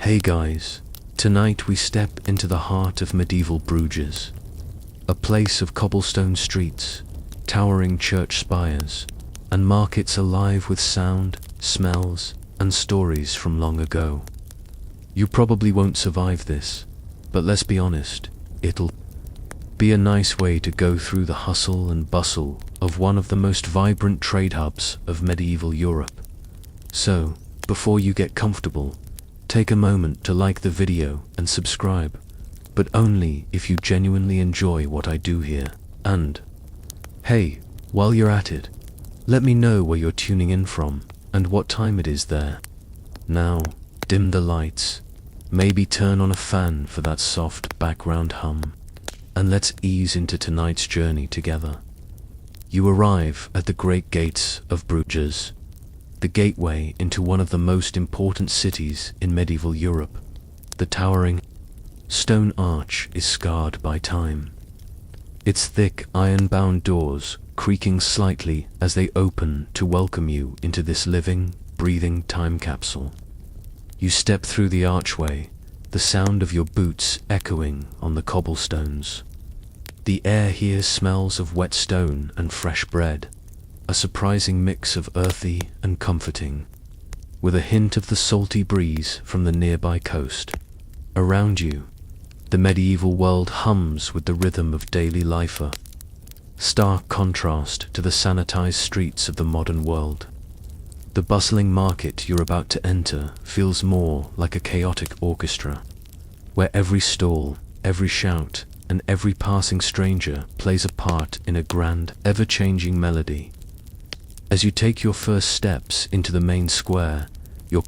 Hey guys, tonight we step into the heart of medieval Bruges, a place of cobblestone streets, towering church spires, and markets alive with sound, smells, and stories from long ago. You probably won't survive this, but let's be honest, it'll be a nice way to go through the hustle and bustle of one of the most vibrant trade hubs of medieval Europe. So, before you get comfortable, take a moment to like the video and subscribe, but only if you genuinely enjoy what I do here. And, hey, while you're at it, let me know where you're tuning in from and what time it is there. Now, dim the lights, maybe turn on a fan for that soft background hum, and let's ease into tonight's journey together. You arrive at the great gates of Bruges, the gateway into one of the most important cities in medieval Europe. The towering stone arch is scarred by time, its thick iron-bound doors creaking slightly as they open to welcome you into this living, breathing time capsule. You step through the archway, the sound of your boots echoing on the cobblestones. The air here smells of wet stone and fresh bread, a surprising mix of earthy and comforting, with a hint of the salty breeze from the nearby coast. Around you, the medieval world hums with the rhythm of daily life, a stark contrast to the sanitized streets of the modern world. The bustling market you're about to enter feels more like a chaotic orchestra, where every stall, every shout, and every passing stranger plays a part in a grand, ever-changing melody. As you take your first steps into the main square, your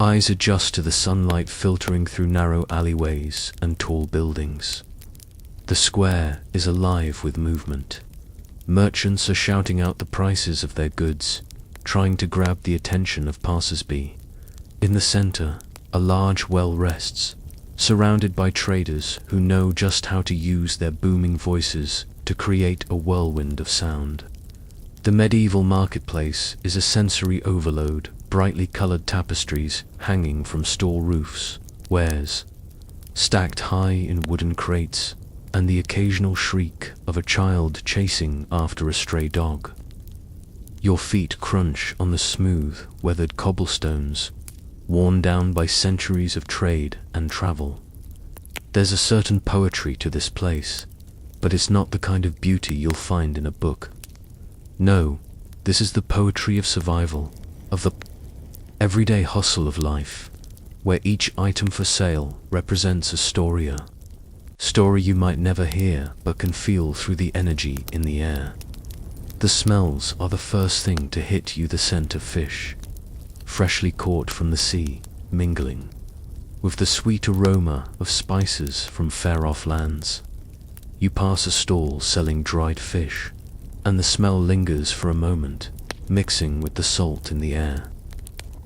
eyes adjust to the sunlight filtering through narrow alleyways and tall buildings. The square is alive with movement. Merchants are shouting out the prices of their goods, trying to grab the attention of passers-by. In the center, a large well rests, surrounded by traders who know just how to use their booming voices to create a whirlwind of sound. The medieval marketplace is a sensory overload, brightly colored tapestries hanging from stall roofs, wares stacked high in wooden crates, and the occasional shriek of a child chasing after a stray dog. Your feet crunch on the smooth, weathered cobblestones, worn down by centuries of trade and travel. There's a certain poetry to this place, but it's not the kind of beauty you'll find in a book. No, this is the poetry of survival, of the everyday hustle of life, where each item for sale represents a story you might never hear but can feel through the energy in the air. The smells are the first thing to hit you, the scent of fish, freshly caught from the sea, mingling with the sweet aroma of spices from far-off lands. You pass a stall selling dried fish, and the smell lingers for a moment, mixing with the salt in the air.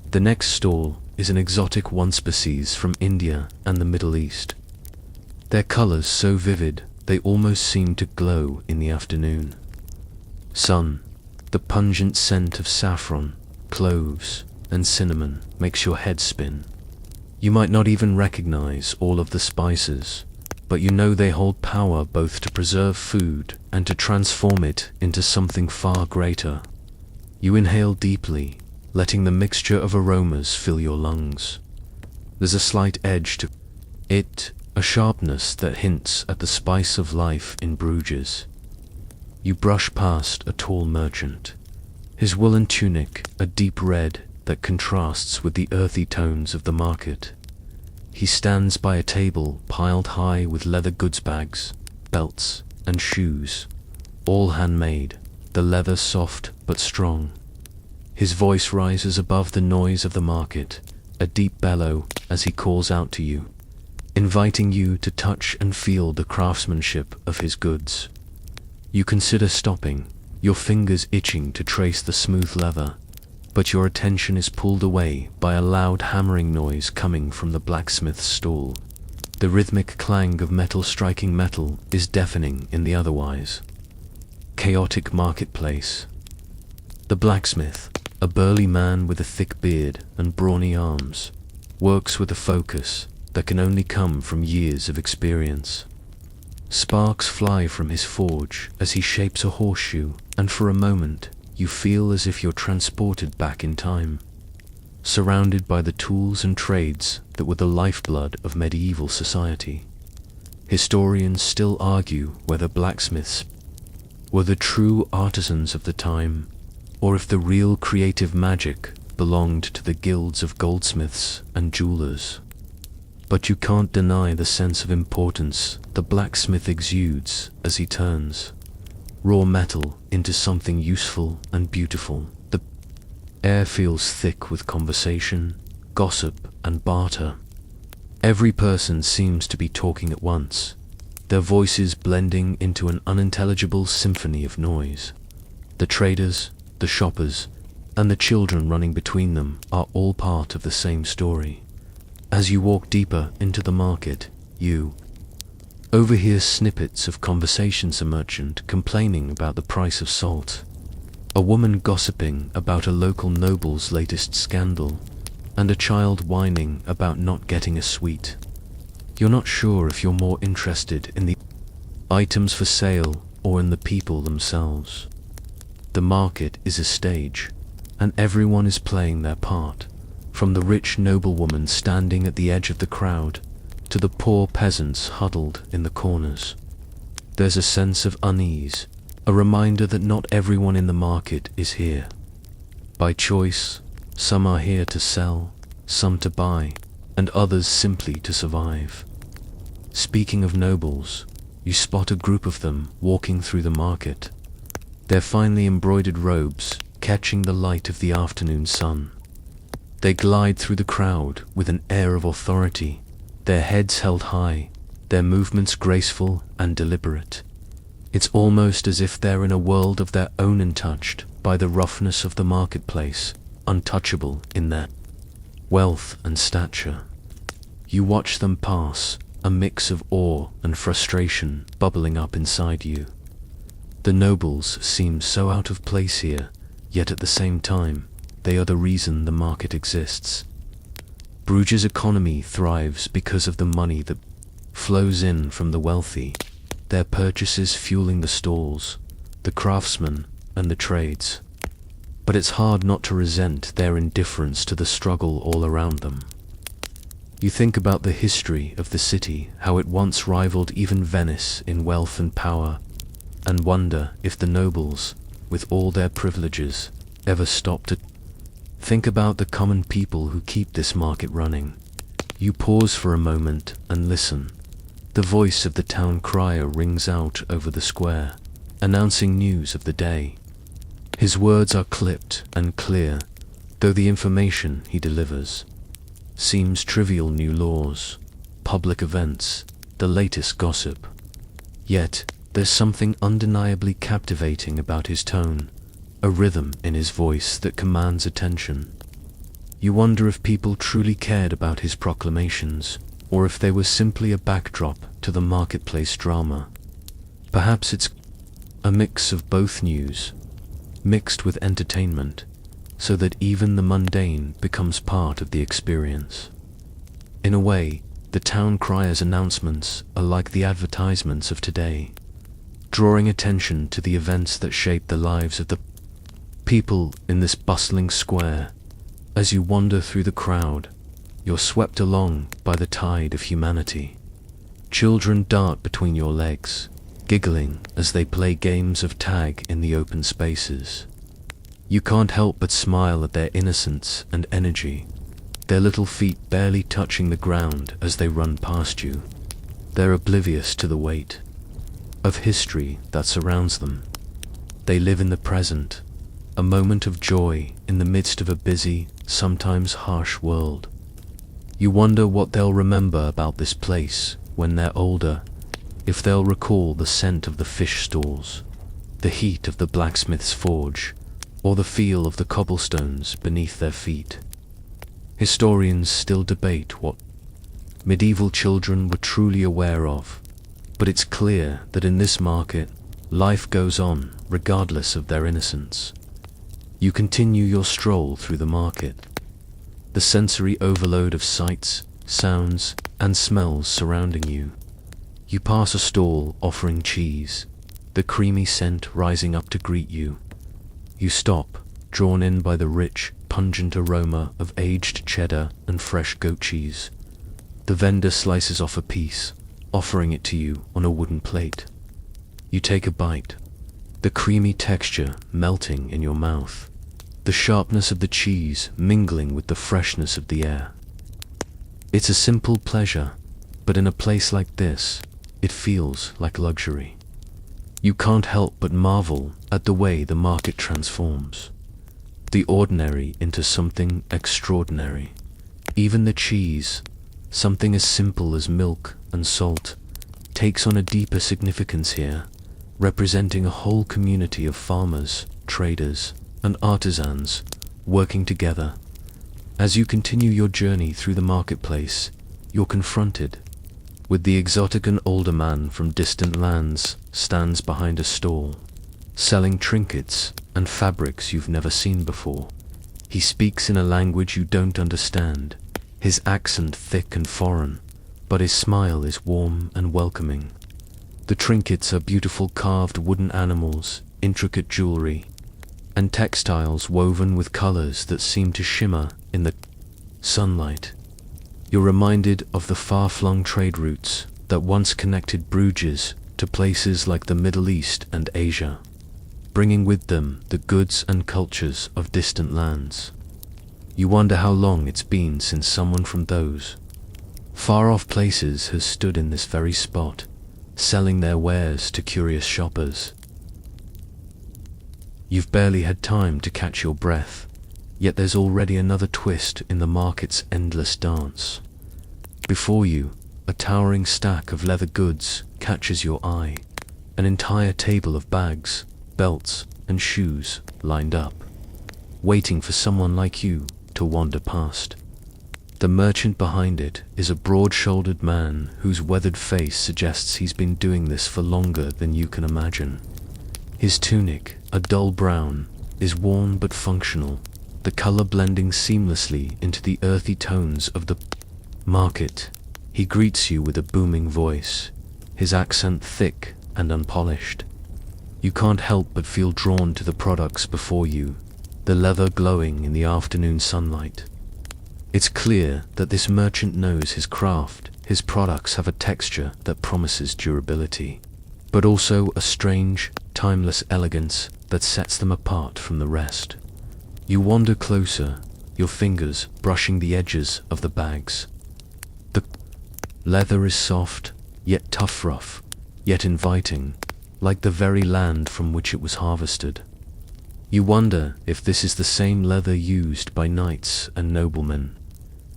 The next stall is an exotic wine species from India and the Middle East. Their colors so vivid they almost seem to glow in the afternoon sun. The pungent scent of saffron, cloves, and cinnamon makes your head spin. You might not even recognize all of the spices, but you know they hold power both to preserve food and to transform it into something far greater. You inhale deeply, letting the mixture of aromas fill your lungs. There's a slight edge to it, a sharpness that hints at the spice of life in Bruges. You brush past a tall merchant, his woolen tunic a deep red that contrasts with the earthy tones of the market. He stands by a table piled high with leather goods bags, belts, and shoes, all handmade, the leather soft but strong. His voice rises above the noise of the market, a deep bellow as he calls out to you, inviting you to touch and feel the craftsmanship of his goods. You consider stopping, your fingers itching to trace the smooth leather, but your attention is pulled away by a loud hammering noise coming from the blacksmith's stall. The rhythmic clang of metal striking metal is deafening in the otherwise chaotic marketplace. The blacksmith, a burly man with a thick beard and brawny arms, works with a focus that can only come from years of experience. Sparks fly from his forge as he shapes a horseshoe, and for a moment you feel as if you're transported back in time, surrounded by the tools and trades that were the lifeblood of medieval society. Historians still argue whether blacksmiths were the true artisans of the time, or if the real creative magic belonged to the guilds of goldsmiths and jewelers. But you can't deny the sense of importance the blacksmith exudes as he turns raw metal into something useful and beautiful. The air feels thick with conversation, gossip, and barter. Every person seems to be talking at once, their voices blending into an unintelligible symphony of noise. The traders, the shoppers, and the children running between them are all part of the same story. As you walk deeper into the market, you overhear snippets of conversations: a merchant complaining about the price of salt, a woman gossiping about a local noble's latest scandal, and a child whining about not getting a sweet. You're not sure if you're more interested in the items for sale or in the people themselves. The market is a stage, and everyone is playing their part, from the rich noblewoman standing at the edge of the crowd to the poor peasants huddled in the corners. There's a sense of unease, a reminder that not everyone in the market is here by choice. Some are here to sell, some to buy, and others simply to survive. Speaking of nobles, you spot a group of them walking through the market, their finely embroidered robes catching the light of the afternoon sun. They glide through the crowd with an air of authority, their heads held high, their movements graceful and deliberate. It's almost as if they're in a world of their own, untouched by the roughness of the marketplace, untouchable in their wealth and stature. You watch them pass, a mix of awe and frustration bubbling up inside you. The nobles seem so out of place here, yet at the same time, they are the reason the market exists. Bruges' economy thrives because of the money that flows in from the wealthy, their purchases fueling the stalls, the craftsmen, and the trades. But it's hard not to resent their indifference to the struggle all around them. You think about the history of the city, how it once rivaled even Venice in wealth and power, and wonder if the nobles, with all their privileges, ever stopped to think about the common people who keep this market running. You pause for a moment and listen. The voice of the town crier rings out over the square, announcing news of the day. His words are clipped and clear, though the information he delivers seems trivial: new laws, public events, the latest gossip. Yet, there's something undeniably captivating about his tone, a rhythm in his voice that commands attention. You wonder if people truly cared about his proclamations, or if they were simply a backdrop to the marketplace drama. Perhaps it's a mix of both: news, mixed with entertainment, so that even the mundane becomes part of the experience. In a way, the town crier's announcements are like the advertisements of today, drawing attention to the events that shape the lives of the people in this bustling square. As you wander through the crowd, you're swept along by the tide of humanity. Children dart between your legs, giggling as they play games of tag in the open spaces. You can't help but smile at their innocence and energy, their little feet barely touching the ground as they run past you. They're oblivious to the weight of history that surrounds them. They live in the present, a moment of joy in the midst of a busy, sometimes harsh world. You wonder what they'll remember about this place when they're older, if they'll recall the scent of the fish stalls, the heat of the blacksmith's forge, or the feel of the cobblestones beneath their feet. Historians still debate what medieval children were truly aware of, but it's clear that in this market, life goes on regardless of their innocence. You continue your stroll through the market, the sensory overload of sights, sounds, and smells surrounding you. You pass a stall offering cheese, the creamy scent rising up to greet you. You stop, drawn in by the rich, pungent aroma of aged cheddar and fresh goat cheese. The vendor slices off a piece, offering it to you on a wooden plate. You take a bite, the creamy texture melting in your mouth, the sharpness of the cheese mingling with the freshness of the air. It's a simple pleasure, but in a place like this, it feels like luxury. You can't help but marvel at the way the market transforms the ordinary into something extraordinary. Even the cheese, something as simple as milk and salt, takes on a deeper significance here, representing a whole community of farmers, traders, and artisans working together. As you continue your journey through the marketplace, you're confronted with the exotic. An older man from distant lands stands behind a stall, selling trinkets and fabrics you've never seen before. He speaks in a language you don't understand, his accent thick and foreign, but his smile is warm and welcoming. The trinkets are beautiful carved wooden animals, intricate jewelry, and textiles woven with colors that seem to shimmer in the sunlight. You're reminded of the far-flung trade routes that once connected Bruges to places like the Middle East and Asia, bringing with them the goods and cultures of distant lands. You wonder how long it's been since someone from those far-off places has stood in this very spot, selling their wares to curious shoppers. You've barely had time to catch your breath, yet there's already another twist in the market's endless dance. Before you, a towering stack of leather goods catches your eye, an entire table of bags, belts, and shoes lined up, waiting for someone like you to wander past. The merchant behind it is a broad-shouldered man whose weathered face suggests he's been doing this for longer than you can imagine. His tunic, a dull brown, is worn but functional, the color blending seamlessly into the earthy tones of the market. He greets you with a booming voice, his accent thick and unpolished. You can't help but feel drawn to the products before you, the leather glowing in the afternoon sunlight. It's clear that this merchant knows his craft. His products have a texture that promises durability, but also a strange, timeless elegance that sets them apart from the rest. You wander closer, your fingers brushing the edges of the bags. The leather is soft, yet rough, yet inviting, like the very land from which it was harvested. You wonder if this is the same leather used by knights and noblemen,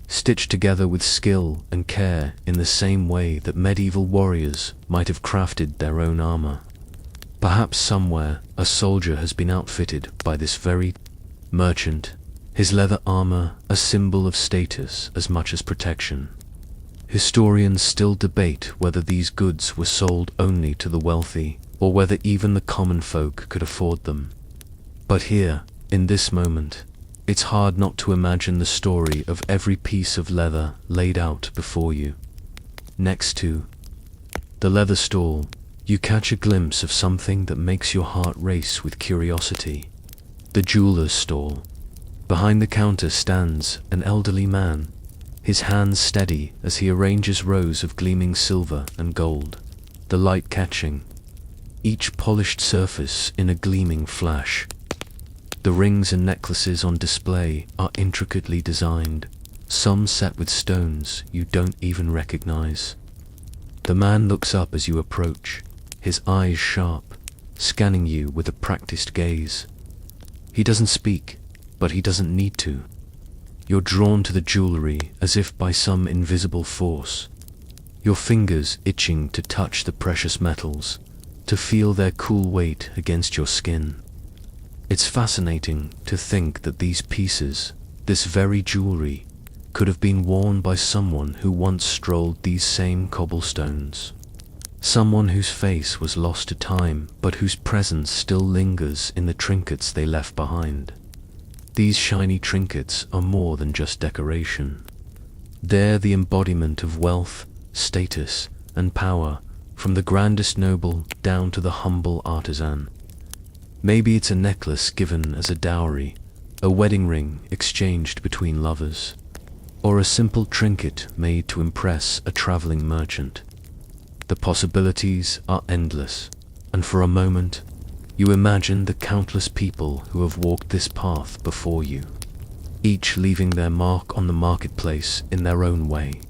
stitched together with skill and care in the same way that medieval warriors might have crafted their own armor. Perhaps somewhere a soldier has been outfitted by this very merchant, his leather armor a symbol of status as much as protection. Historians still debate whether these goods were sold only to the wealthy, or whether even the common folk could afford them. But here, in this moment, it's hard not to imagine the story of every piece of leather laid out before you. Next to the leather stall, you catch a glimpse of something that makes your heart race with curiosity. The jeweler's stall. Behind the counter stands an elderly man, his hands steady as he arranges rows of gleaming silver and gold, the light catching each polished surface in a gleaming flash. The rings and necklaces on display are intricately designed, some set with stones you don't even recognize. The man looks up as you approach, his eyes sharp, scanning you with a practiced gaze. He doesn't speak, but he doesn't need to. You're drawn to the jewelry as if by some invisible force, your fingers itching to touch the precious metals, to feel their cool weight against your skin. It's fascinating to think that these pieces, this very jewelry, could have been worn by someone who once strolled these same cobblestones. Someone whose face was lost to time, but whose presence still lingers in the trinkets they left behind. These shiny trinkets are more than just decoration. They're the embodiment of wealth, status, and power, from the grandest noble down to the humble artisan. Maybe it's a necklace given as a dowry, a wedding ring exchanged between lovers, or a simple trinket made to impress a traveling merchant. The possibilities are endless, and for a moment, you imagine the countless people who have walked this path before you, each leaving their mark on the marketplace in their own way.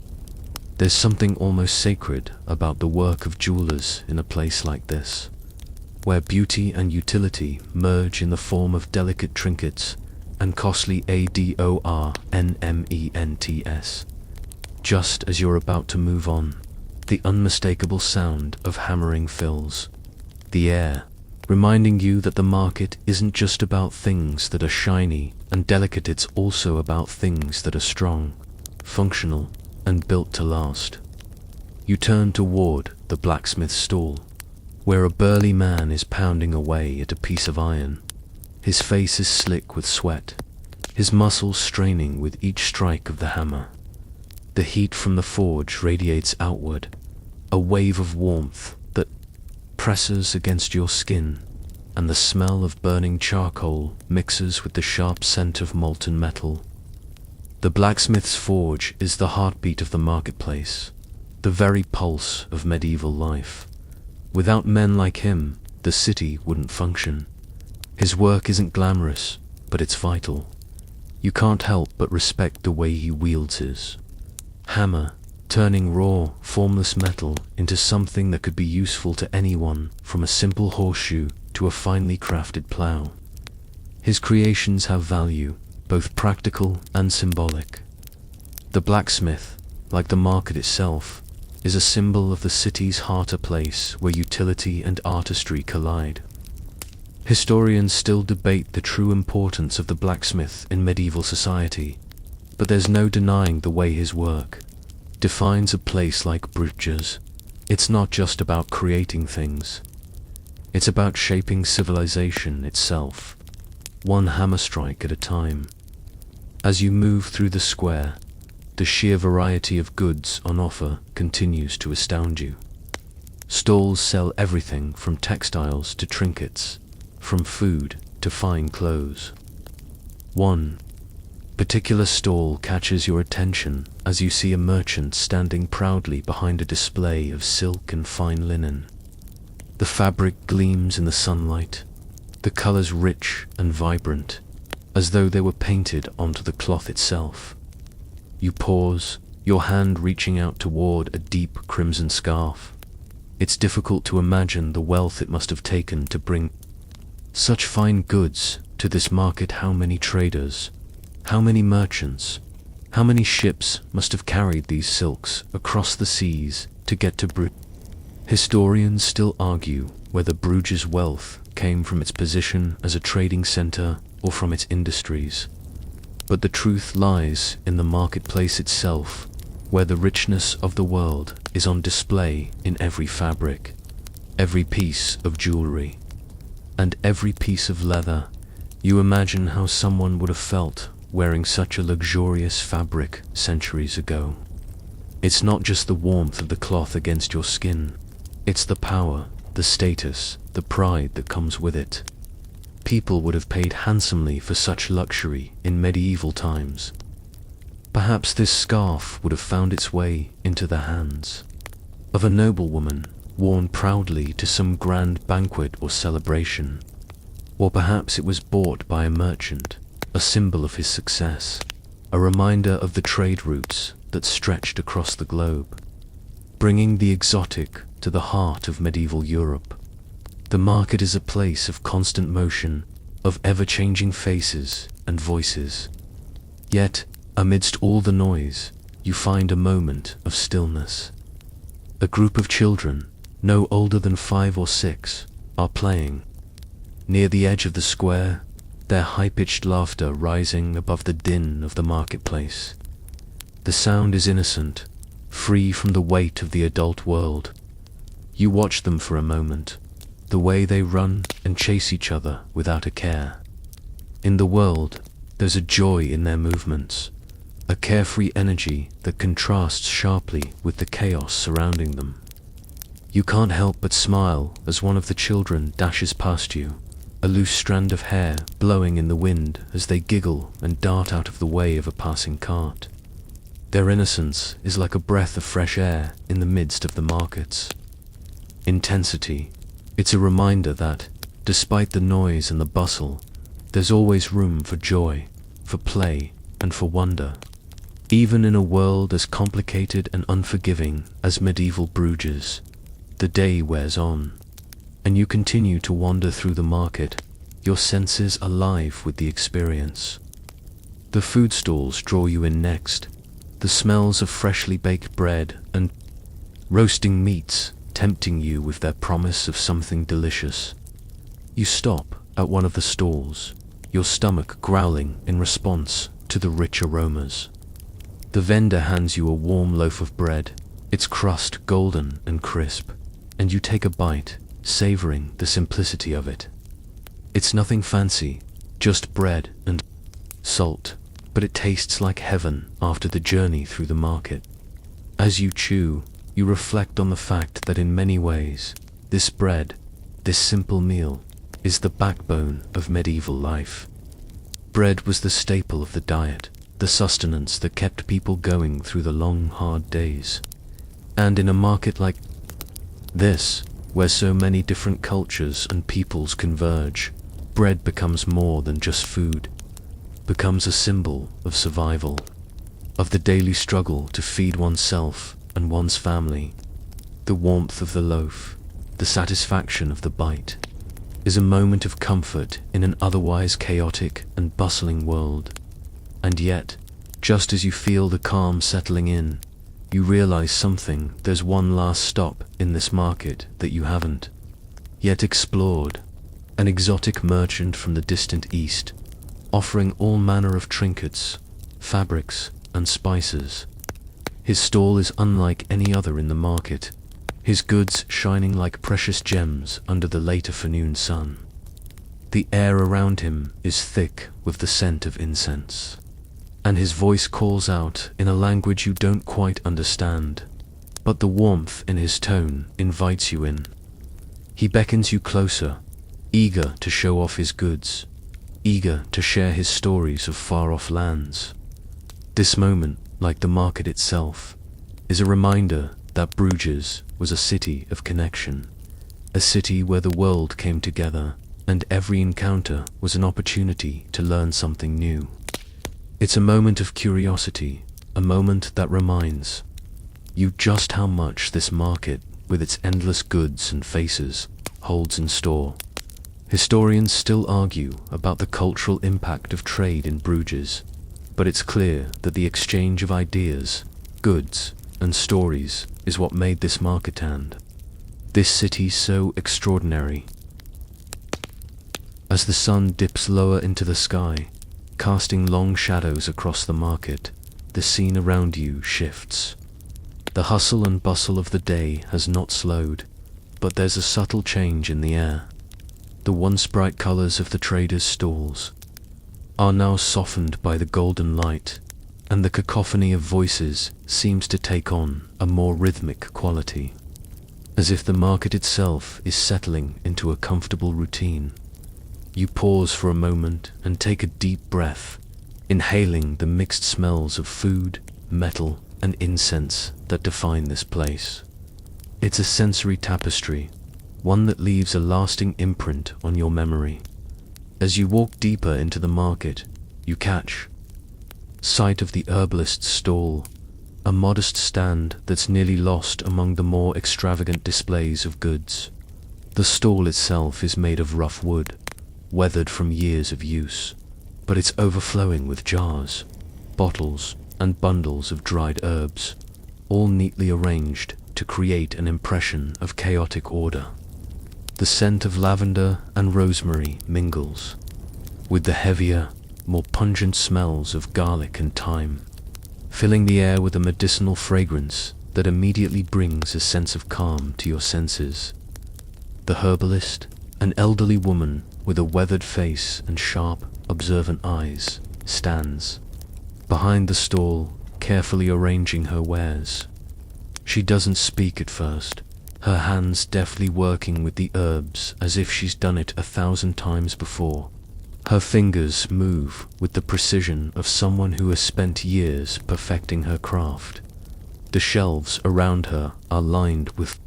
There's something almost sacred about the work of jewelers in a place like this, where beauty and utility merge in the form of delicate trinkets and costly adornments. Just as you're about to move on, the unmistakable sound of hammering fills the air, reminding you that the market isn't just about things that are shiny and delicate, it's also about things that are strong, functional, and built to last. You turn toward the blacksmith's stall, where a burly man is pounding away at a piece of iron. His face is slick with sweat, his muscles straining with each strike of the hammer. The heat from the forge radiates outward, a wave of warmth that presses against your skin, and the smell of burning charcoal mixes with the sharp scent of molten metal. The blacksmith's forge is the heartbeat of the marketplace, the very pulse of medieval life. Without men like him, the city wouldn't function. His work isn't glamorous, but it's vital. You can't help but respect the way he wields his hammer, turning raw, formless metal into something that could be useful to anyone, from a simple horseshoe to a finely crafted plow. His creations have value, both practical and symbolic. The blacksmith, like the market itself, is a symbol of the city's heart, a place where utility and artistry collide. Historians still debate the true importance of the blacksmith in medieval society, but there's no denying the way his work defines a place like Bruges. It's not just about creating things. It's about shaping civilization itself, one hammer strike at a time. As you move through the square, the sheer variety of goods on offer continues to astound you. Stalls sell everything from textiles to trinkets, from food to fine clothes. One particular stall catches your attention as you see a merchant standing proudly behind a display of silk and fine linen. The fabric gleams in the sunlight, the colors rich and vibrant, as though they were painted onto the cloth itself. You pause, your hand reaching out toward a deep crimson scarf. It's difficult to imagine the wealth it must have taken to bring such fine goods to this market. How many traders, how many merchants, how many ships must have carried these silks across the seas to get to Bruges? Historians still argue whether Bruges' wealth came from its position as a trading center or from its industries. But the truth lies in the marketplace itself, where the richness of the world is on display in every fabric, every piece of jewelry, and every piece of leather. You imagine how someone would have felt wearing such a luxurious fabric centuries ago. It's not just the warmth of the cloth against your skin, it's the power, the status, the pride that comes with it. People would have paid handsomely for such luxury in medieval times. Perhaps this scarf would have found its way into the hands of a noblewoman, worn proudly to some grand banquet or celebration. Or perhaps it was bought by a merchant, a symbol of his success, a reminder of the trade routes that stretched across the globe, bringing the exotic to the heart of medieval Europe. The market is a place of constant motion, of ever-changing faces and voices. Yet, amidst all the noise, you find a moment of stillness. A group of children, no older than 5 or 6, are playing. Near the edge of the square, their high-pitched laughter rising above the din of the marketplace. The sound is innocent, free from the weight of the adult world. You watch them for a moment, the way they run and chase each other without a care. In the world, There's a joy in their movements, a carefree energy that contrasts sharply with the chaos surrounding them. You can't help but smile as one of the children dashes past you, a loose strand of hair blowing in the wind as they giggle and dart out of the way of a passing cart. Their innocence is like a breath of fresh air in the midst of the markets. Intensity. It's a reminder that, despite the noise and the bustle, there's always room for joy, for play, and for wonder. Even in a world as complicated and unforgiving as medieval Bruges, the day wears on, and you continue to wander through the market, your senses alive with the experience. The food stalls draw you in next, the smells of freshly baked bread and roasting meats tempting you with their promise of something delicious. You stop at one of the stalls, your stomach growling in response to the rich aromas. The vendor hands you a warm loaf of bread, its crust golden and crisp, and you take a bite, savoring the simplicity of it. It's nothing fancy, just bread and salt, but it tastes like heaven after the journey through the market. As you chew, you reflect on the fact that in many ways, this bread, this simple meal, is the backbone of medieval life. Bread was the staple of the diet, the sustenance that kept people going through the long, hard days. And in a market like this, where so many different cultures and peoples converge, bread becomes more than just food, becomes a symbol of survival, of the daily struggle to feed oneself and one's family. The warmth of the loaf, the satisfaction of the bite, is a moment of comfort in an otherwise chaotic and bustling world. And yet, just as you feel the calm settling in, you realize something. There's one last stop in this market that you haven't yet explored. An exotic merchant from the distant east, offering all manner of trinkets, fabrics, and spices. His stall is unlike any other in the market, his goods shining like precious gems under the late afternoon sun. The air around him is thick with the scent of incense, and his voice calls out in a language you don't quite understand, but the warmth in his tone invites you in. He beckons you closer, eager to show off his goods, eager to share his stories of far-off lands. This moment, like the market itself, is a reminder that Bruges was a city of connection, a city where the world came together and every encounter was an opportunity to learn something new. It's a moment of curiosity, a moment that reminds you just how much this market, with its endless goods and faces, holds in store. Historians still argue about the cultural impact of trade in Bruges, but it's clear that the exchange of ideas, goods, and stories is what made this market and this city so extraordinary. As the sun dips lower into the sky, casting long shadows across the market, the scene around you shifts. The hustle and bustle of the day has not slowed, but there's a subtle change in the air. The once bright colors of the traders' stalls are now softened by the golden light, and the cacophony of voices seems to take on a more rhythmic quality, as if the market itself is settling into a comfortable routine. You pause for a moment and take a deep breath, inhaling the mixed smells of food, metal, and incense that define this place. It's a sensory tapestry, one that leaves a lasting imprint on your memory. As you walk deeper into the market, you catch sight of the herbalist's stall, a modest stand that's nearly lost among the more extravagant displays of goods. The stall itself is made of rough wood, weathered from years of use, but it's overflowing with jars, bottles, and bundles of dried herbs, all neatly arranged to create an impression of chaotic order. The scent of lavender and rosemary mingles with the heavier, more pungent smells of garlic and thyme, filling the air with a medicinal fragrance that immediately brings a sense of calm to your senses. The herbalist, an elderly woman with a weathered face and sharp, observant eyes, stands behind the stall, carefully arranging her wares. She doesn't speak at first, her hands deftly working with the herbs as if she's done it 1,000 times before. Her fingers move with the precision of someone who has spent years perfecting her craft. The shelves around her are lined with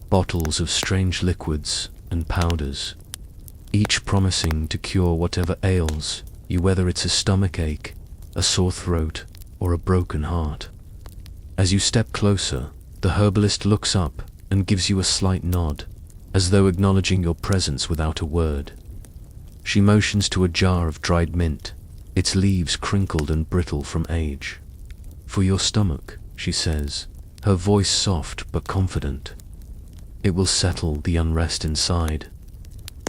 bottles of strange liquids and powders, each promising to cure whatever ails you, whether it's a stomach ache, a sore throat, or a broken heart. As you step closer, the herbalist looks up and gives you a slight nod, as though acknowledging your presence without a word. She motions to a jar of dried mint, its leaves crinkled and brittle from age. "For your stomach," she says, her voice soft but confident. "It will settle the unrest inside."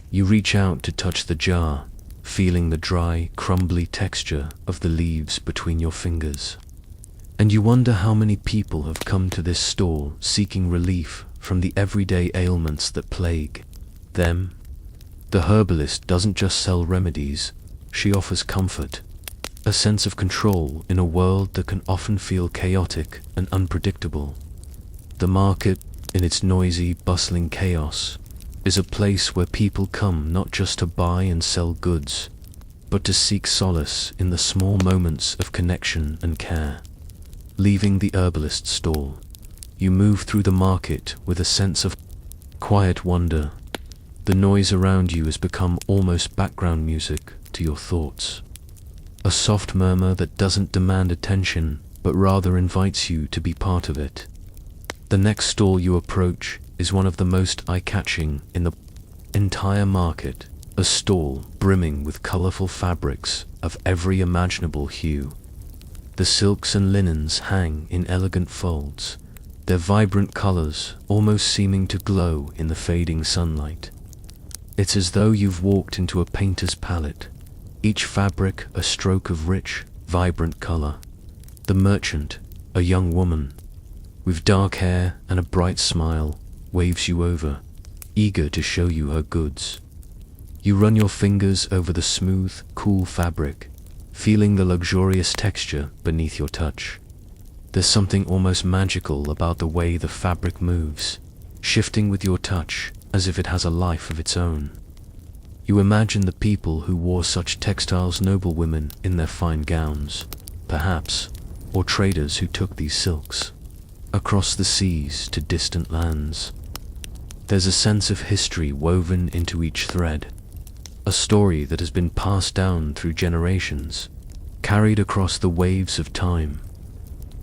You reach out to touch the jar, feeling the dry, crumbly texture of the leaves between your fingers. And you wonder how many people have come to this stall seeking relief from the everyday ailments that plague them. The herbalist doesn't just sell remedies, she offers comfort, a sense of control in a world that can often feel chaotic and unpredictable. The market, in its noisy, bustling chaos, is a place where people come not just to buy and sell goods, but to seek solace in the small moments of connection and care. Leaving the herbalist's stall, you move through the market with a sense of quiet wonder. The noise around you has become almost background music to your thoughts. A soft murmur that doesn't demand attention, but rather invites you to be part of it. The next stall you approach is one of the most eye-catching in the entire market, a stall brimming with colorful fabrics of every imaginable hue. The silks and linens hang in elegant folds, their vibrant colors almost seeming to glow in the fading sunlight. It's as though you've walked into a painter's palette, each fabric a stroke of rich, vibrant color. The merchant, a young woman, with dark hair and a bright smile, waves you over, eager to show you her goods. You run your fingers over the smooth, cool fabric, feeling the luxurious texture beneath your touch. There's something almost magical about the way the fabric moves, shifting with your touch as if it has a life of its own. You imagine the people who wore such textiles, noblewomen in their fine gowns, perhaps, or traders who took these silks across the seas to distant lands. There's a sense of history woven into each thread, a story that has been passed down through generations, carried across the waves of time.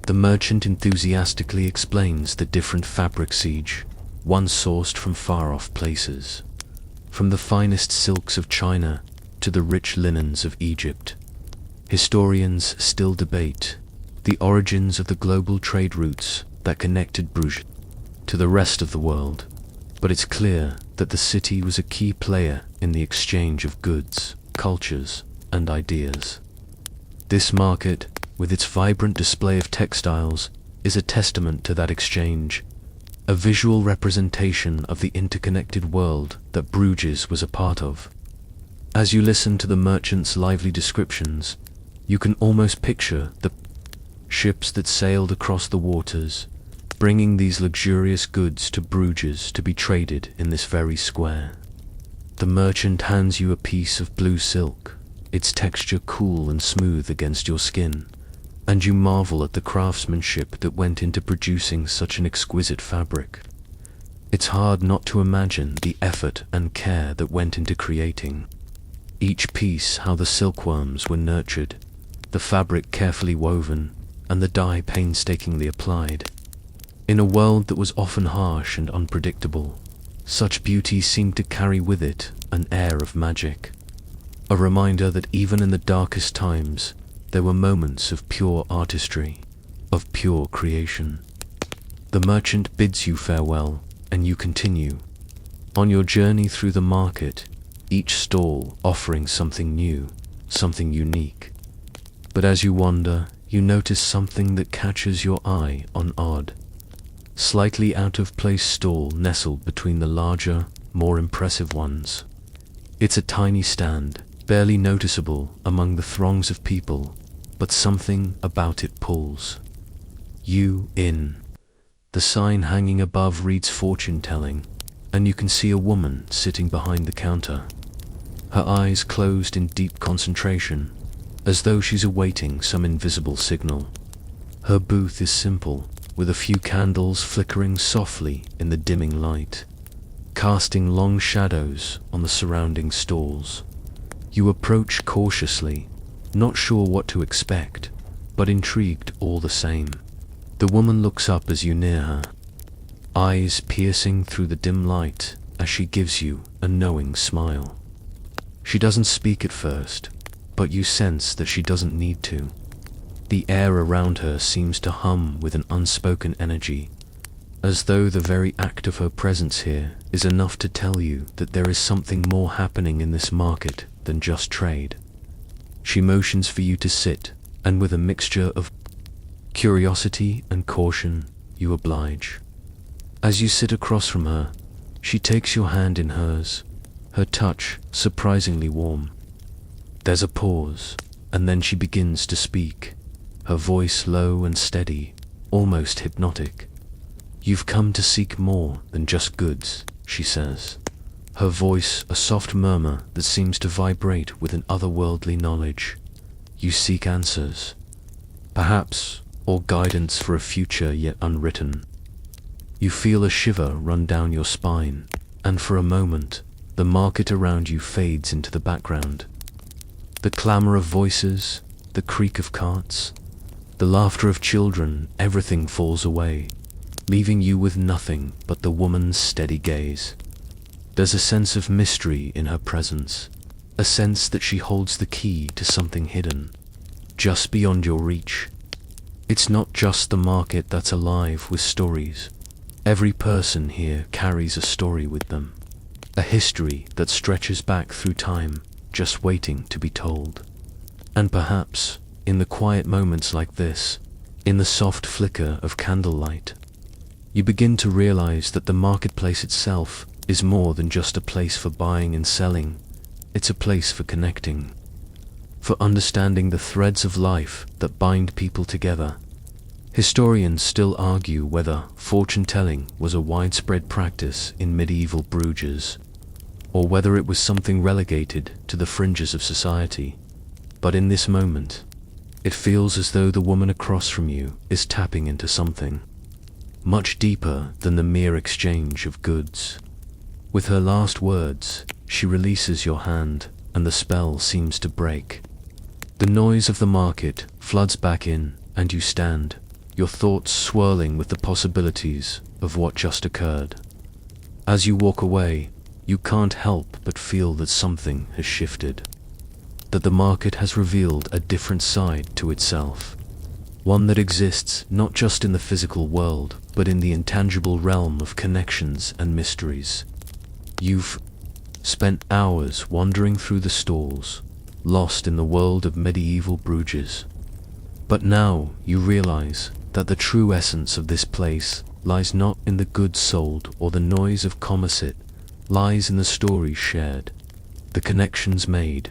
The merchant enthusiastically explains the different fabrics, each one sourced from far-off places, from the finest silks of China to the rich linens of Egypt. Historians still debate the origins of the global trade routes that connected Bruges to the rest of the world, but it's clear that the city was a key player in the exchange of goods, cultures, and ideas. This market, with its vibrant display of textiles, is a testament to that exchange, a visual representation of the interconnected world that Bruges was a part of. As you listen to the merchant's lively descriptions, you can almost picture the ships that sailed across the waters, bringing these luxurious goods to Bruges to be traded in this very square. The merchant hands you a piece of blue silk, its texture cool and smooth against your skin, and you marvel at the craftsmanship that went into producing such an exquisite fabric. It's hard not to imagine the effort and care that went into creating each piece, how the silkworms were nurtured, the fabric carefully woven, and the dye painstakingly applied. In a world that was often harsh and unpredictable, such beauty seemed to carry with it an air of magic, a reminder that even in the darkest times, there were moments of pure artistry, of pure creation. The merchant bids you farewell, and you continue on your journey through the market, each stall offering something new, something unique. But as you wander, you notice something that catches your eye, an odd, slightly out-of-place stall nestled between the larger, more impressive ones. It's a tiny stand, barely noticeable among the throngs of people, but something about it pulls you in. The sign hanging above reads fortune-telling, and you can see a woman sitting behind the counter. Her eyes closed in deep concentration, as though she's awaiting some invisible signal. Her booth is simple, with a few candles flickering softly in the dimming light, casting long shadows on the surrounding stalls. You approach cautiously, not sure what to expect, but intrigued all the same. The woman looks up as you near her, eyes piercing through the dim light as she gives you a knowing smile. She doesn't speak at first, but you sense that she doesn't need to. The air around her seems to hum with an unspoken energy, as though the very act of her presence here is enough to tell you that there is something more happening in this market than just trade. She motions for you to sit, and with a mixture of curiosity and caution, you oblige. As you sit across from her, she takes your hand in hers, her touch surprisingly warm. There's a pause, and then she begins to speak, her voice low and steady, almost hypnotic. "You've come to seek more than just goods," she says, her voice a soft murmur that seems to vibrate with an otherworldly knowledge. "You seek answers, perhaps, or guidance for a future yet unwritten." You feel a shiver run down your spine, and for a moment, the market around you fades into the background. The clamor of voices, the creak of carts, the laughter of children, everything falls away, leaving you with nothing but the woman's steady gaze. There's a sense of mystery in her presence, a sense that she holds the key to something hidden, just beyond your reach. It's not just the market that's alive with stories. Every person here carries a story with them, a history that stretches back through time, just waiting to be told. And perhaps, in the quiet moments like this, in the soft flicker of candlelight, you begin to realize that the marketplace itself is more than just a place for buying and selling. It's a place for connecting, for understanding the threads of life that bind people together. Historians still argue whether fortune-telling was a widespread practice in medieval Bruges, or whether it was something relegated to the fringes of society. But in this moment, it feels as though the woman across from you is tapping into something much deeper than the mere exchange of goods. With her last words, she releases your hand, and the spell seems to break. The noise of the market floods back in, and you stand, your thoughts swirling with the possibilities of what just occurred. As you walk away, you can't help but feel that something has shifted, that the market has revealed a different side to itself, one that exists not just in the physical world, but in the intangible realm of connections and mysteries. You've spent hours wandering through the stalls, lost in the world of medieval Bruges. But now you realize that the true essence of this place lies not in the goods sold or the noise of commerce, it lies in the stories shared, the connections made,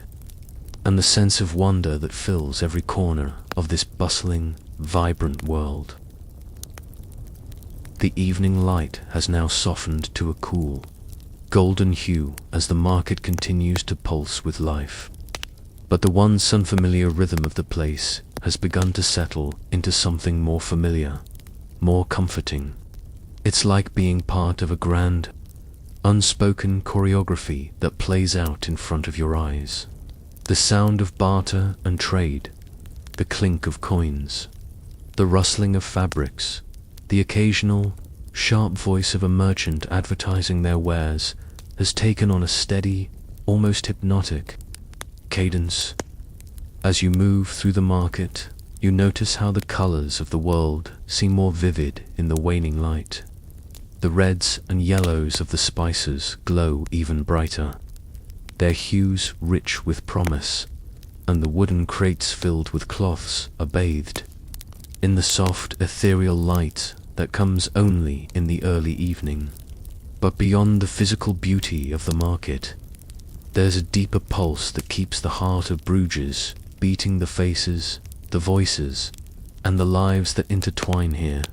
and the sense of wonder that fills every corner of this bustling, vibrant world. The evening light has now softened to a cool, golden hue as the market continues to pulse with life. But the once unfamiliar rhythm of the place has begun to settle into something more familiar, more comforting. It's like being part of a grand, unspoken choreography that plays out in front of your eyes. The sound of barter and trade, the clink of coins, the rustling of fabrics, the occasional, sharp voice of a merchant advertising their wares has taken on a steady, almost hypnotic cadence. As you move through the market, you notice how the colors of the world seem more vivid in the waning light. The reds and yellows of the spices glow even brighter, their hues rich with promise, and the wooden crates filled with cloths are bathed in the soft, ethereal light that comes only in the early evening. But beyond the physical beauty of the market, There's a deeper pulse that keeps the heart of Bruges beating, the faces, the voices, and the lives that intertwine here.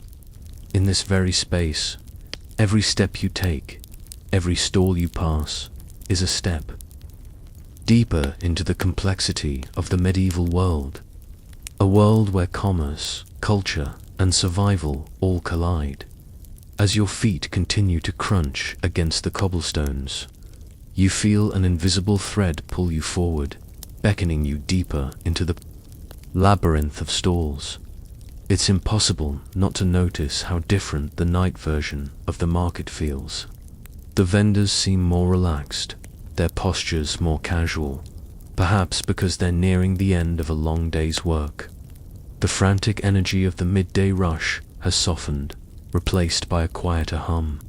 In this very space, every step you take, every stall you pass, is a step deeper into the complexity of the medieval world. A world where commerce, culture, and survival all collide. As your feet continue to crunch against the cobblestones, you feel an invisible thread pull you forward, beckoning you deeper into the labyrinth of stalls. It's impossible not to notice how different the night version of the market feels. The vendors seem more relaxed, their postures more casual, perhaps because they're nearing the end of a long day's work. The frantic energy of the midday rush has softened, replaced by a quieter hum.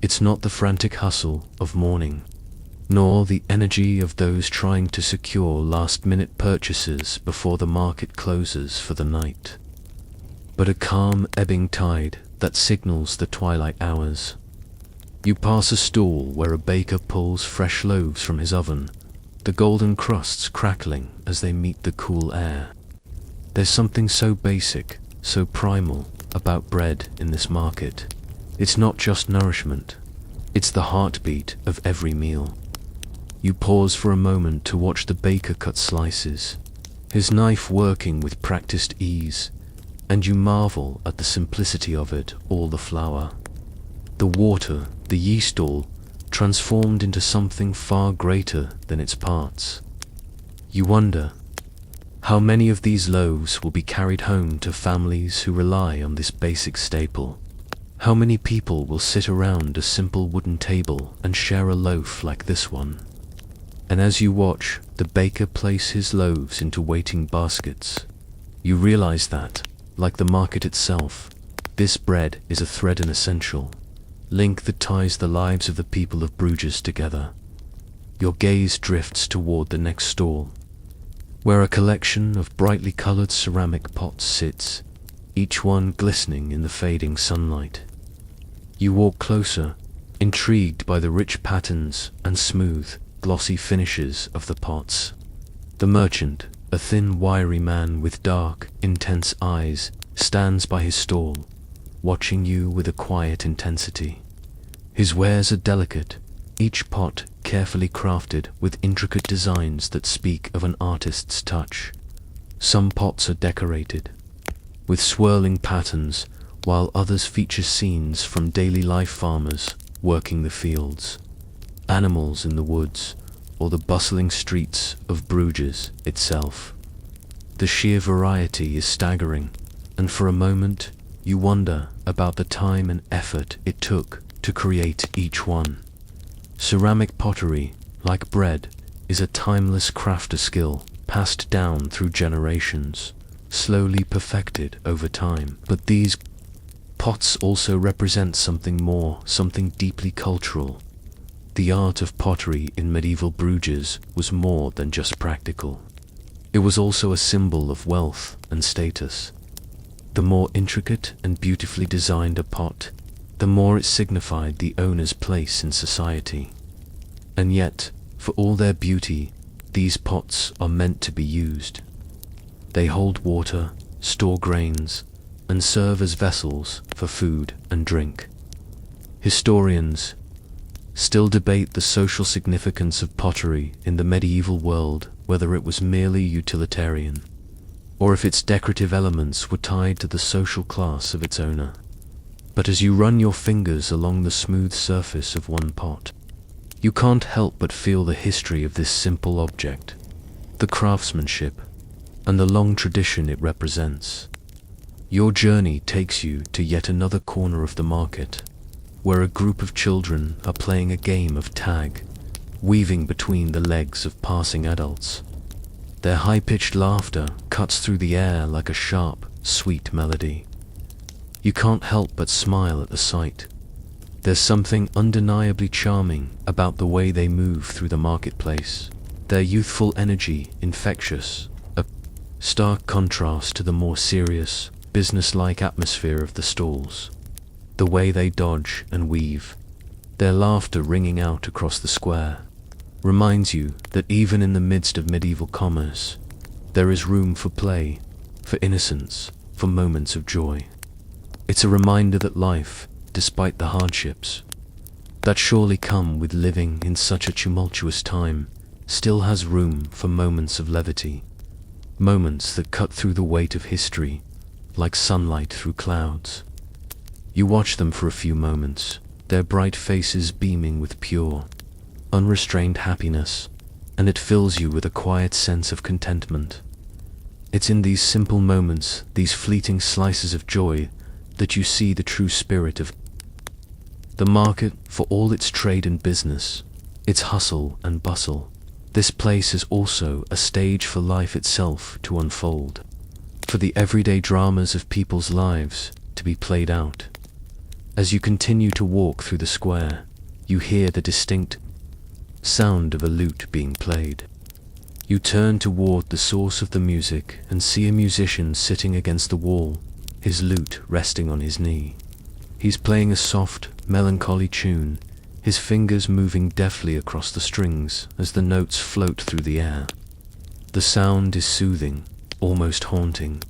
It's not the frantic hustle of morning, nor the energy of those trying to secure last-minute purchases before the market closes for the night, but a calm ebbing tide that signals the twilight hours. You pass a stall where a baker pulls fresh loaves from his oven, the golden crusts crackling as they meet the cool air. There's something so basic, so primal about bread in this market. It's not just nourishment, it's the heartbeat of every meal. You pause for a moment to watch the baker cut slices, his knife working with practiced ease, and you marvel at the simplicity of it all. The flour, the water, the yeast, all transformed into something far greater than its parts. You wonder how many of these loaves will be carried home to families who rely on this basic staple. How many people will sit around a simple wooden table and share a loaf like this one? And as you watch the baker place his loaves into waiting baskets, you realize that, like the market itself, this bread is a thread and essential link that ties the lives of the people of Bruges together. Your gaze drifts toward the next stall, where a collection of brightly colored ceramic pots sits, each one glistening in the fading sunlight. You walk closer, intrigued by the rich patterns and smooth, glossy finishes of the pots. The merchant, a thin, wiry man with dark, intense eyes, stands by his stall, watching you with a quiet intensity. His wares are delicate, each pot carefully crafted with intricate designs that speak of an artist's touch. Some pots are decorated with swirling patterns, while others feature scenes from daily life: farmers working the fields, animals in the woods, or the bustling streets of Bruges itself. The sheer variety is staggering, and for a moment you wonder about the time and effort it took to create each one. Ceramic pottery, like bread, is a timeless crafter skill passed down through generations, slowly perfected over time. But these pots also represent something more, something deeply cultural. The art of pottery in medieval Bruges was more than just practical. It was also a symbol of wealth and status. The more intricate and beautifully designed a pot, the more it signified the owner's place in society. And yet, for all their beauty, these pots are meant to be used. They hold water, store grains, and serve as vessels for food and drink. Historians still debate the social significance of pottery in the medieval world, whether it was merely utilitarian, or if its decorative elements were tied to the social class of its owner. But as you run your fingers along the smooth surface of one pot, you can't help but feel the history of this simple object, the craftsmanship, and the long tradition it represents. Your journey takes you to yet another corner of the market, where a group of children are playing a game of tag, weaving between the legs of passing adults. Their high-pitched laughter cuts through the air like a sharp, sweet melody. You can't help but smile at the sight. There's something undeniably charming about the way they move through the marketplace, their youthful energy infectious, a stark contrast to the more serious, business-like atmosphere of the stalls. The way they dodge and weave, their laughter ringing out across the square, reminds you that even in the midst of medieval commerce, there is room for play, for innocence, for moments of joy. It's a reminder that life, despite the hardships that surely come with living in such a tumultuous time, still has room for moments of levity, moments that cut through the weight of history like sunlight through clouds. You watch them for a few moments, their bright faces beaming with pure, unrestrained happiness, and it fills you with a quiet sense of contentment. It's in these simple moments, these fleeting slices of joy, that you see the true spirit of the market. For all its trade and business, its hustle and bustle, this place is also a stage for life itself to unfold, for the everyday dramas of people's lives to be played out. As you continue to walk through the square, you hear the distinct sound of a lute being played. You turn toward the source of the music and see a musician sitting against the wall, his lute resting on his knee. He's playing a soft, melancholy tune, his fingers moving deftly across the strings as the notes float through the air. The sound is soothing, almost haunting,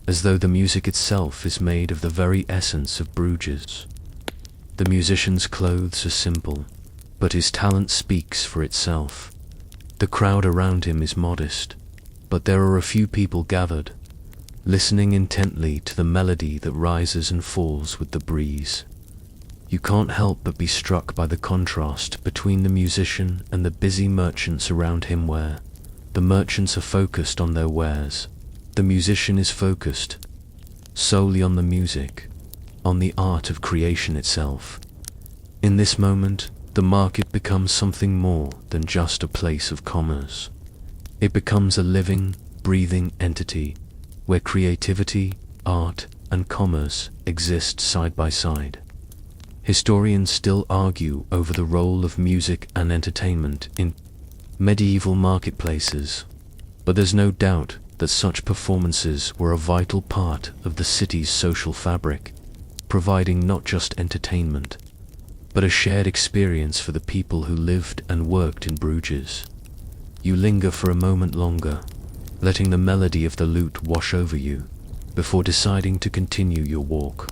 as though the music itself is made of the very essence of Bruges. The musician's clothes are simple, but his talent speaks for itself. The crowd around him is modest, but there are a few people gathered, listening intently to the melody that rises and falls with the breeze. You can't help but be struck by the contrast between the musician and the busy merchants around him, where the merchants are focused on their wares. The musician is focused solely on the music, on the art of creation itself. In this moment, the market becomes something more than just a place of commerce. It becomes a living, breathing entity where creativity, art, and commerce exist side by side. Historians still argue over the role of music and entertainment in medieval marketplaces, but there's no doubt that such performances were a vital part of the city's social fabric, providing not just entertainment, but a shared experience for the people who lived and worked in Bruges. You linger for a moment longer, letting the melody of the lute wash over you, before deciding to continue your walk.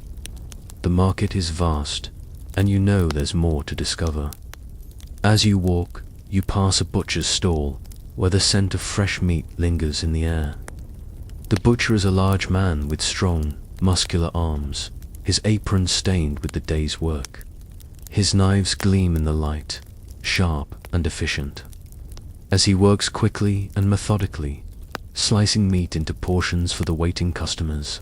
The market is vast, and you know there's more to discover. As you walk, you pass a butcher's stall, where the scent of fresh meat lingers in the air. The butcher is a large man with strong, muscular arms, his apron stained with the day's work. His knives gleam in the light, sharp and efficient. As he works quickly and methodically, slicing meat into portions for the waiting customers,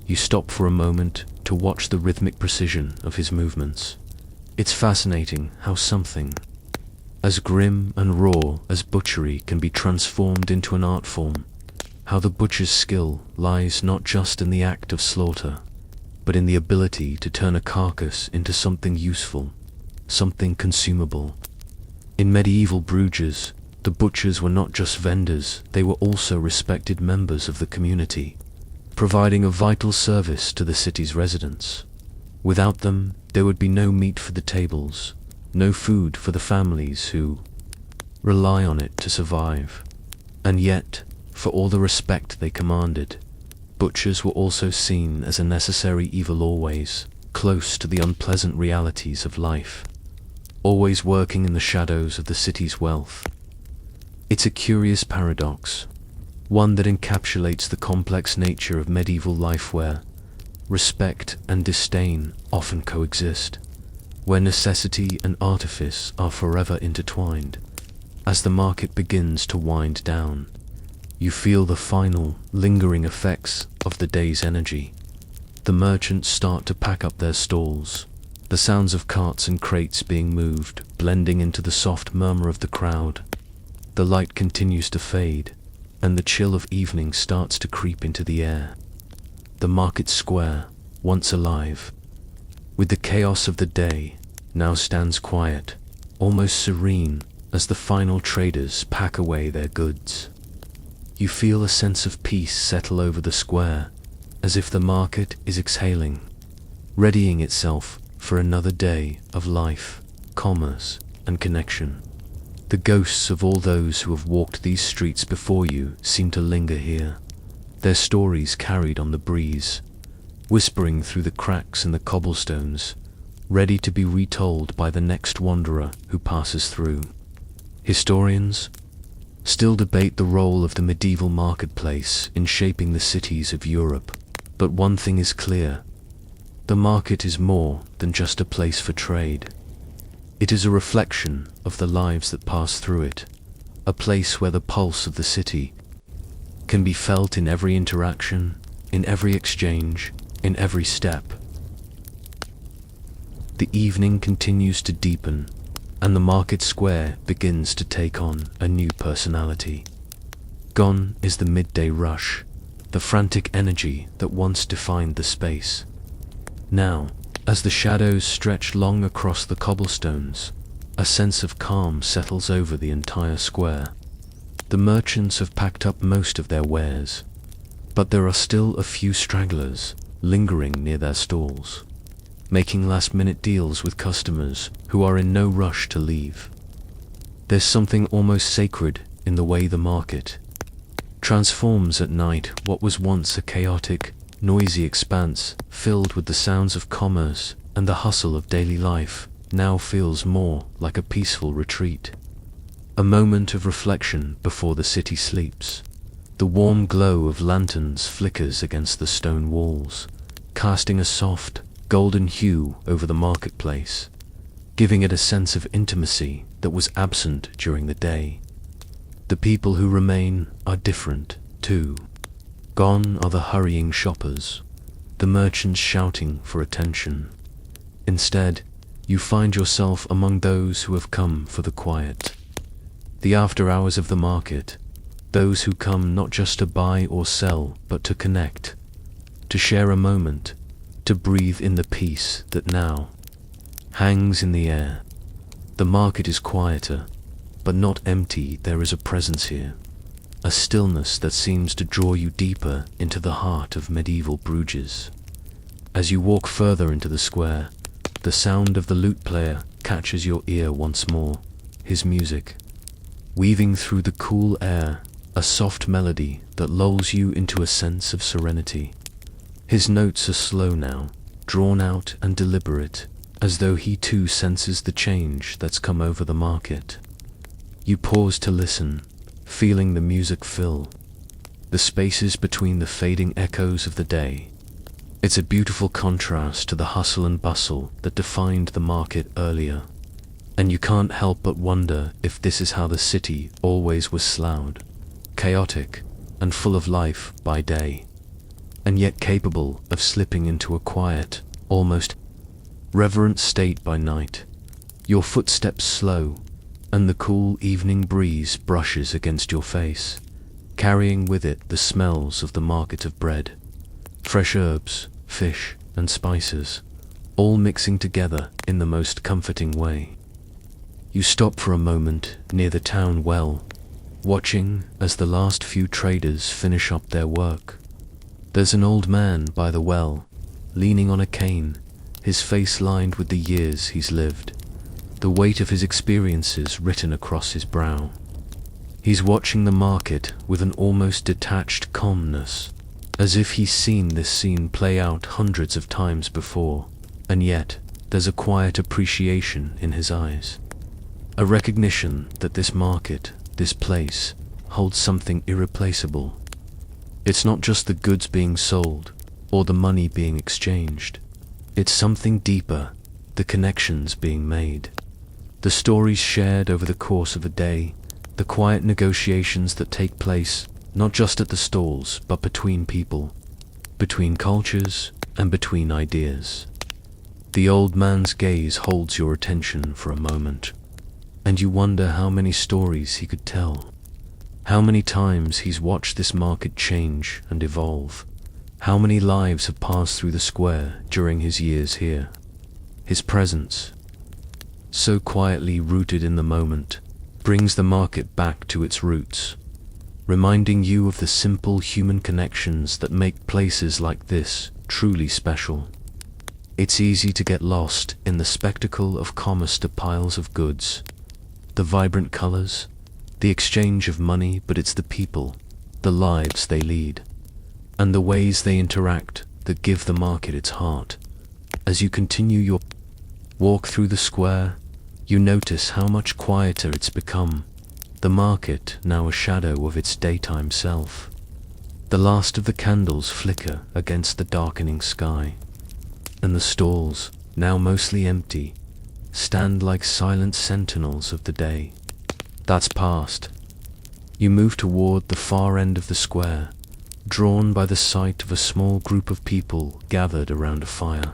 you stop for a moment to watch the rhythmic precision of his movements. It's fascinating how something as grim and raw as butchery can be transformed into an art form, how the butcher's skill lies not just in the act of slaughter, but in the ability to turn a carcass into something useful, something consumable. In medieval Bruges, the butchers were not just vendors, they were also respected members of the community, providing a vital service to the city's residents. Without them, there would be no meat for the tables, no food for the families who rely on it to survive. And yet, for all the respect they commanded, butchers were also seen as a necessary evil, always close to the unpleasant realities of life, always working in the shadows of the city's wealth. It's a curious paradox, one that encapsulates the complex nature of medieval life, where respect and disdain often coexist, where necessity and artifice are forever intertwined. As the market begins to wind down, you feel the final, lingering effects of the day's energy. The merchants start to pack up their stalls, the sounds of carts and crates being moved blending into the soft murmur of the crowd. The light continues to fade, and the chill of evening starts to creep into the air. The market square, once alive with the chaos of the day, now stands quiet, almost serene, as the final traders pack away their goods. You feel a sense of peace settle over the square, as if the market is exhaling, readying itself for another day of life, commerce, and connection. The ghosts of all those who have walked these streets before you seem to linger here, their stories carried on the breeze, whispering through the cracks in the cobblestones, ready to be retold by the next wanderer who passes through. Historians still debate the role of the medieval marketplace in shaping the cities of Europe, but one thing is clear: the market is more than just a place for trade. It is a reflection of the lives that pass through it, a place where the pulse of the city can be felt in every interaction, in every exchange, in every step. The evening continues to deepen, and the market square begins to take on a new personality. Gone is the midday rush, the frantic energy that once defined the space. Now, as the shadows stretch long across the cobblestones, a sense of calm settles over the entire square. The merchants have packed up most of their wares, but there are still a few stragglers lingering near their stalls, making last-minute deals with customers who are in no rush to leave. There's something almost sacred in the way the market transforms at night what was once a chaotic, noisy expanse filled with the sounds of commerce and the hustle of daily life. Now feels more like a peaceful retreat, a moment of reflection before the city sleeps. The warm glow of lanterns flickers against the stone walls, casting a soft, golden hue over the marketplace, giving it a sense of intimacy that was absent during the day. The people who remain are different, too. Gone are the hurrying shoppers, the merchants shouting for attention. Instead, you find yourself among those who have come for the quiet, the after hours of the market, those who come not just to buy or sell, but to connect, to share a moment, to breathe in the peace that now hangs in the air. The market is quieter, but not empty. There is a presence here, a stillness that seems to draw you deeper into the heart of medieval Bruges. As you walk further into the square, the sound of the lute player catches your ear once more, his music weaving through the cool air, a soft melody that lulls you into a sense of serenity. His notes are slow now, drawn out and deliberate, as though he too senses the change that's come over the market. You pause to listen, feeling the music fill the spaces between the fading echoes of the day. It's a beautiful contrast to the hustle and bustle that defined the market earlier, and you can't help but wonder if this is how the city always was: loud, chaotic, and full of life by day, and yet capable of slipping into a quiet, almost reverent state by night. Your footsteps slow, and the cool evening breeze brushes against your face, carrying with it the smells of the market of bread, fresh herbs, fish, and spices, all mixing together in the most comforting way. You stop for a moment near the town well, watching as the last few traders finish up their work. There's an old man by the well, leaning on a cane, his face lined with the years he's lived, the weight of his experiences written across his brow. He's watching the market with an almost detached calmness, as if he's seen this scene play out hundreds of times before, and yet there's a quiet appreciation in his eyes, a recognition that this market, this place, holds something irreplaceable. It's not just the goods being sold, or the money being exchanged. It's something deeper, the connections being made, the stories shared over the course of a day, the quiet negotiations that take place not just at the stalls, but between people, between cultures, and between ideas. The old man's gaze holds your attention for a moment, and you wonder how many stories he could tell, how many times he's watched this market change and evolve, how many lives have passed through the square during his years here. His presence, so quietly rooted in the moment, brings the market back to its roots, reminding you of the simple human connections that make places like this truly special. It's easy to get lost in the spectacle of commerce to piles of goods, the vibrant colors, the exchange of money, but it's the people, the lives they lead, and the ways they interact that give the market its heart. As you continue your walk through the square, you notice how much quieter it's become, the market now a shadow of its daytime self. The last of the candles flicker against the darkening sky, and the stalls, now mostly empty, stand like silent sentinels of the day that's past. You move toward the far end of the square, drawn by the sight of a small group of people gathered around a fire.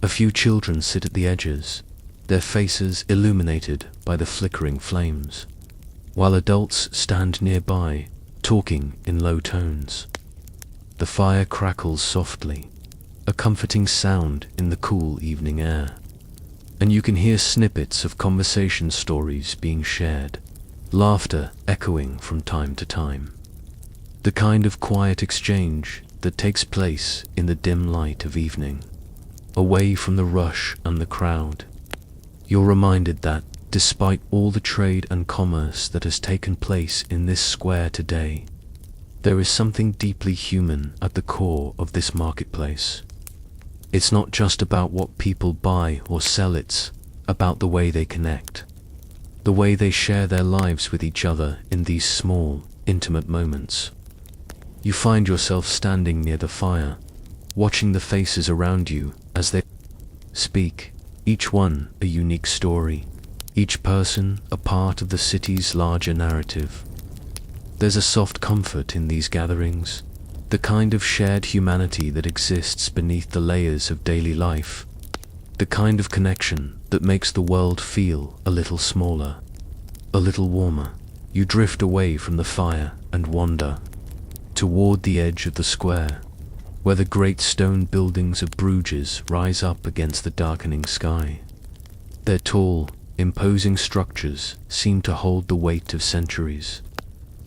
A few children sit at the edges, their faces illuminated by the flickering flames, while adults stand nearby, talking in low tones. The fire crackles softly, a comforting sound in the cool evening air, and you can hear snippets of conversation stories being shared, laughter echoing from time to time. The kind of quiet exchange that takes place in the dim light of evening, away from the rush and the crowd. You're reminded that, despite all the trade and commerce that has taken place in this square today, there is something deeply human at the core of this marketplace. It's not just about what people buy or sell, it's about the way they connect, the way they share their lives with each other in these small, intimate moments. You find yourself standing near the fire, watching the faces around you as they speak, each one a unique story, each person a part of the city's larger narrative. There's a soft comfort in these gatherings, the kind of shared humanity that exists beneath the layers of daily life, the kind of connection that makes the world feel a little smaller, a little warmer. You drift away from the fire and wander toward the edge of the square, where the great stone buildings of Bruges rise up against the darkening sky. Their tall, imposing structures seem to hold the weight of centuries,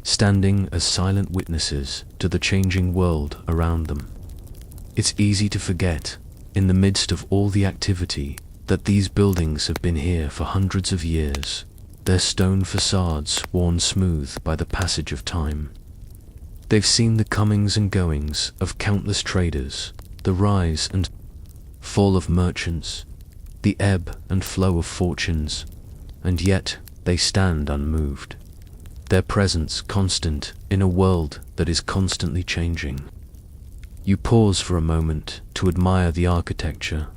standing as silent witnesses to the changing world around them. It's easy to forget, in the midst of all the activity, that these buildings have been here for hundreds of years, their stone facades worn smooth by the passage of time. They've seen the comings and goings of countless traders, the rise and fall of merchants, the ebb and flow of fortunes, and yet they stand unmoved, their presence constant in a world that is constantly changing. You pause for a moment to admire the architecture,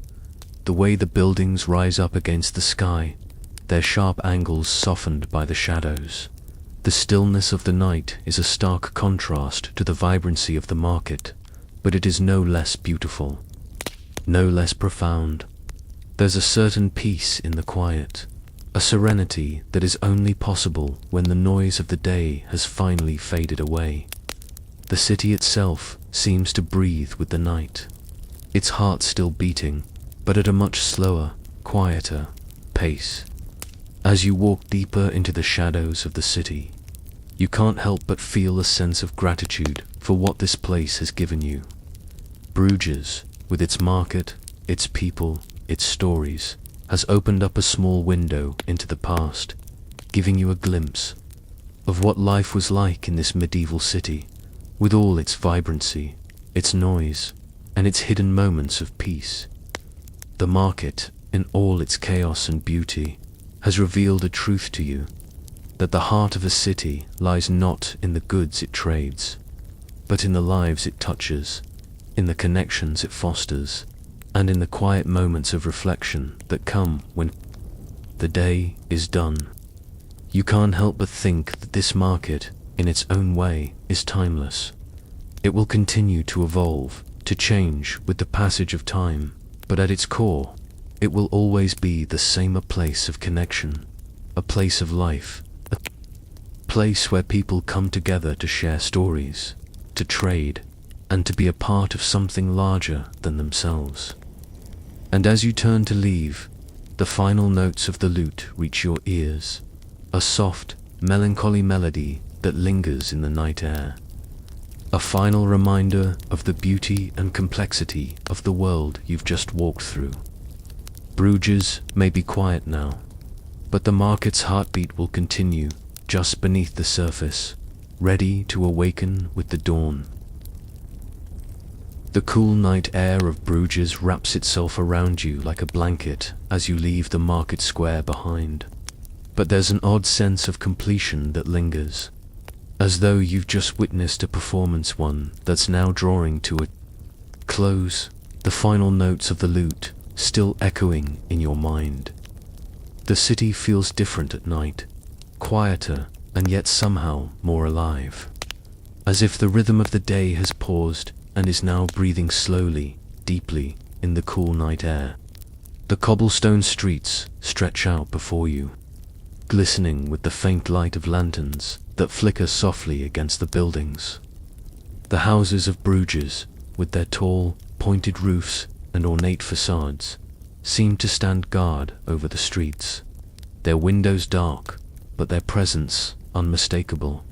the way the buildings rise up against the sky, their sharp angles softened by the shadows. The stillness of the night is a stark contrast to the vibrancy of the market, but it is no less beautiful, no less profound. There's a certain peace in the quiet, a serenity that is only possible when the noise of the day has finally faded away. The city itself seems to breathe with the night, its heart still beating, but at a much slower, quieter pace. As you walk deeper into the shadows of the city, you can't help but feel a sense of gratitude for what this place has given you. Bruges, with its market, its people, its stories, has opened up a small window into the past, giving you a glimpse of what life was like in this medieval city, with all its vibrancy, its noise, and its hidden moments of peace. The market, in all its chaos and beauty, has revealed a truth to you, that the heart of a city lies not in the goods it trades, but in the lives it touches, in the connections it fosters, and in the quiet moments of reflection that come when the day is done. You can't help but think that this market, in its own way, is timeless. It will continue to evolve, to change with the passage of time, but at its core, it will always be the same, a place of connection, a place of life, a place where people come together to share stories, to trade, and to be a part of something larger than themselves. And as you turn to leave, the final notes of the lute reach your ears, a soft, melancholy melody that lingers in the night air, a final reminder of the beauty and complexity of the world you've just walked through. Bruges may be quiet now, But the market's heartbeat will continue just beneath the surface, ready to awaken with the dawn. The cool night air of Bruges wraps itself around you like a blanket as you leave the market square behind. But there's an odd sense of completion that lingers, as though you've just witnessed a performance, one that's now drawing to a close, the final notes of the lute still echoing in your mind. The city feels different at night, quieter and yet somehow more alive, as if the rhythm of the day has paused and is now breathing slowly, deeply in the cool night air. The cobblestone streets stretch out before you, glistening with the faint light of lanterns that flicker softly against the buildings. The houses of Bruges, with their tall, pointed roofs and ornate facades, seem to stand guard over the streets, their windows dark, but their presence unmistakable.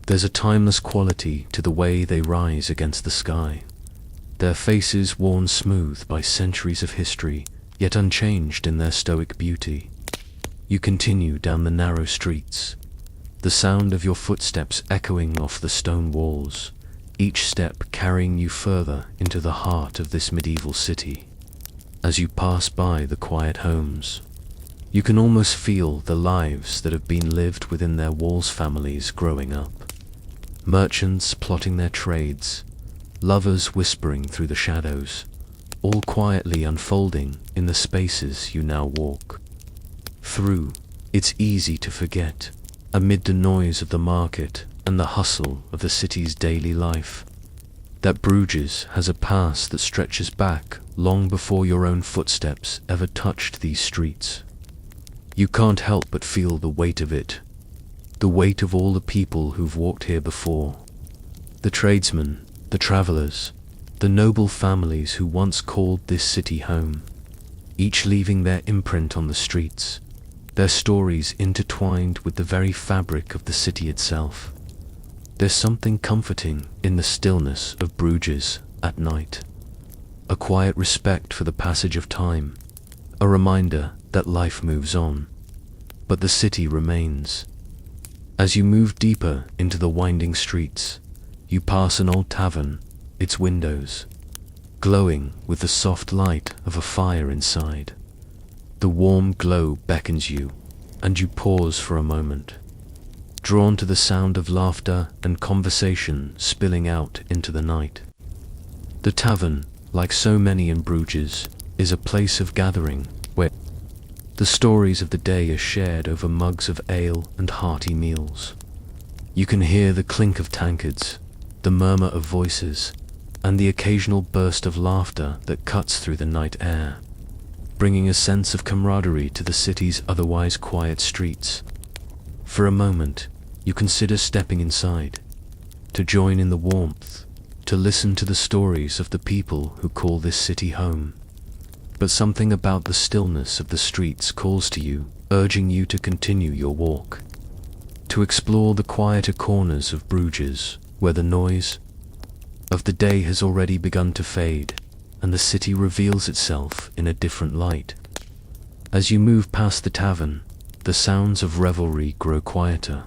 There's a timeless quality to the way they rise against the sky, their faces worn smooth by centuries of history, yet unchanged in their stoic beauty. You continue down the narrow streets, the sound of your footsteps echoing off the stone walls, each step carrying you further into the heart of this medieval city. As you pass by the quiet homes, you can almost feel the lives that have been lived within their walls, families growing up, merchants plotting their trades, lovers whispering through the shadows, all quietly unfolding in the spaces you now walk through. It's easy to forget, amid the noise of the market and the hustle of the city's daily life, that Bruges has a past that stretches back long before your own footsteps ever touched these streets. You can't help but feel the weight of it, the weight of all the people who've walked here before, the tradesmen, the travelers, the noble families who once called this city home, each leaving their imprint on the streets, their stories intertwined with the very fabric of the city itself. There's something comforting in the stillness of Bruges at night, a quiet respect for the passage of time, a reminder that life moves on, but the city remains. As you move deeper into the winding streets, you pass an old tavern, its windows glowing with the soft light of a fire inside. The warm glow beckons you, and you pause for a moment, drawn to the sound of laughter and conversation spilling out into the night. The tavern, like so many in Bruges, is a place of gathering where the stories of the day are shared over mugs of ale and hearty meals. You can hear the clink of tankards, the murmur of voices, and the occasional burst of laughter that cuts through the night air, bringing a sense of camaraderie to the city's otherwise quiet streets. For a moment, you consider stepping inside, to join in the warmth, to listen to the stories of the people who call this city home. But something about the stillness of the streets calls to you, urging you to continue your walk, to explore the quieter corners of Bruges, where the noise of the day has already begun to fade, and the city reveals itself in a different light. As you move past the tavern, the sounds of revelry grow quieter,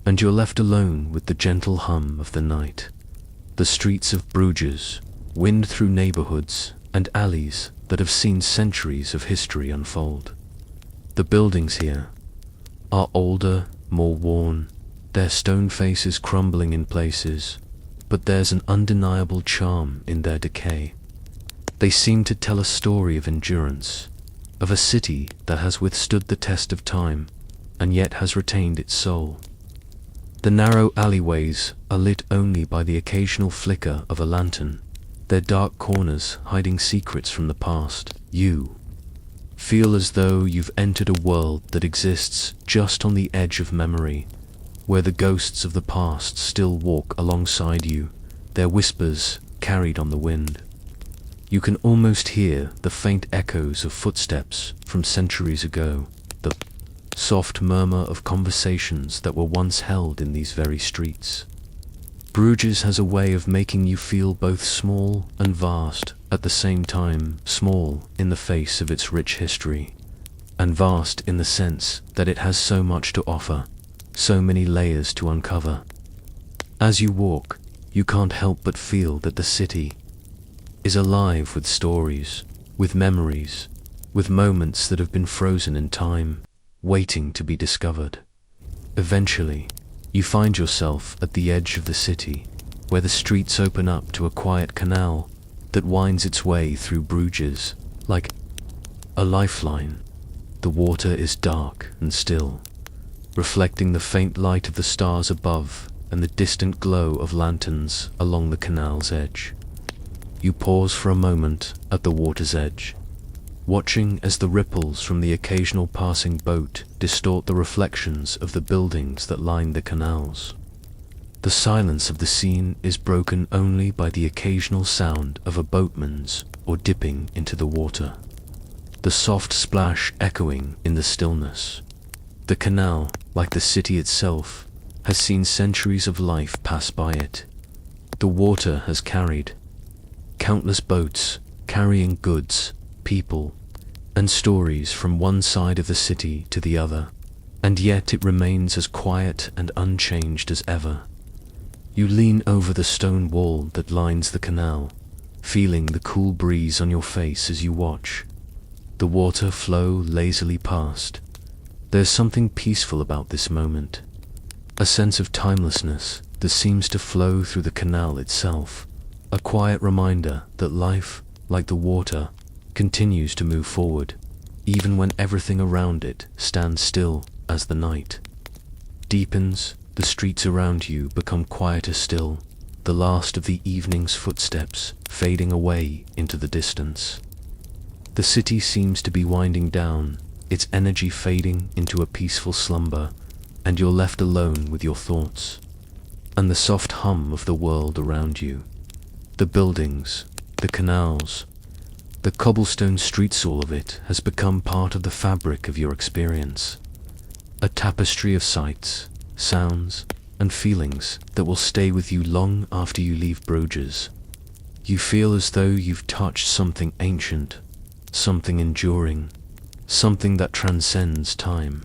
and you're left alone with the gentle hum of the night. The streets of Bruges wind through neighborhoods and alleys that have seen centuries of history unfold. The buildings here are older, more worn, their stone faces crumbling in places, but there's an undeniable charm in their decay. They seem to tell a story of endurance, of a city that has withstood the test of time, and yet has retained its soul. The narrow alleyways are lit only by the occasional flicker of a lantern, their dark corners hiding secrets from the past. You feel as though you've entered a world that exists just on the edge of memory, where the ghosts of the past still walk alongside you, their whispers carried on the wind. You can almost hear the faint echoes of footsteps from centuries ago, the soft murmur of conversations that were once held in these very streets. Bruges has a way of making you feel both small and vast at the same time, small in the face of its rich history. and vast in the sense that it has so much to offer, so many layers to uncover. As you walk, you can't help but feel that the city is alive with stories, with memories, with moments that have been frozen in time, waiting to be discovered. Eventually, you find yourself at the edge of the city, where the streets open up to a quiet canal that winds its way through Bruges like a lifeline. The water is dark and still, reflecting the faint light of the stars above and the distant glow of lanterns along the canal's edge. You pause for a moment at the water's edge, watching as the ripples from the occasional passing boat distort the reflections of the buildings that line the canals. The silence of the scene is broken only by the occasional sound of a boatman's or dipping into the water, the soft splash echoing in the stillness. The canal, like the city itself, has seen centuries of life pass by it. The water has carried countless boats carrying goods, people, and stories from one side of the city to the other, and yet it remains as quiet and unchanged as ever. You lean over the stone wall that lines the canal, feeling the cool breeze on your face as you watch the water flow lazily past. There's something peaceful about this moment, a sense of timelessness that seems to flow through the canal itself, a quiet reminder that life, like the water, continues to move forward, even when everything around it stands still as the night deepens. The streets around you become quieter still, the last of the evening's footsteps fading away into the distance. The city seems to be winding down, its energy fading into a peaceful slumber, and you're left alone with your thoughts and the soft hum of the world around you. The buildings, the canals, the cobblestone streets, all of it has become part of the fabric of your experience, a tapestry of sights, sounds, and feelings that will stay with you long after you leave Bruges. You feel as though you've touched something ancient, something enduring, something that transcends time.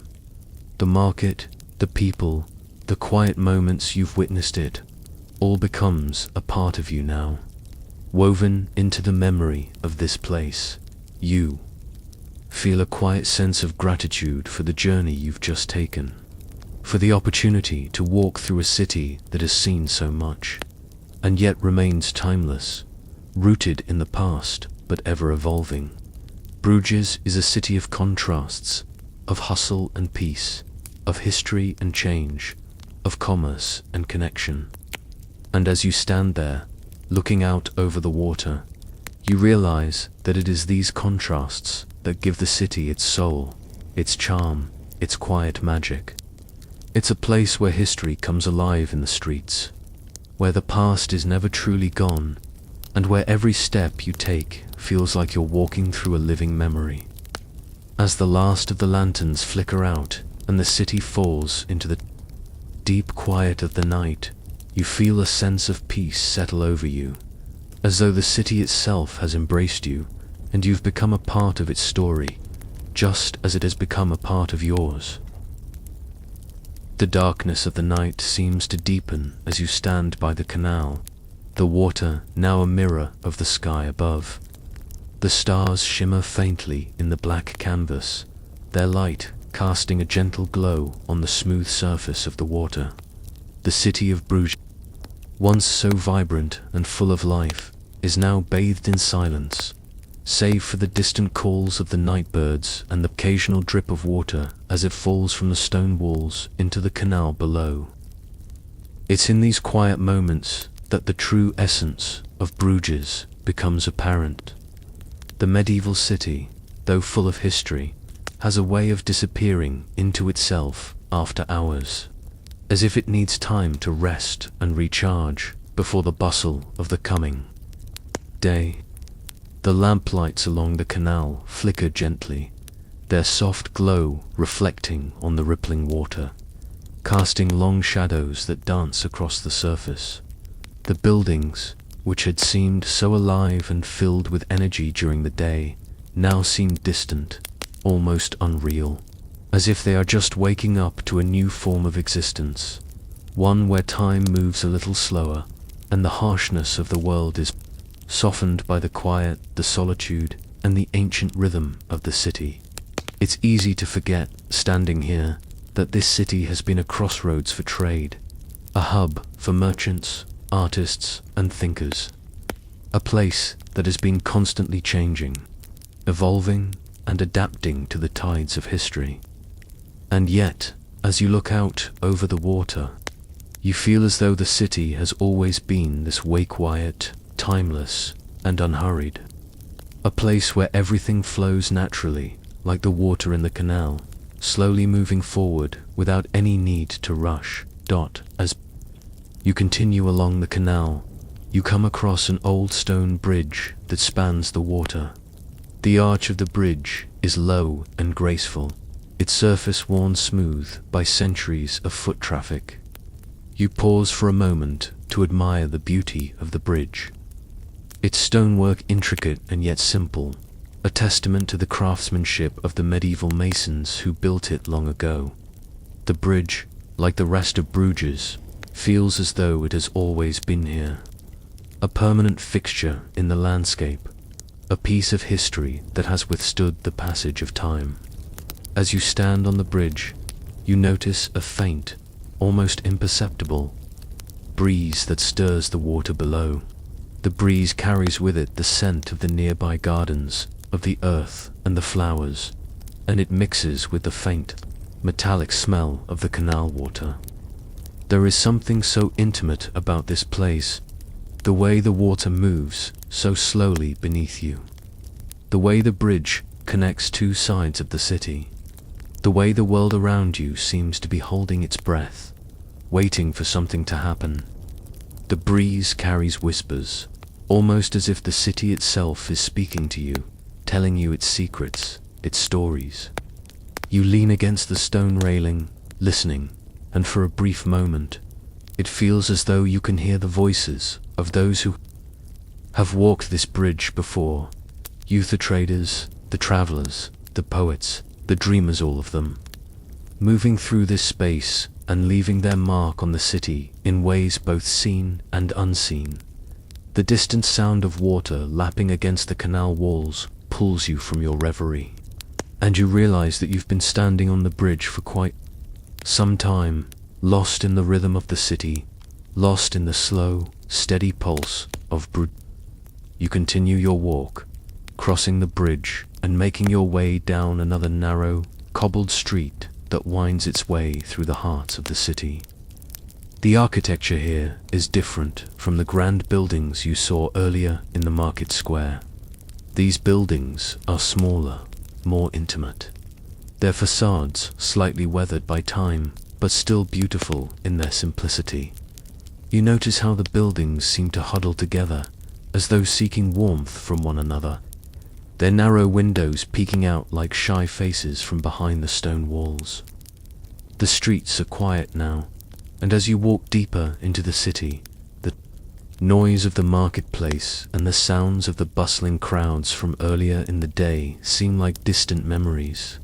The market, the people, the quiet moments you've witnessed, it all becomes a part of you now, woven into the memory of this place. You feel a quiet sense of gratitude for the journey you've just taken, for the opportunity to walk through a city that has seen so much, and yet remains timeless, rooted in the past but ever evolving. Bruges is a city of contrasts, of hustle and peace, of history and change, of commerce and connection. And as you stand there, looking out over the water, you realize that it is these contrasts that give the city its soul, its charm, its quiet magic. It's a place where history comes alive in the streets, where the past is never truly gone, and where every step you take feels like you're walking through a living memory. As the last of the lanterns flicker out and the city falls into the deep quiet of the night, you feel a sense of peace settle over you, as though the city itself has embraced you and you've become a part of its story, just as it has become a part of yours. The darkness of the night seems to deepen as you stand by the canal, the water now a mirror of the sky above. The stars shimmer faintly in the black canvas, their light casting a gentle glow on the smooth surface of the water. The city of Bruges, once so vibrant and full of life, is now bathed in silence, save for the distant calls of the night birds and the occasional drip of water as it falls from the stone walls into the canal below. It's in these quiet moments that the true essence of Bruges becomes apparent. The medieval city, though full of history, has a way of disappearing into itself after hours, as if it needs time to rest and recharge before the bustle of the coming day. The lamplights along the canal flicker gently, their soft glow reflecting on the rippling water, casting long shadows that dance across the surface. The buildings, which had seemed so alive and filled with energy during the day, now seem distant, almost unreal, as if they are just waking up to a new form of existence, one where time moves a little slower, and the harshness of the world is softened by the quiet, the solitude, and the ancient rhythm of the city. It's easy to forget, standing here, that this city has been a crossroads for trade, a hub for merchants, artists, and thinkers. A place that has been constantly changing, evolving, and adapting to the tides of history. And yet, as you look out over the water, you feel as though the city has always been this way quiet, timeless, and unhurried. A place where everything flows naturally, like the water in the canal, slowly moving forward without any need to rush. As you continue along the canal, you come across an old stone bridge that spans the water. The arch of the bridge is low and graceful, its surface worn smooth by centuries of foot traffic. You pause for a moment to admire the beauty of the bridge. Its stonework intricate and yet simple, a testament to the craftsmanship of the medieval masons who built it long ago. The bridge, like the rest of Bruges, feels as though it has always been here. A permanent fixture in the landscape, a piece of history that has withstood the passage of time. As you stand on the bridge, you notice a faint, almost imperceptible breeze that stirs the water below. The breeze carries with it the scent of the nearby gardens, of the earth and the flowers, and it mixes with the faint, metallic smell of the canal water. There is something so intimate about this place, the way the water moves so slowly beneath you, the way the bridge connects two sides of the city, the way the world around you seems to be holding its breath, waiting for something to happen. The breeze carries whispers, almost as if the city itself is speaking to you, telling you its secrets, its stories. You lean against the stone railing, listening, and for a brief moment, it feels as though you can hear the voices of those who have walked this bridge before. Youth traders, the travelers, the poets, the dreamers, all of them, moving through this space and leaving their mark on the city in ways both seen and unseen. The distant sound of water lapping against the canal walls pulls you from your reverie, and you realize that you've been standing on the bridge for quite some time, lost in the rhythm of the city, lost in the slow, steady pulse of Bruges. You continue your walk, crossing the bridge and making your way down another narrow, cobbled street that winds its way through the heart of the city. The architecture here is different from the grand buildings you saw earlier in the market square. These buildings are smaller, more intimate. Their facades slightly weathered by time, but still beautiful in their simplicity. You notice how the buildings seem to huddle together, as though seeking warmth from one another, their narrow windows peeking out like shy faces from behind the stone walls. The streets are quiet now, and as you walk deeper into the city, the noise of the marketplace and the sounds of the bustling crowds from earlier in the day seem like distant memories.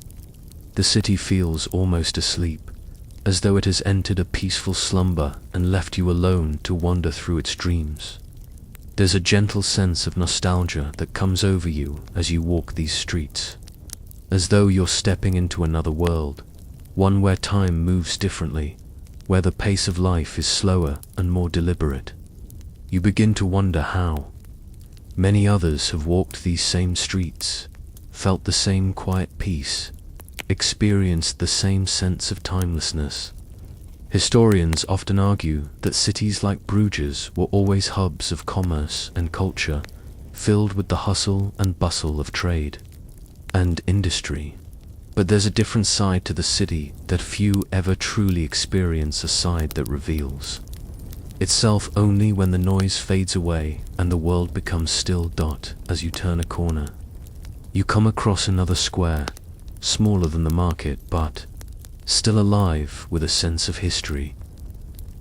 The city feels almost asleep, as though it has entered a peaceful slumber and left you alone to wander through its dreams. There's a gentle sense of nostalgia that comes over you as you walk these streets, as though you're stepping into another world, one where time moves differently, where the pace of life is slower and more deliberate. You begin to wonder how many others have walked these same streets, felt the same quiet peace, experienced the same sense of timelessness. Historians often argue that cities like Bruges were always hubs of commerce and culture, filled with the hustle and bustle of trade and industry. But there's a different side to the city that few ever truly experience, a side that reveals itself only when the noise fades away and the world becomes still. As you turn a corner, you come across another square, smaller than the market, but still alive with a sense of history.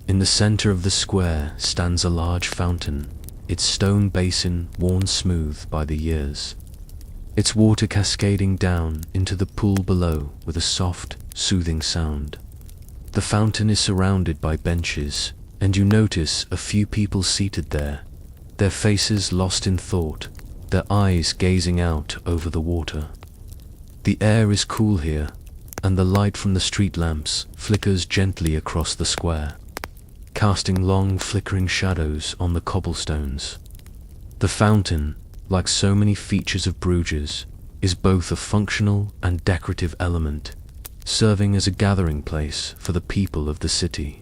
In the center of the square stands a large fountain, its stone basin worn smooth by the years. its water cascading down into the pool below with a soft, soothing sound. The fountain is surrounded by benches, and you notice a few people seated there, their faces lost in thought, their eyes gazing out over the water. The air is cool here, and the light from the street lamps flickers gently across the square, casting long flickering shadows on the cobblestones. The fountain, like so many features of Bruges, is both a functional and decorative element, serving as a gathering place for the people of the city,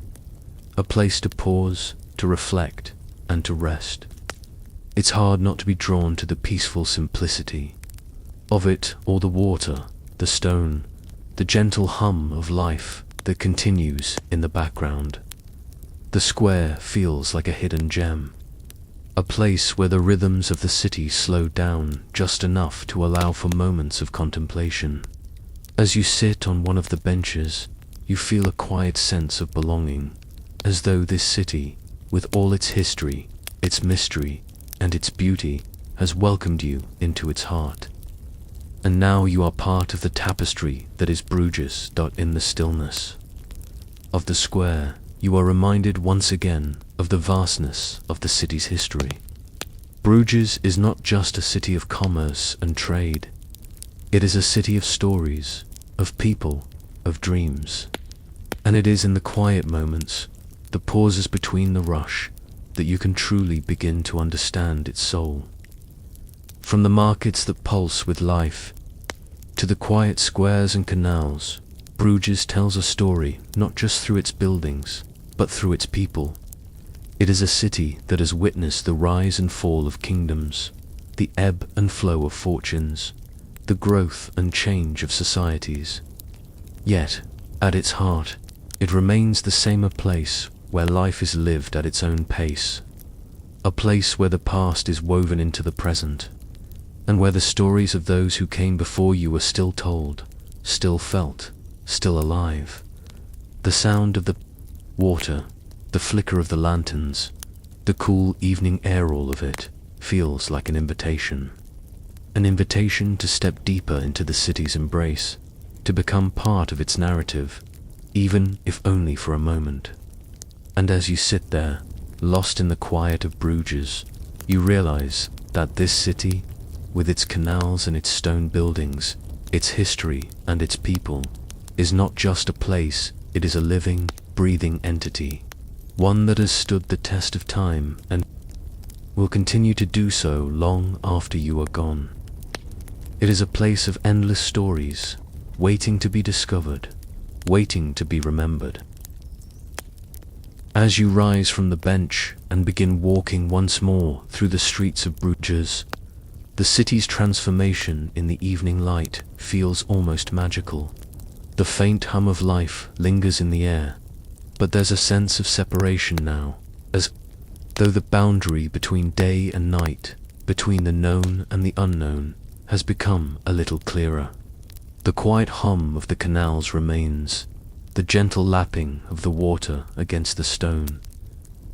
a place to pause, to reflect, and to rest. It's hard not to be drawn to the peaceful simplicity of it, all the water, the stone, the gentle hum of life that continues in the background. The square feels like a hidden gem, a place where the rhythms of the city slow down just enough to allow for moments of contemplation. As you sit on one of the benches, you feel a quiet sense of belonging, as though this city, with all its history, its mystery, and its beauty, has welcomed you into its heart. And now you are part of the tapestry that is Bruges. In the stillness of the square, you are reminded once again of the vastness of the city's history. Bruges is not just a city of commerce and trade. It is a city of stories, of people, of dreams. And it is in the quiet moments, the pauses between the rush, that you can truly begin to understand its soul. From the markets that pulse with life, to the quiet squares and canals, Bruges tells a story not just through its buildings, but through its people. It is a city that has witnessed the rise and fall of kingdoms, the ebb and flow of fortunes, the growth and change of societies. Yet, at its heart, it remains the same, a place where life is lived at its own pace, a place where the past is woven into the present, and where the stories of those who came before you are still told, still felt, still alive. The sound of the water, the flicker of the lanterns, the cool evening air, all of it feels like an invitation to step deeper into the city's embrace, to become part of its narrative, even if only for a moment. And as you sit there, lost in the quiet of Bruges, you realize that this city, with its canals and its stone buildings, its history and its people, is not just a place, it is a living, breathing entity, one that has stood the test of time and will continue to do so long after you are gone. It is a place of endless stories, waiting to be discovered, waiting to be remembered. As you rise from the bench and begin walking once more through the streets of Bruges, the city's transformation in the evening light feels almost magical. The faint hum of life lingers in the air, but there's a sense of separation now, as though the boundary between day and night, between the known and the unknown, has become a little clearer. The quiet hum of the canals remains, the gentle lapping of the water against the stone,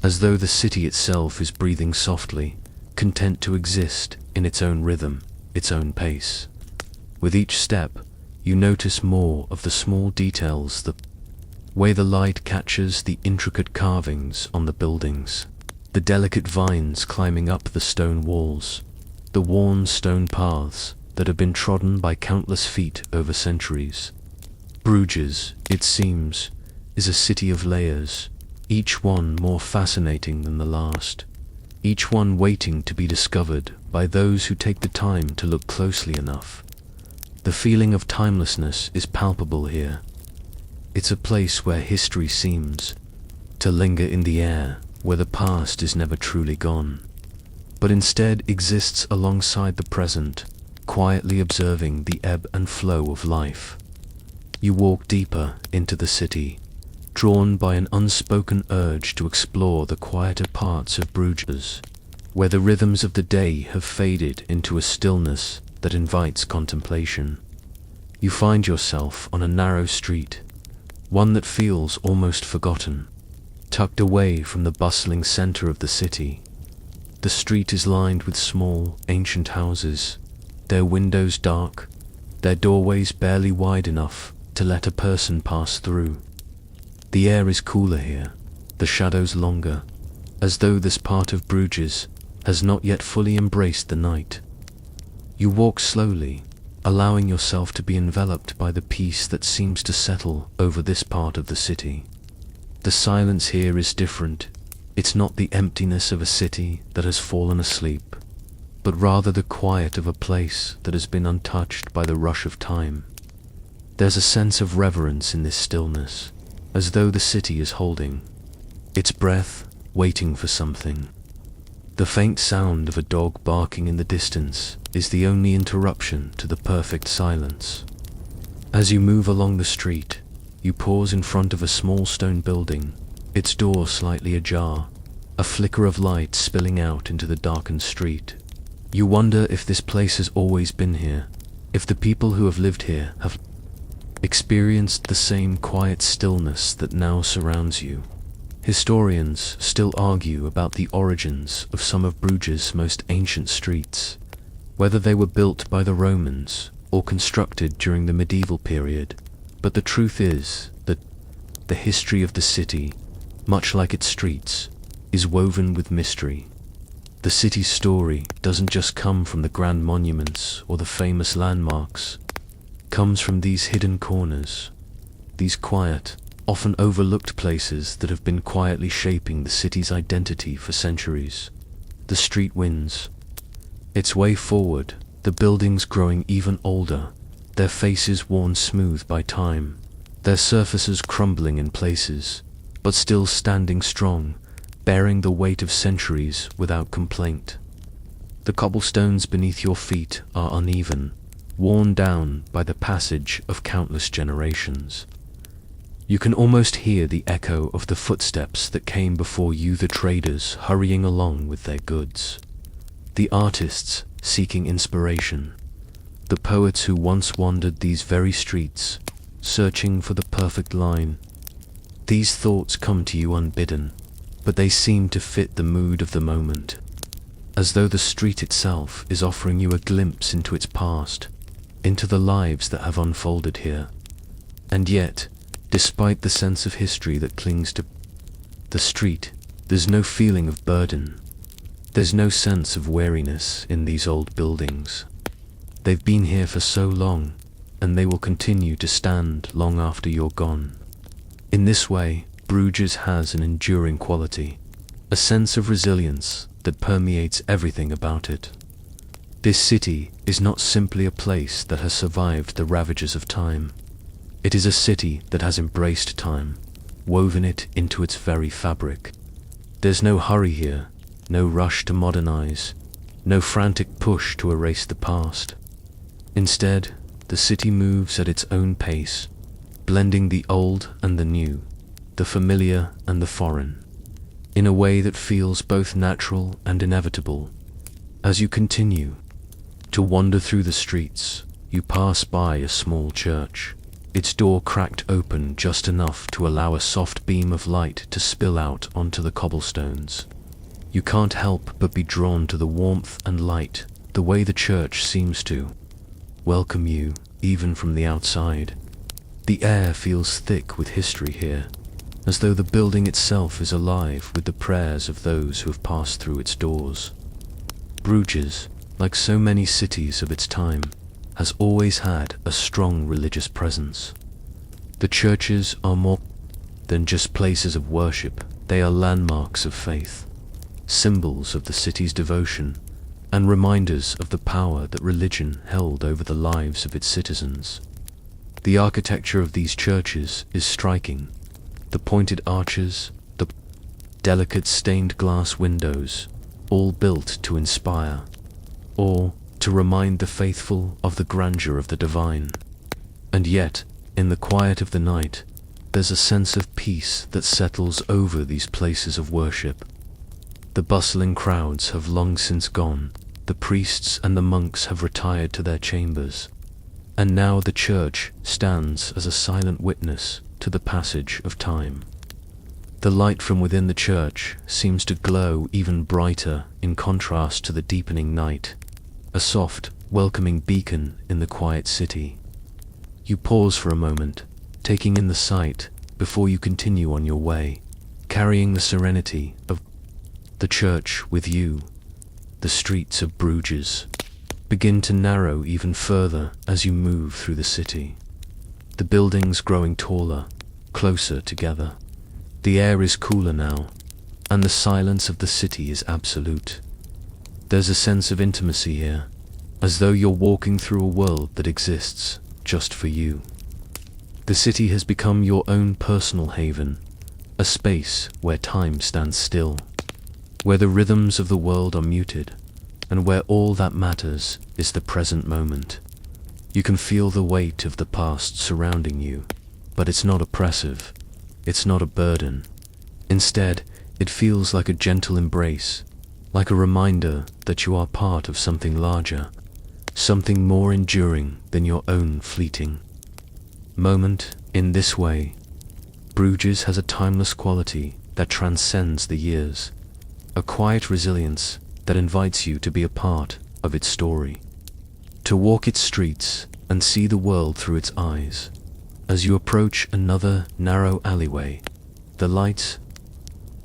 as though the city itself is breathing softly, content to exist in its own rhythm, its own pace. With each step, you notice more of the small details, the way the light catches the intricate carvings on the buildings, the delicate vines climbing up the stone walls, the worn stone paths that have been trodden by countless feet over centuries. Bruges, it seems, is a city of layers, each one more fascinating than the last, each one waiting to be discovered by those who take the time to look closely enough. The feeling of timelessness is palpable here. It's a place where history seems to linger in the air, where the past is never truly gone, but instead exists alongside the present, quietly observing the ebb and flow of life. You walk deeper into the city, drawn by an unspoken urge to explore the quieter parts of Bruges, where the rhythms of the day have faded into a stillness that invites contemplation. You find yourself on a narrow street, one that feels almost forgotten, tucked away from the bustling center of the city. The street is lined with small, ancient houses, their windows dark, their doorways barely wide enough to let a person pass through. The air is cooler here, the shadows longer, as though this part of Bruges has not yet fully embraced the night. You walk slowly, allowing yourself to be enveloped by the peace that seems to settle over this part of the city. The silence here is different. It's not the emptiness of a city that has fallen asleep, but rather the quiet of a place that has been untouched by the rush of time. There's a sense of reverence in this stillness, as though the city is holding its breath, waiting for something. The faint sound of a dog barking in the distance is the only interruption to the perfect silence. As you move along the street, you pause in front of a small stone building, its door slightly ajar, a flicker of light spilling out into the darkened street. You wonder if this place has always been here, if the people who have lived here have experienced the same quiet stillness that now surrounds you. Historians still argue about the origins of some of Bruges' most ancient streets, whether they were built by the Romans or constructed during the medieval period, but the truth is that the history of the city, much like its streets, is woven with mystery. The city's story doesn't just come from the grand monuments or the famous landmarks, it comes from these hidden corners, these quiet, often overlooked places that have been quietly shaping the city's identity for centuries. The street wins its way forward, the buildings growing even older, their faces worn smooth by time, their surfaces crumbling in places, but still standing strong, bearing the weight of centuries without complaint. The cobblestones beneath your feet are uneven, worn down by the passage of countless generations. You can almost hear the echo of the footsteps that came before you, the traders hurrying along with their goods, the artists seeking inspiration, the poets who once wandered these very streets, searching for the perfect line. These thoughts come to you unbidden, but they seem to fit the mood of the moment, as though the street itself is offering you a glimpse into its past, into the lives that have unfolded here. And yet, despite the sense of history that clings to the street, there's no feeling of burden. There's no sense of weariness in these old buildings. They've been here for so long, and they will continue to stand long after you're gone. In this way, Bruges has an enduring quality, a sense of resilience that permeates everything about it. This city is not simply a place that has survived the ravages of time. It is a city that has embraced time, woven it into its very fabric. There's no hurry here, no rush to modernize, no frantic push to erase the past. Instead, the city moves at its own pace, blending the old and the new, the familiar and the foreign, in a way that feels both natural and inevitable. As you continue to wander through the streets, you pass by a small church, its door cracked open just enough to allow a soft beam of light to spill out onto the cobblestones. You can't help but be drawn to the warmth and light, the way the church seems to welcome you, even from the outside. The air feels thick with history here, as though the building itself is alive with the prayers of those who have passed through its doors. Bruges, like so many cities of its time, has always had a strong religious presence. The churches are more than just places of worship, they are landmarks of faith, symbols of the city's devotion, and reminders of the power that religion held over the lives of its citizens. The architecture of these churches is striking. The pointed arches, the delicate stained glass windows, all built to inspire, or to remind the faithful of the grandeur of the divine. And yet, in the quiet of the night, there's a sense of peace that settles over these places of worship. The bustling crowds have long since gone, the priests and the monks have retired to their chambers, and now the church stands as a silent witness to the passage of time. The light from within the church seems to glow even brighter in contrast to the deepening night, a soft, welcoming beacon in the quiet city. You pause for a moment, taking in the sight before you continue on your way, carrying the serenity of the church with you. The streets of Bruges begin to narrow even further as you move through the city. The buildings growing taller, closer together. The air is cooler now, and the silence of the city is absolute. There's a sense of intimacy here, as though you're walking through a world that exists just for you. The city has become your own personal haven, a space where time stands still, where the rhythms of the world are muted, and where all that matters is the present moment. You can feel the weight of the past surrounding you, but it's not oppressive, it's not a burden. Instead, it feels like a gentle embrace, like a reminder that you are part of something larger, something more enduring than your own fleeting moment. In this way, Bruges has a timeless quality that transcends the years, a quiet resilience that invites you to be a part of its story, to walk its streets and see the world through its eyes. As you approach another narrow alleyway, the lights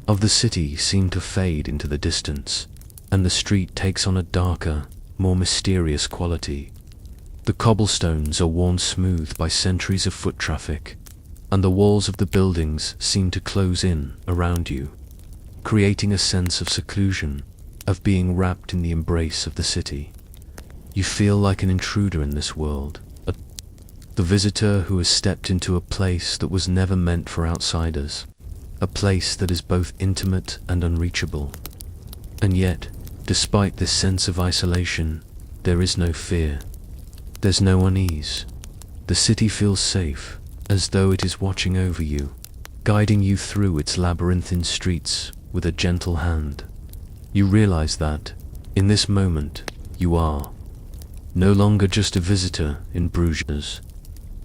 of the city seem to fade into the distance, and the street takes on a darker, more mysterious quality. The cobblestones are worn smooth by centuries of foot traffic, and the walls of the buildings seem to close in around you, creating a sense of seclusion, of being wrapped in the embrace of the city. You feel like an intruder in this world, the visitor who has stepped into a place that was never meant for outsiders, a place that is both intimate and unreachable. And yet, despite this sense of isolation, there is no fear. There's no unease. The city feels safe, as though it is watching over you, guiding you through its labyrinthine streets with a gentle hand. You realize that, in this moment, you are no longer just a visitor in Bruges.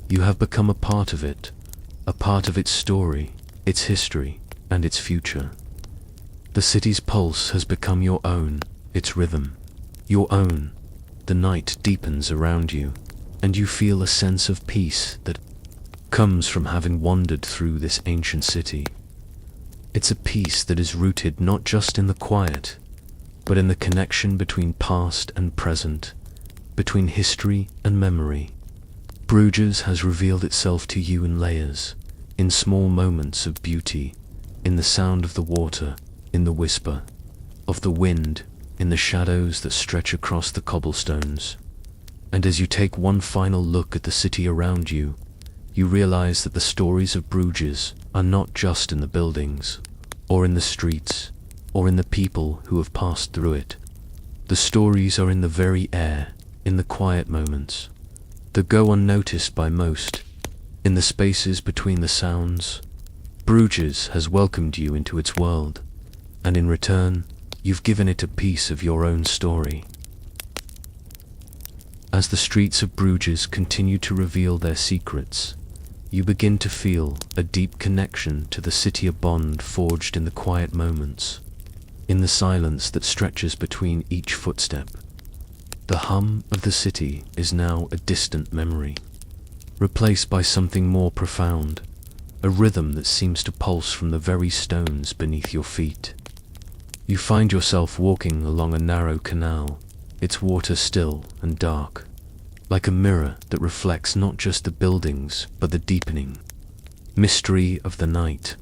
You have become a part of it, a part of its story, its history, and its future. The city's pulse has become your own, its rhythm, your own. The night deepens around you, and you feel a sense of peace that comes from having wandered through this ancient city. It's a peace that is rooted not just in the quiet, but in the connection between past and present, between history and memory. Bruges has revealed itself to you in layers, in small moments of beauty, in the sound of the water, in the whisper of the wind, in the shadows that stretch across the cobblestones. And as you take one final look at the city around you, you realize that the stories of Bruges are not just in the buildings, or in the streets, or in the people who have passed through it. The stories are in the very air, in the quiet moments that go unnoticed by most, in the spaces between the sounds. Bruges has welcomed you into its world, and in return, you've given it a piece of your own story. As the streets of Bruges continue to reveal their secrets, you begin to feel a deep connection to the city, a bond forged in the quiet moments, in the silence that stretches between each footstep. The hum of the city is now a distant memory, replaced by something more profound, a rhythm that seems to pulse from the very stones beneath your feet. You find yourself walking along a narrow canal, its water still and dark, like a mirror that reflects not just the buildings but the deepening mystery of the night.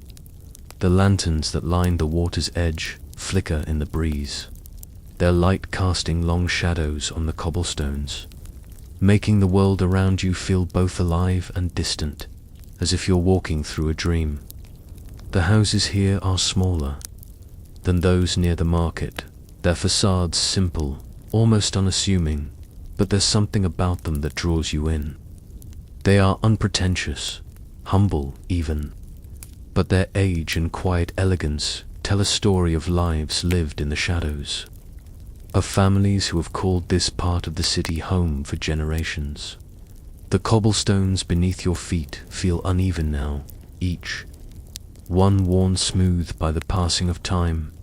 The lanterns that line the water's edge flicker in the breeze, their light casting long shadows on the cobblestones, making the world around you feel both alive and distant, as if you're walking through a dream. The houses here are smaller than those near the market, their facades simple, almost unassuming, but there's something about them that draws you in. They are unpretentious, humble even, but their age and quiet elegance tell a story of lives lived in the shadows, of families who have called this part of the city home for generations. The cobblestones beneath your feet feel uneven now, each one worn smooth by the passing of time,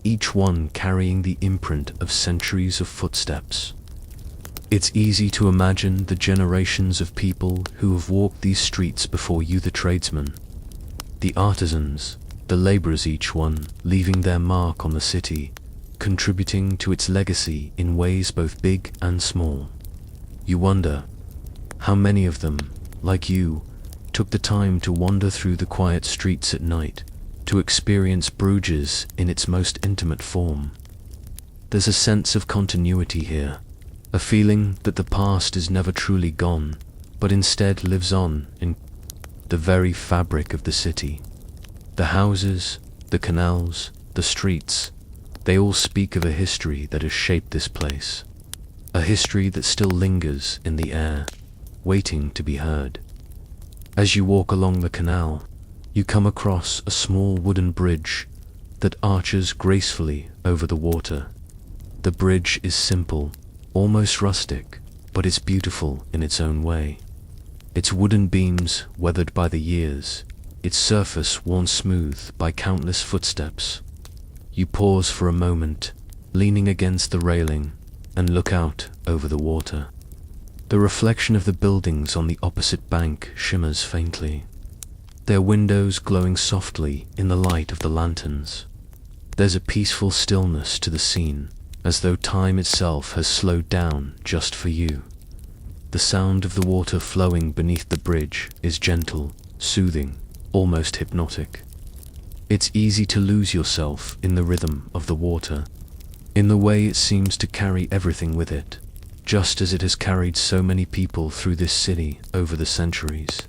each one carrying the imprint of centuries of footsteps. It's easy to imagine the generations of people who have walked these streets before you, the tradesmen, the artisans, the laborers, each one leaving their mark on the city, contributing to its legacy in ways both big and small. You wonder how many of them, like you, took the time to wander through the quiet streets at night, to experience Bruges in its most intimate form. There's a sense of continuity here, a feeling that the past is never truly gone, but instead lives on in the very fabric of the city. The houses, the canals, the streets, they all speak of a history that has shaped this place. A history that still lingers in the air, waiting to be heard. As you walk along the canal, you come across a small wooden bridge that arches gracefully over the water. The bridge is simple, almost rustic, but it's beautiful in its own way. Its wooden beams weathered by the years, its surface worn smooth by countless footsteps. You pause for a moment, leaning against the railing, and look out over the water. The reflection of the buildings on the opposite bank shimmers faintly, their windows glowing softly in the light of the lanterns. There's a peaceful stillness to the scene, as though time itself has slowed down just for you. The sound of the water flowing beneath the bridge is gentle, soothing, almost hypnotic. It's easy to lose yourself in the rhythm of the water, in the way it seems to carry everything with it, just as it has carried so many people through this city over the centuries.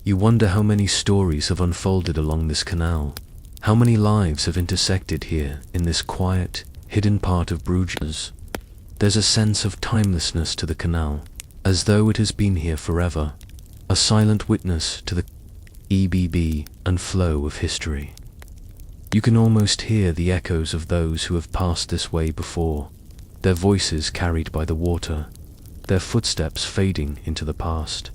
You wonder how many stories have unfolded along this canal, how many lives have intersected here in this quiet, hidden part of Bruges. There's a sense of timelessness to the canal, as though it has been here forever, a silent witness to the ebb and flow of history. You can almost hear the echoes of those who have passed this way before, their voices carried by the water, their footsteps fading into the past.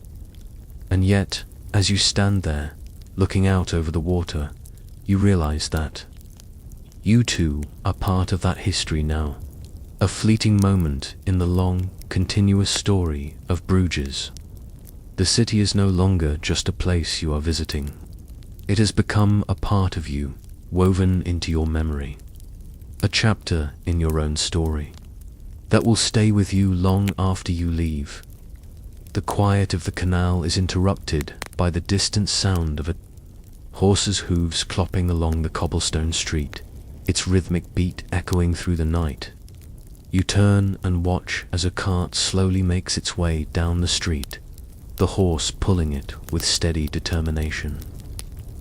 And yet, as you stand there, looking out over the water, you realize that you too are part of that history now, a fleeting moment in the long, continuous story of Bruges. The city is no longer just a place you are visiting. It has become a part of you, woven into your memory, a chapter in your own story that will stay with you long after you leave. The quiet of the canal is interrupted by the distant sound of a horse's hooves clopping along the cobblestone street, its rhythmic beat echoing through the night. You turn and watch as a cart slowly makes its way down the street, the horse pulling it with steady determination.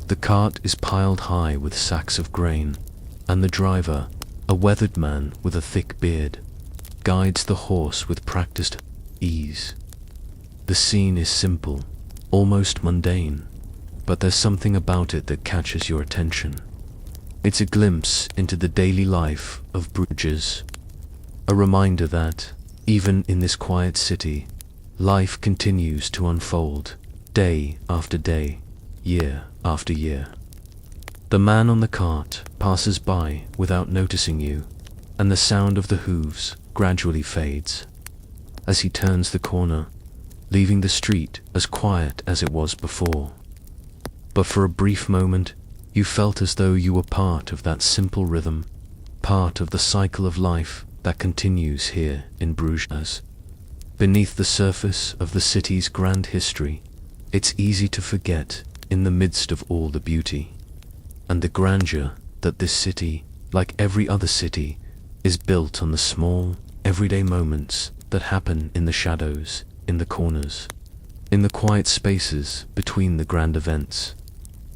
The cart is piled high with sacks of grain, and the driver, a weathered man with a thick beard, guides the horse with practiced ease. The scene is simple, almost mundane, but there's something about it that catches your attention. It's a glimpse into the daily life of Bruges, a reminder that, even in this quiet city, life continues to unfold, day after day, year after year. The man on the cart passes by without noticing you, and the sound of the hooves gradually fades as he turns the corner, leaving the street as quiet as it was before. But for a brief moment, you felt as though you were part of that simple rhythm, part of the cycle of life that continues here in Bruges. Beneath the surface of the city's grand history, it's easy to forget, in the midst of all the beauty and the grandeur, that this city, like every other city, is built on the small, everyday moments that happen in the shadows, in the corners, in the quiet spaces between the grand events.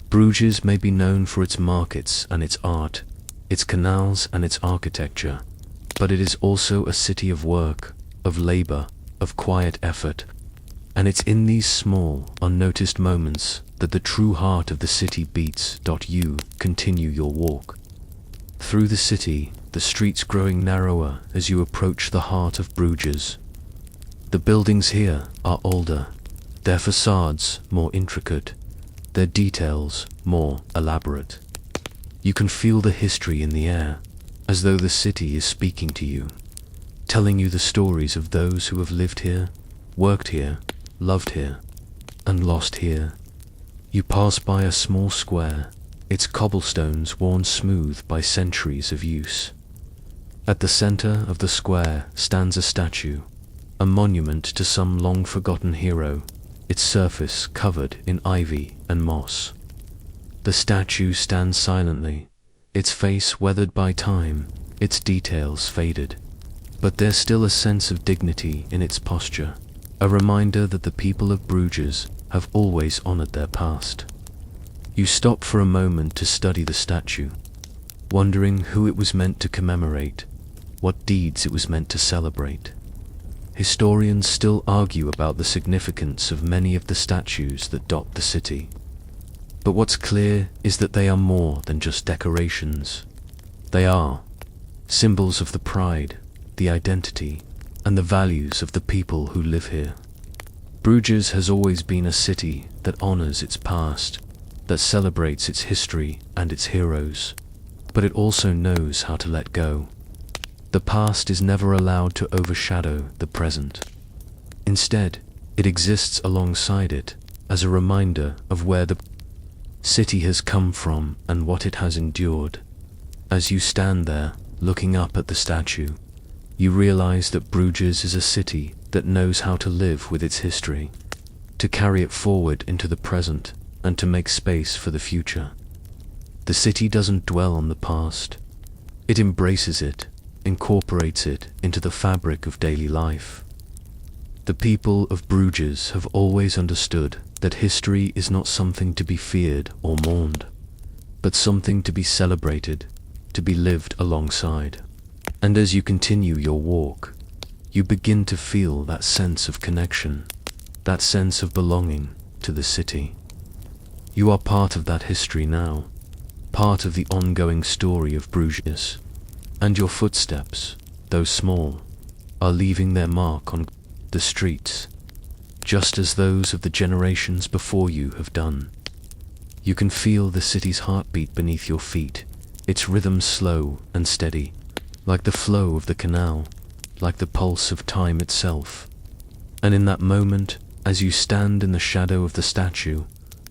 Bruges may be known for its markets and its art, its canals and its architecture, but it is also a city of work, of labor, of quiet effort, and it's in these small, unnoticed moments that the true heart of the city beats. You continue your walk through the city, the streets growing narrower as you approach the heart of Bruges. The buildings here are older, their facades more intricate, their details more elaborate. You can feel the history in the air, as though the city is speaking to you. telling you the stories of those who have lived here, worked here, loved here, and lost here. You pass by a small square, its cobblestones worn smooth by centuries of use. At the center of the square stands a statue, a monument to some long-forgotten hero, its surface covered in ivy and moss. The statue stands silently, its face weathered by time, its details faded. But there's still a sense of dignity in its posture, a reminder that the people of Bruges have always honored their past. You stop for a moment to study the statue, wondering who it was meant to commemorate, what deeds it was meant to celebrate. Historians still argue about the significance of many of the statues that dot the city. But what's clear is that they are more than just decorations. They are symbols of the pride, the identity, and the values of the people who live here. Bruges has always been a city that honors its past, that celebrates its history and its heroes, but it also knows how to let go. The past is never allowed to overshadow the present. Instead, it exists alongside it as a reminder of where the city has come from and what it has endured. As you stand there, looking up at the statue, you realize that Bruges is a city that knows how to live with its history, to carry it forward into the present, and to make space for the future. The city doesn't dwell on the past. It embraces it, incorporates it into the fabric of daily life. The people of Bruges have always understood that history is not something to be feared or mourned, but something to be celebrated, to be lived alongside. And as you continue your walk, you begin to feel that sense of connection, that sense of belonging to the city. You are part of that history now, part of the ongoing story of Bruges, and your footsteps, though small, are leaving their mark on the streets, just as those of the generations before you have done. You can feel the city's heartbeat beneath your feet, its rhythm slow and steady, like the flow of the canal, like the pulse of time itself. And in that moment, as you stand in the shadow of the statue,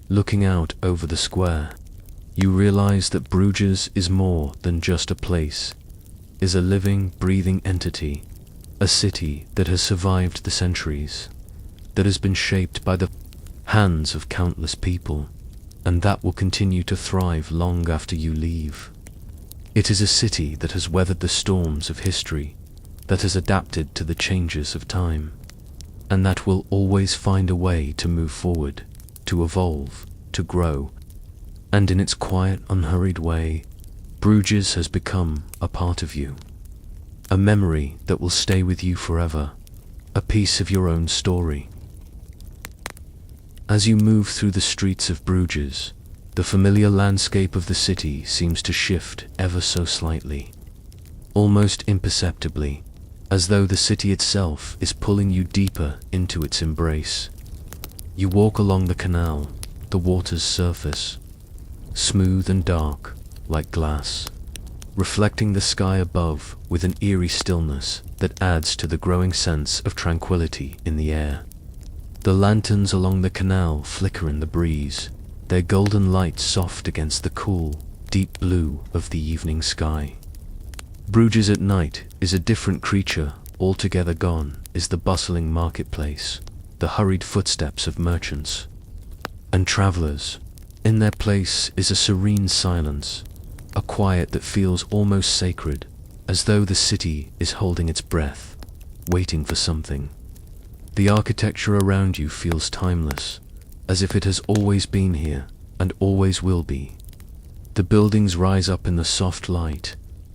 looking out over the square, you realize that Bruges is more than just a place, is a living, breathing entity, a city that has survived the centuries, that has been shaped by the hands of countless people, and that will continue to thrive long after you leave. It is a city that has weathered the storms of history, that has adapted to the changes of time, and that will always find a way to move forward, to evolve, to grow. And in its quiet, unhurried way, Bruges has become a part of you, a memory that will stay with you forever, a piece of your own story. As you move through the streets of Bruges, the familiar landscape of the city seems to shift ever so slightly, almost imperceptibly, as though the city itself is pulling you deeper into its embrace. You walk along the canal, the water's surface, smooth and dark, like glass, reflecting the sky above with an eerie stillness that adds to the growing sense of tranquility in the air. The lanterns along the canal flicker in the breeze, their golden light soft against the cool, deep blue of the evening sky. Bruges at night is a different creature. Altogether gone is the bustling marketplace, the hurried footsteps of merchants and travelers. In their place is a serene silence, a quiet that feels almost sacred, as though the city is holding its breath, waiting for something. The architecture around you feels timeless, as if it has always been here and always will be. The buildings rise up in the soft light,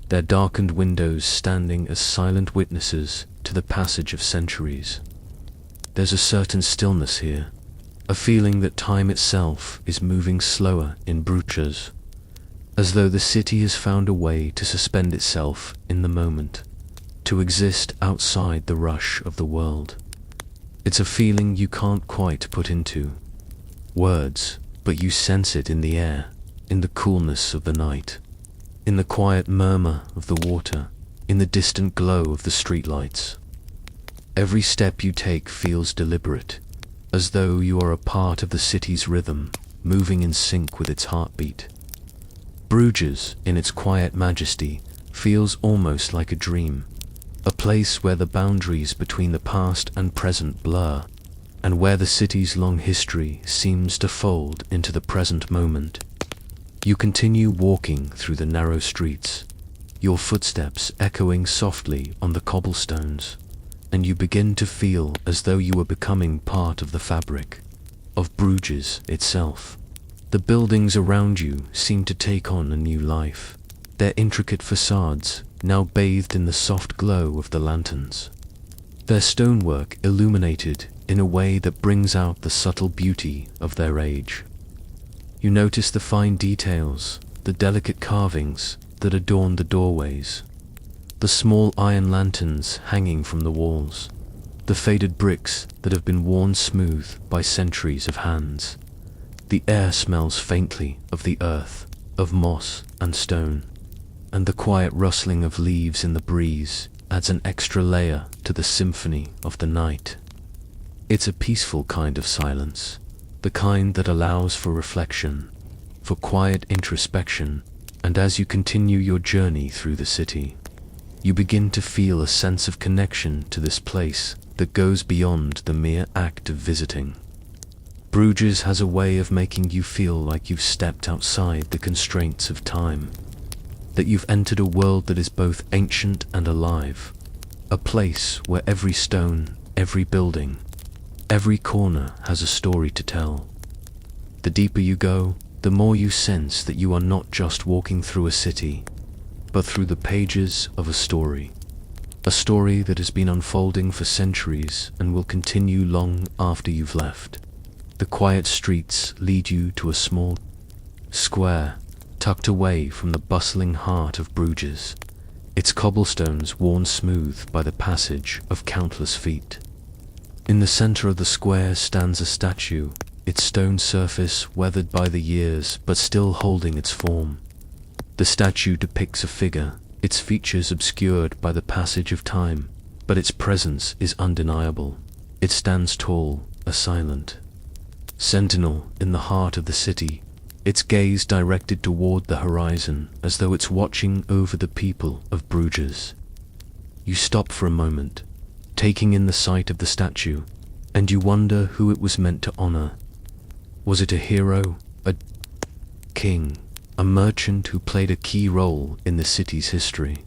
their darkened windows standing as silent witnesses to the passage of centuries. There's a certain stillness here, a feeling that time itself is moving slower in Bruges, as though the city has found a way to suspend itself in the moment, to exist outside the rush of the world. It's a feeling you can't quite put into words, but you sense it in the air, in the coolness of the night, in the quiet murmur of the water, in the distant glow of the streetlights. Every step you take feels deliberate, as though you are a part of the city's rhythm, moving in sync with its heartbeat. Bruges, in its quiet majesty, feels almost like a dream, a place where the boundaries between the past and present blur, and where the city's long history seems to fold into the present moment. You continue walking through the narrow streets, your footsteps echoing softly on the cobblestones, and you begin to feel as though you are becoming part of the fabric of Bruges itself. The buildings around you seem to take on a new life, their intricate facades now bathed in the soft glow of the lanterns, their stonework illuminated in a way that brings out the subtle beauty of their age. You notice the fine details, the delicate carvings that adorn the doorways, the small iron lanterns hanging from the walls, the faded bricks that have been worn smooth by centuries of hands. The air smells faintly of the earth, of moss and stone, and the quiet rustling of leaves in the breeze adds an extra layer to the symphony of the night. It's a peaceful kind of silence, the kind that allows for reflection, for quiet introspection, and as you continue your journey through the city, you begin to feel a sense of connection to this place that goes beyond the mere act of visiting. Bruges has a way of making you feel like you've stepped outside the constraints of time, that you've entered a world that is both ancient and alive, a place where every stone, every building, every corner has a story to tell. The deeper you go, the more you sense that you are not just walking through a city, but through the pages of a story that has been unfolding for centuries and will continue long after you've left. The quiet streets lead you to a small square tucked away from the bustling heart of Bruges, its cobblestones worn smooth by the passage of countless feet. In the center of the square stands a statue, its stone surface weathered by the years but still holding its form. The statue depicts a figure, its features obscured by the passage of time, but its presence is undeniable. It stands tall, a silent sentinel in the heart of the city, its gaze directed toward the horizon as though it's watching over the people of Bruges. You stop for a moment, taking in the sight of the statue, and you wonder who it was meant to honor. Was it a hero, a king, a merchant who played a key role in the city's history?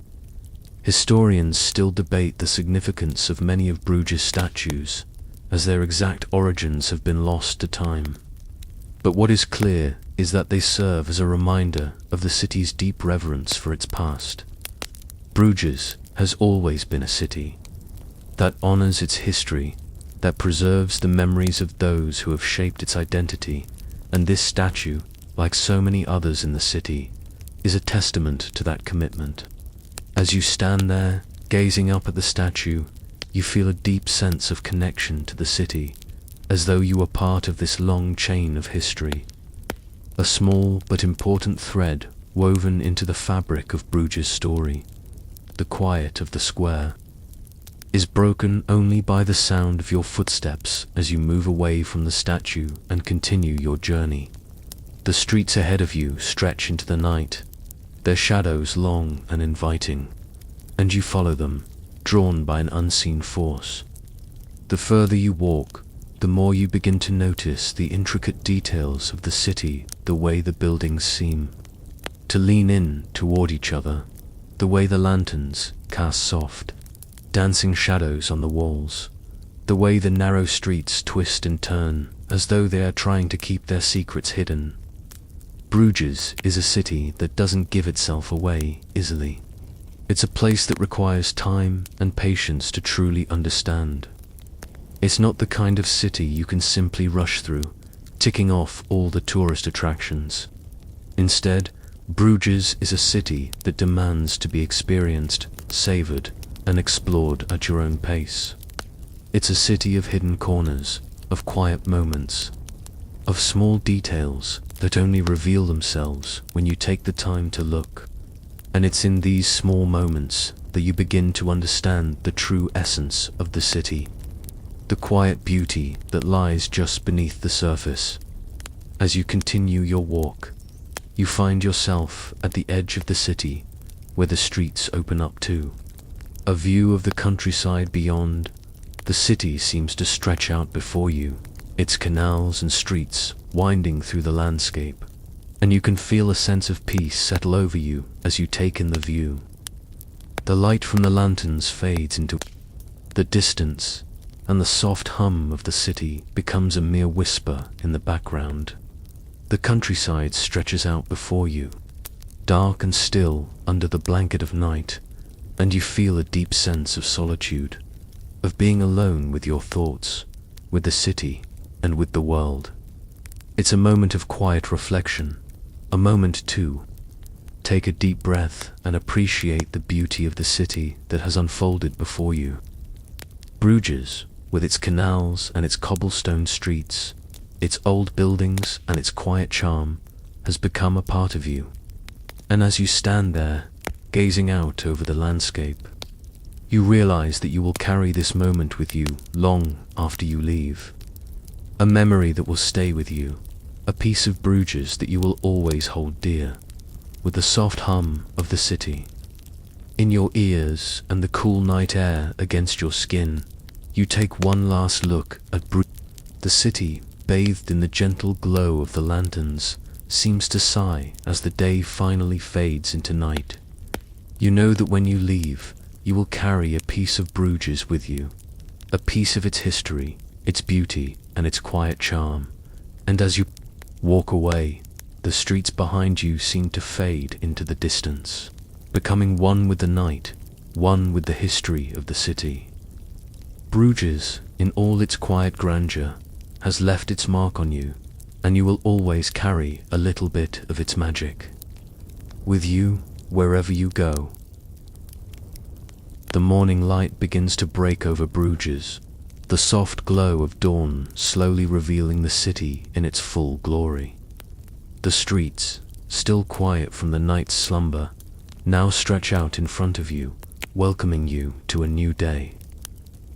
Historians still debate the significance of many of Bruges' statues, as their exact origins have been lost to time. But what is clear is that they serve as a reminder of the city's deep reverence for its past. Bruges has always been a city that honors its history, that preserves the memories of those who have shaped its identity, and this statue, like so many others in the city, is a testament to that commitment. As you stand there, gazing up at the statue, you feel a deep sense of connection to the city, as though you were part of this long chain of history. A small but important thread woven into the fabric of Bruges' story, the quiet of the square, is broken only by the sound of your footsteps as you move away from the statue and continue your journey. The streets ahead of you stretch into the night, their shadows long and inviting, and you follow them, drawn by an unseen force. The further you walk, the more you begin to notice the intricate details of the city, the way the buildings seem to lean in toward each other, the way the lanterns cast soft, dancing shadows on the walls, the way the narrow streets twist and turn as though they are trying to keep their secrets hidden. Bruges is a city that doesn't give itself away easily. It's a place that requires time and patience to truly understand. It's not the kind of city you can simply rush through, ticking off all the tourist attractions. Instead, Bruges is a city that demands to be experienced, savored, and explored at your own pace. It's a city of hidden corners, of quiet moments, of small details that only reveal themselves when you take the time to look. And it's in these small moments that you begin to understand the true essence of the city, the quiet beauty that lies just beneath the surface. As you continue your walk, you find yourself at the edge of the city, where the streets open up to a view of the countryside beyond. The city seems to stretch out before you, its canals and streets winding through the landscape, and you can feel a sense of peace settle over you as you take in the view. The light from the lanterns fades into the distance, and the soft hum of the city becomes a mere whisper in the background. The countryside stretches out before you, dark and still under the blanket of night, and you feel a deep sense of solitude, of being alone with your thoughts, with the city, and with the world. It's a moment of quiet reflection, a moment to take a deep breath and appreciate the beauty of the city that has unfolded before you. Bruges, with its canals and its cobblestone streets, its old buildings and its quiet charm, has become a part of you. And as you stand there, gazing out over the landscape, you realize that you will carry this moment with you long after you leave. A memory that will stay with you, a piece of Bruges that you will always hold dear, with the soft hum of the city in your ears and the cool night air against your skin. You take one last look at Bruges. The city, bathed in the gentle glow of the lanterns, seems to sigh as the day finally fades into night. You know that when you leave, you will carry a piece of Bruges with you, a piece of its history, its beauty, and its quiet charm. And as you walk away, the streets behind you seem to fade into the distance, becoming one with the night, one with the history of the city. Bruges, in all its quiet grandeur, has left its mark on you, and you will always carry a little bit of its magic with you wherever you go. The morning light begins to break over Bruges, the soft glow of dawn slowly revealing the city in its full glory. The streets, still quiet from the night's slumber, now stretch out in front of you, welcoming you to a new day.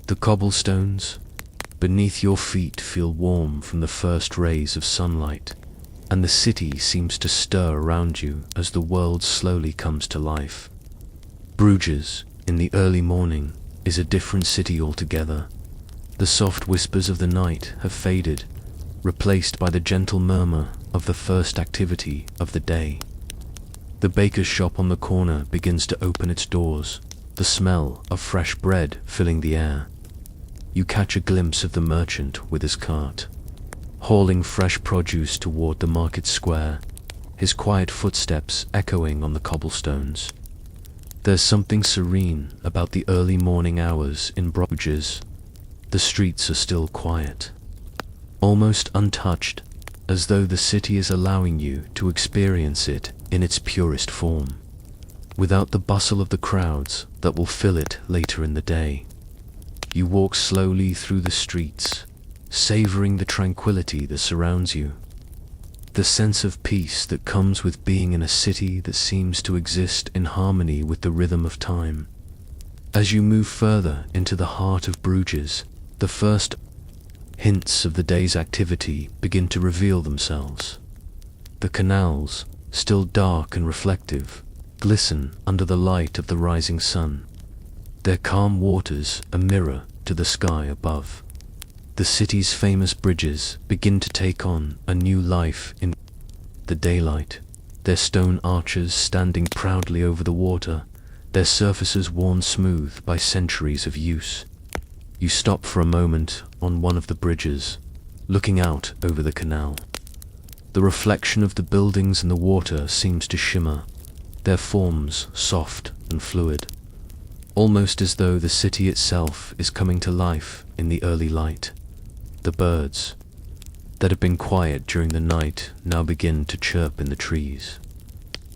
The cobblestones beneath your feet feel warm from the first rays of sunlight, and the city seems to stir around you as the world slowly comes to life. Bruges, in the early morning, is a different city altogether. The soft whispers of the night have faded, replaced by the gentle murmur of the first activity of the day. The baker's shop on the corner begins to open its doors, the smell of fresh bread filling the air. You catch a glimpse of the merchant with his cart, hauling fresh produce toward the market square, his quiet footsteps echoing on the cobblestones. There's something serene about the early morning hours in Bruges. The streets are still quiet, almost untouched, as though the city is allowing you to experience it in its purest form, without the bustle of the crowds that will fill it later in the day. You walk slowly through the streets, savoring the tranquility that surrounds you, the sense of peace that comes with being in a city that seems to exist in harmony with the rhythm of time. As you move further into the heart of Bruges, the first hints of the day's activity begin to reveal themselves. The canals, still dark and reflective, glisten under the light of the rising sun, their calm waters a mirror to the sky above. The city's famous bridges begin to take on a new life in the daylight, their stone arches standing proudly over the water, their surfaces worn smooth by centuries of use. You stop for a moment on one of the bridges, looking out over the canal. The reflection of the buildings and the water seems to shimmer, their forms soft and fluid, almost as though the city itself is coming to life in the early light. The birds, that had been quiet during the night, now begin to chirp in the trees,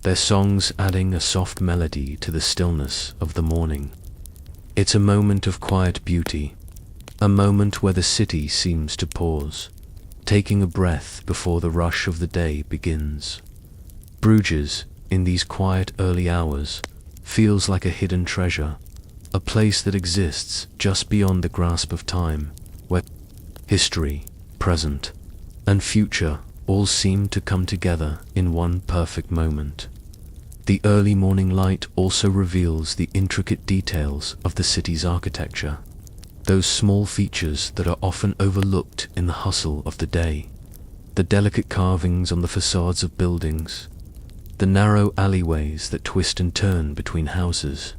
their songs adding a soft melody to the stillness of the morning. It's a moment of quiet beauty, a moment where the city seems to pause, taking a breath before the rush of the day begins. Bruges, in these quiet early hours, feels like a hidden treasure, a place that exists just beyond the grasp of time, where history, present, and future all seem to come together in one perfect moment. The early morning light also reveals the intricate details of the city's architecture, those small features that are often overlooked in the hustle of the day. The delicate carvings on the facades of buildings, the narrow alleyways that twist and turn between houses,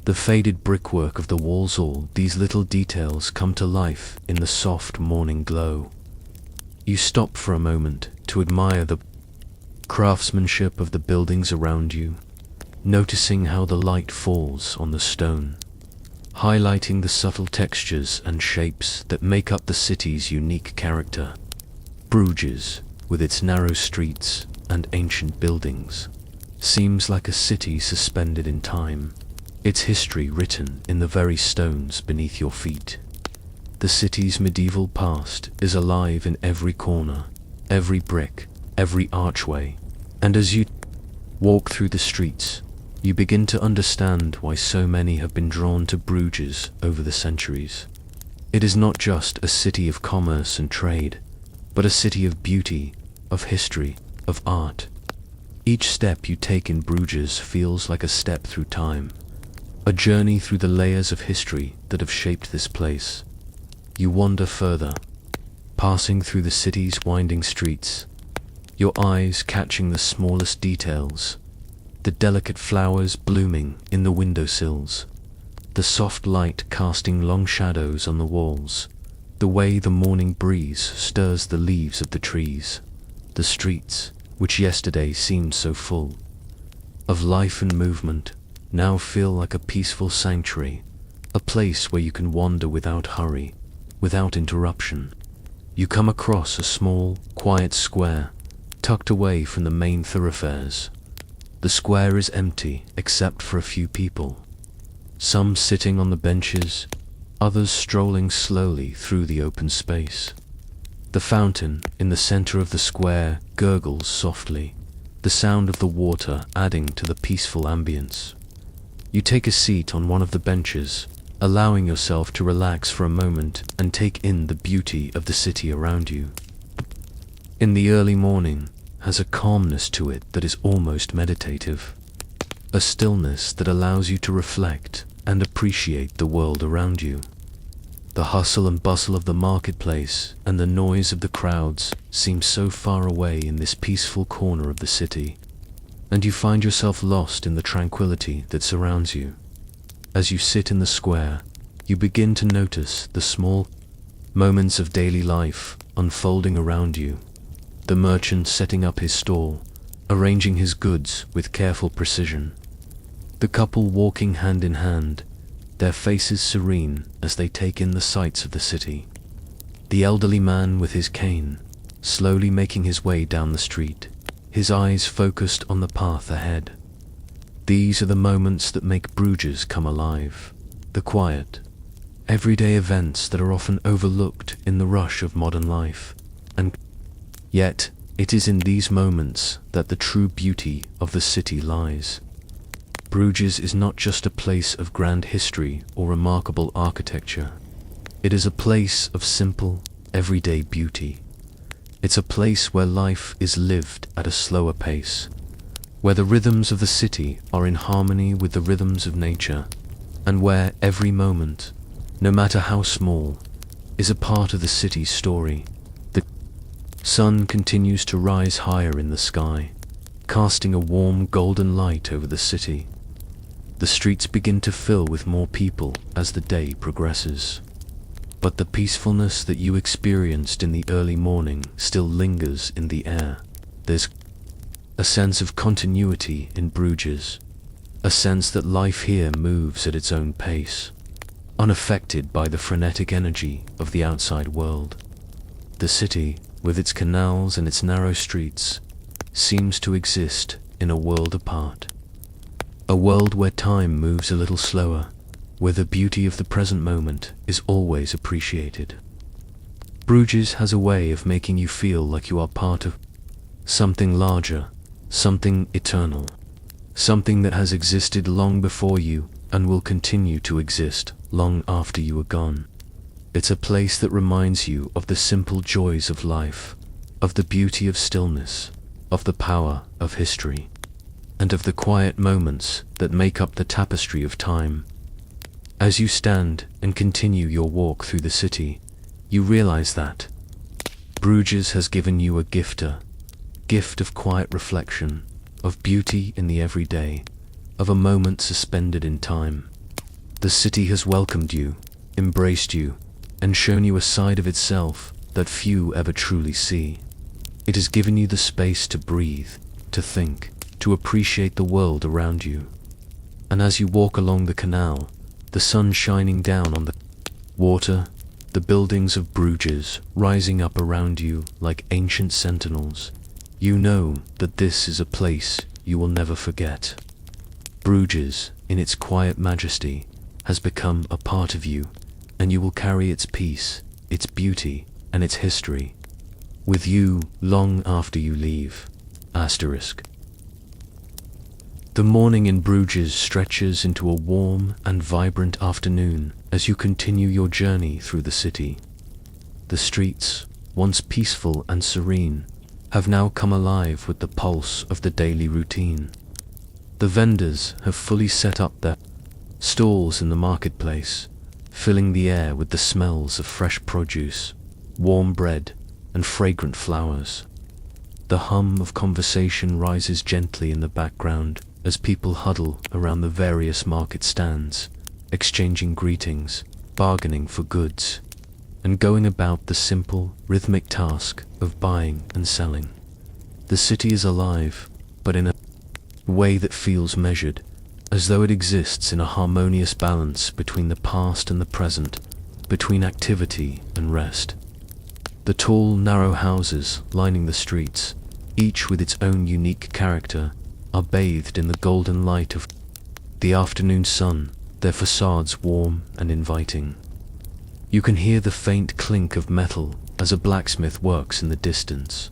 the faded brickwork of the walls, all these little details come to life in the soft morning glow. You stop for a moment to admire the craftsmanship of the buildings around you, noticing how the light falls on the stone, highlighting the subtle textures and shapes that make up the city's unique character. Bruges, with its narrow streets and ancient buildings, seems like a city suspended in time, its history written in the very stones beneath your feet. The city's medieval past is alive in every corner, every brick, every archway, and as you walk through the streets, you begin to understand why so many have been drawn to Bruges over the centuries. It is not just a city of commerce and trade, but a city of beauty, of history, of art. Each step you take in Bruges feels like a step through time, a journey through the layers of history that have shaped this place. You wander further, passing through the city's winding streets, your eyes catching the smallest details, the delicate flowers blooming in the windowsills, the soft light casting long shadows on the walls, the way the morning breeze stirs the leaves of the trees. The streets, which yesterday seemed so full of life and movement, now feel like a peaceful sanctuary, a place where you can wander without hurry, without interruption. You come across a small, quiet square, tucked away from the main thoroughfares. The square is empty except for a few people, some sitting on the benches, others strolling slowly through the open space. The fountain in the center of the square gurgles softly, the sound of the water adding to the peaceful ambience. You take a seat on one of the benches, allowing yourself to relax for a moment and take in the beauty of the city around you. In the early morning has a calmness to it that is almost meditative, a stillness that allows you to reflect and appreciate the world around you. The hustle and bustle of the marketplace and the noise of the crowds seem so far away in this peaceful corner of the city, and you find yourself lost in the tranquility that surrounds you. As you sit in the square, you begin to notice the small moments of daily life unfolding around you. The merchant setting up his stall, arranging his goods with careful precision. The couple walking hand in hand, their faces serene as they take in the sights of the city. The elderly man with his cane, slowly making his way down the street, his eyes focused on the path ahead. These are the moments that make Bruges come alive, the quiet, everyday events that are often overlooked in the rush of modern life, and yet it is in these moments that the true beauty of the city lies. Bruges is not just a place of grand history or remarkable architecture. It is a place of simple, everyday beauty. It's a place where life is lived at a slower pace, where the rhythms of the city are in harmony with the rhythms of nature, and where every moment, no matter how small, is a part of the city's story. The sun continues to rise higher in the sky, casting a warm golden light over the city. The streets begin to fill with more people as the day progresses. But the peacefulness that you experienced in the early morning still lingers in the air. There's a sense of continuity in Bruges, a sense that life here moves at its own pace, unaffected by the frenetic energy of the outside world. The city, with its canals and its narrow streets, seems to exist in a world apart. A world where time moves a little slower, where the beauty of the present moment is always appreciated. Bruges has a way of making you feel like you are part of something larger, something eternal. something that has existed long before you and will continue to exist long after you are gone. It's a place that reminds you of the simple joys of life, of the beauty of stillness, of the power of history, and of the quiet moments that make up the tapestry of time. As you stand and continue your walk through the city, you realize that Bruges has given you a gift of quiet reflection, of beauty in the everyday, of a moment suspended in time. The city has welcomed you, embraced you, and shown you a side of itself that few ever truly see. It has given you the space to breathe, to think, to appreciate the world around you. And as you walk along the canal, the sun shining down on the water, the buildings of Bruges rising up around you like ancient sentinels, you know that this is a place you will never forget. Bruges, in its quiet majesty, has become a part of you, and you will carry its peace, its beauty, and its history with you long after you leave. Asterisk. The morning in Bruges stretches into a warm and vibrant afternoon as you continue your journey through the city. The streets, once peaceful and serene, have now come alive with the pulse of the daily routine. The vendors have fully set up their stalls in the marketplace, filling the air with the smells of fresh produce, warm bread, and fragrant flowers. The hum of conversation rises gently in the background as people huddle around the various market stands, exchanging greetings, bargaining for goods, and going about the simple, rhythmic task of buying and selling. The city is alive, but in a way that feels measured, as though it exists in a harmonious balance between the past and the present, between activity and rest. The tall, narrow houses lining the streets, each with its own unique character, are bathed in the golden light of the afternoon sun, their facades warm and inviting. You can hear the faint clink of metal as a blacksmith works in the distance,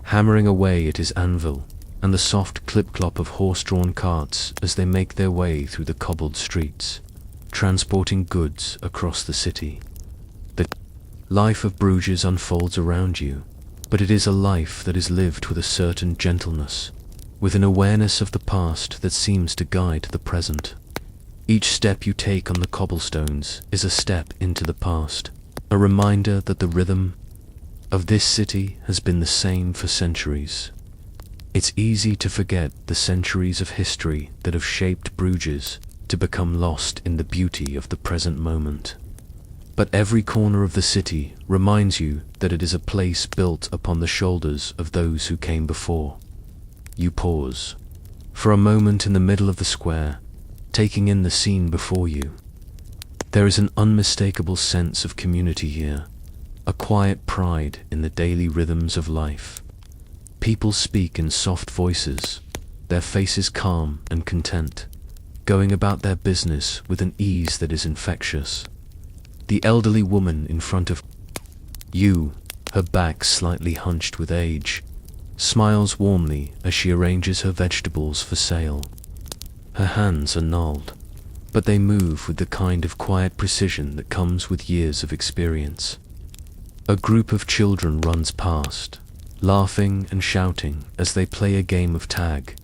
hammering away at his anvil, and the soft clip-clop of horse-drawn carts as they make their way through the cobbled streets, transporting goods across the city. The life of Bruges unfolds around you, but it is a life that is lived with a certain gentleness, with an awareness of the past that seems to guide the present. Each step you take on the cobblestones is a step into the past, a reminder that the rhythm of this city has been the same for centuries. It's easy to forget the centuries of history that have shaped Bruges, to become lost in the beauty of the present moment. But every corner of the city reminds you that it is a place built upon the shoulders of those who came before. You pause for a moment in the middle of the square, taking in the scene before you. There is an unmistakable sense of community here, a quiet pride in the daily rhythms of life. People speak in soft voices, their faces calm and content, going about their business with an ease that is infectious. The elderly woman in front of you, her back slightly hunched with age, smiles warmly as she arranges her vegetables for sale. Her hands are gnarled, but they move with the kind of quiet precision that comes with years of experience. A group of children runs past, laughing and shouting as they play a game of tag,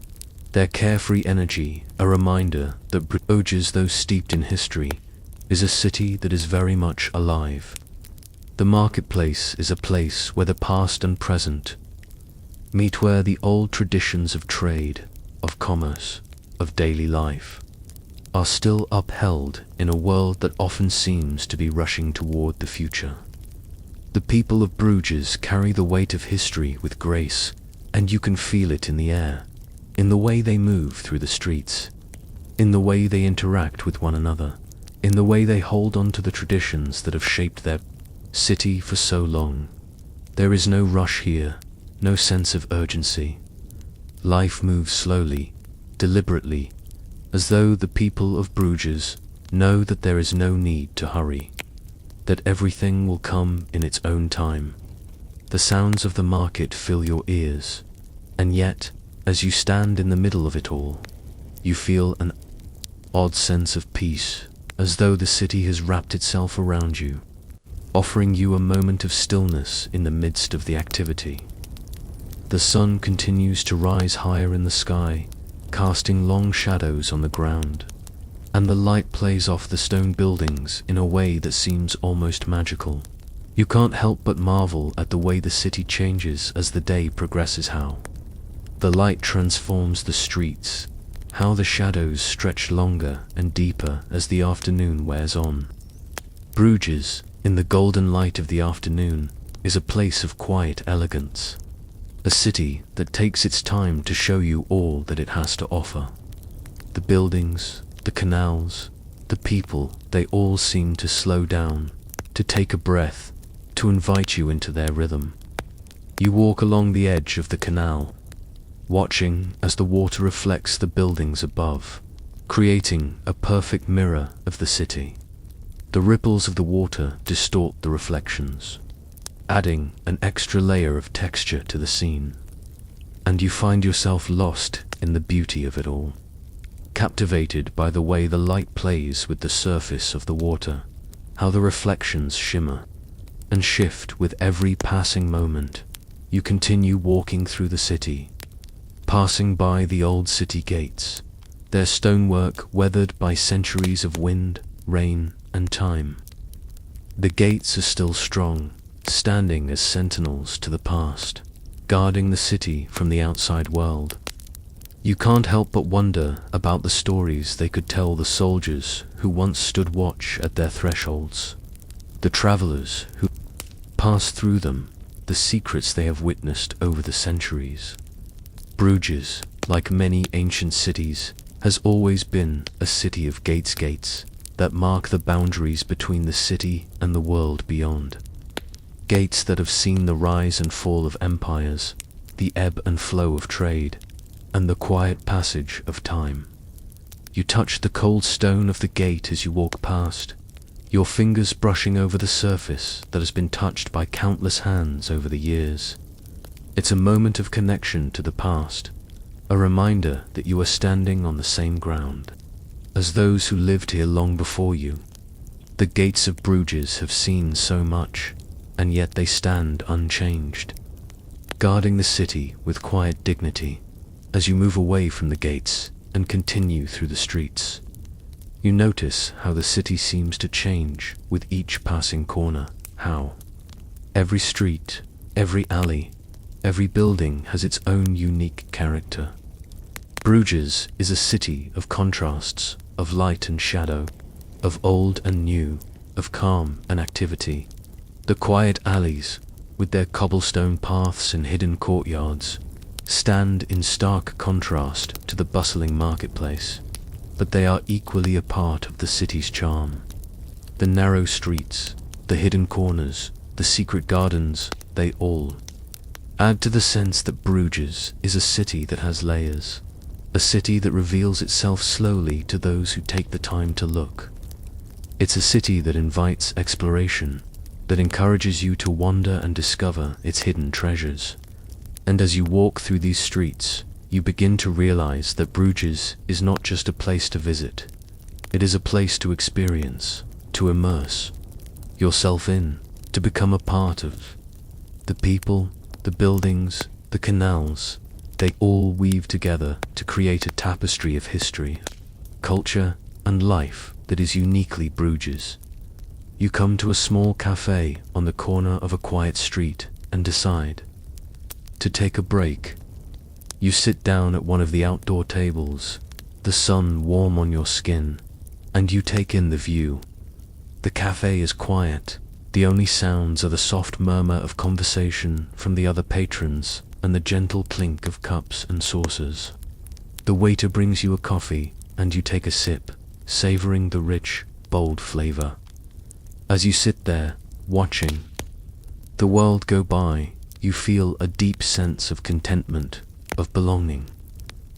their carefree energy a reminder that Bruges, though steeped in history, is a city that is very much alive. The marketplace is a place where the past and present meet, where the old traditions of trade, of commerce, of daily life are still upheld in a world that often seems to be rushing toward the future. The people of Bruges carry the weight of history with grace, and you can feel it in the air, in the way they move through the streets, in the way they interact with one another, in the way they hold on to the traditions that have shaped their city for so long. There is no rush here, no sense of urgency. Life moves slowly, deliberately, as though the people of Bruges know that there is no need to hurry, that everything will come in its own time. The sounds of the market fill your ears, and yet, as you stand in the middle of it all, You feel an odd sense of peace, as though the city has wrapped itself around you, offering you a moment of stillness in the midst of the activity. The sun continues to rise higher in the sky, casting long shadows on the ground, and the light plays off the stone buildings in a way that seems almost magical. You can't help but marvel at the way the city changes as the day progresses, how the light transforms the streets, how the shadows stretch longer and deeper as the afternoon wears on. Bruges, in the golden light of the afternoon, is a place of quiet elegance, a city that takes its time to show you all that it has to offer. The buildings, the canals, the people, they all seem to slow down, to take a breath, to invite you into their rhythm. You walk along the edge of the canal, watching as the water reflects the buildings above, creating a perfect mirror of the city. The ripples of the water distort the reflections, adding an extra layer of texture to the scene. And you find yourself lost in the beauty of it all, captivated by the way the light plays with the surface of the water, how the reflections shimmer and shift with every passing moment. You continue walking through the city, passing by the old city gates, their stonework weathered by centuries of wind, rain, and time. The gates are still strong, standing as sentinels to the past, guarding the city from the outside world. You can't help but wonder about the stories they could tell the soldiers who once stood watch at their thresholds, the travelers who passed through them, the secrets they have witnessed over the centuries. Bruges, like many ancient cities, has always been a city of gates that mark the boundaries between the city and the world beyond. Gates that have seen the rise and fall of empires, the ebb and flow of trade, and the quiet passage of time. You touch the cold stone of the gate as you walk past, your fingers brushing over the surface that has been touched by countless hands over the years. It's a moment of connection to the past, a reminder that you are standing on the same ground as those who lived here long before you. The gates of Bruges have seen so much, and yet they stand unchanged, guarding the city with quiet dignity. As you move away from the gates and continue through the streets, you notice how the city seems to change with each passing corner, how every street, every alley, every building has its own unique character. Bruges is a city of contrasts, of light and shadow, of old and new, of calm and activity. The quiet alleys, with their cobblestone paths and hidden courtyards, stand in stark contrast to the bustling marketplace, but they are equally a part of the city's charm. The narrow streets, the hidden corners, the secret gardens, they all add to the sense that Bruges is a city that has layers, a city that reveals itself slowly to those who take the time to look. It's a city that invites exploration, that encourages you to wander and discover its hidden treasures. And as you walk through these streets, you begin to realize that Bruges is not just a place to visit. It is a place to experience, to immerse yourself in, to become a part of. The people, the buildings, the canals, they all weave together to create a tapestry of history, culture, and life that is uniquely Bruges. You come to a small cafe on the corner of a quiet street and decide to take a break. You sit down at one of the outdoor tables, the sun warm on your skin, and you take in the view. The cafe is quiet. The only sounds are the soft murmur of conversation from the other patrons and the gentle clink of cups and saucers. The waiter brings you a coffee, and you take a sip, savoring the rich, bold flavor. As you sit there, watching the world go by, you feel a deep sense of contentment, of belonging.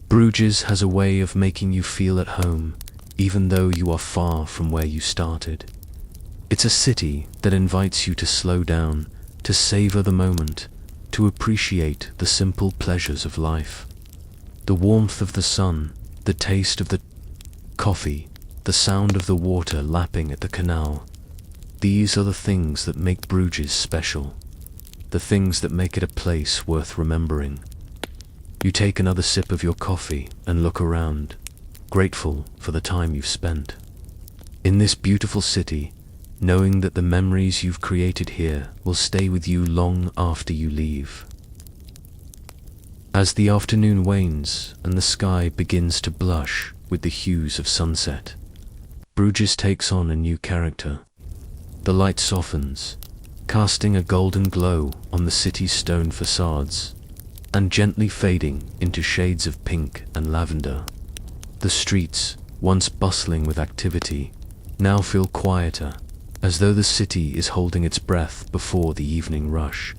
Bruges has a way of making you feel at home, even though you are far from where you started. It's a city that invites you to slow down, to savor the moment, to appreciate the simple pleasures of life. The warmth of the sun, The taste of the coffee, the sound of the water lapping at the canal. These are the things that make Bruges special, the things that make it a place worth remembering. You take another sip of your coffee and look around, grateful for the time you've spent in this beautiful city, knowing that the memories you've created here will stay with you long after you leave. As the afternoon wanes and the sky begins to blush with the hues of sunset, Bruges takes on a new character. The light softens, casting a golden glow on the city's stone facades, and gently fading into shades of pink and lavender. The streets, once bustling with activity, now feel quieter, as though the city is holding its breath before the evening rush.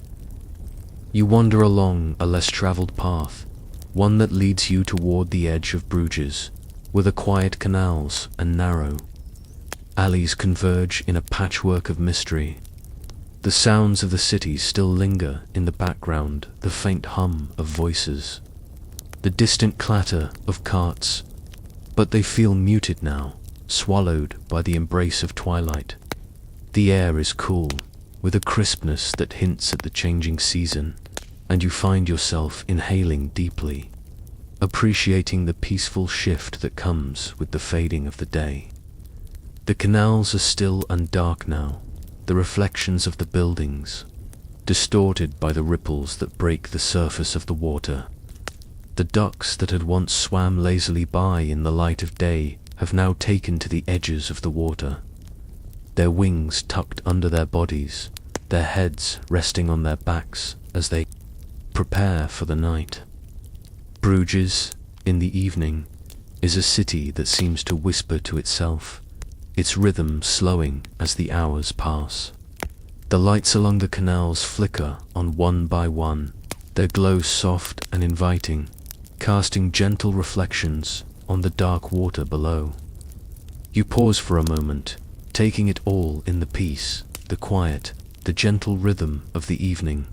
You wander along a less traveled path, one that leads you toward the edge of Bruges, where the quiet canals and narrow alleys converge in a patchwork of mystery. The sounds of the city still linger in the background, the faint hum of voices, the distant clatter of carts, but they feel muted now, swallowed by the embrace of twilight. The air is cool, with a crispness that hints at the changing season, and you find yourself inhaling deeply, appreciating the peaceful shift that comes with the fading of the day. The canals are still and dark now, the reflections of the buildings, distorted by the ripples that break the surface of the water. The ducks that had once swam lazily by in the light of day have now taken to the edges of the water, their wings tucked under their bodies, their heads resting on their backs as they prepare for the night. Bruges, in the evening, is a city that seems to whisper to itself, its rhythm slowing as the hours pass. The lights along the canals flicker on one by one, their glow soft and inviting, casting gentle reflections on the dark water below. You pause for a moment, taking it all in the peace, the quiet, the gentle rhythm of the evening.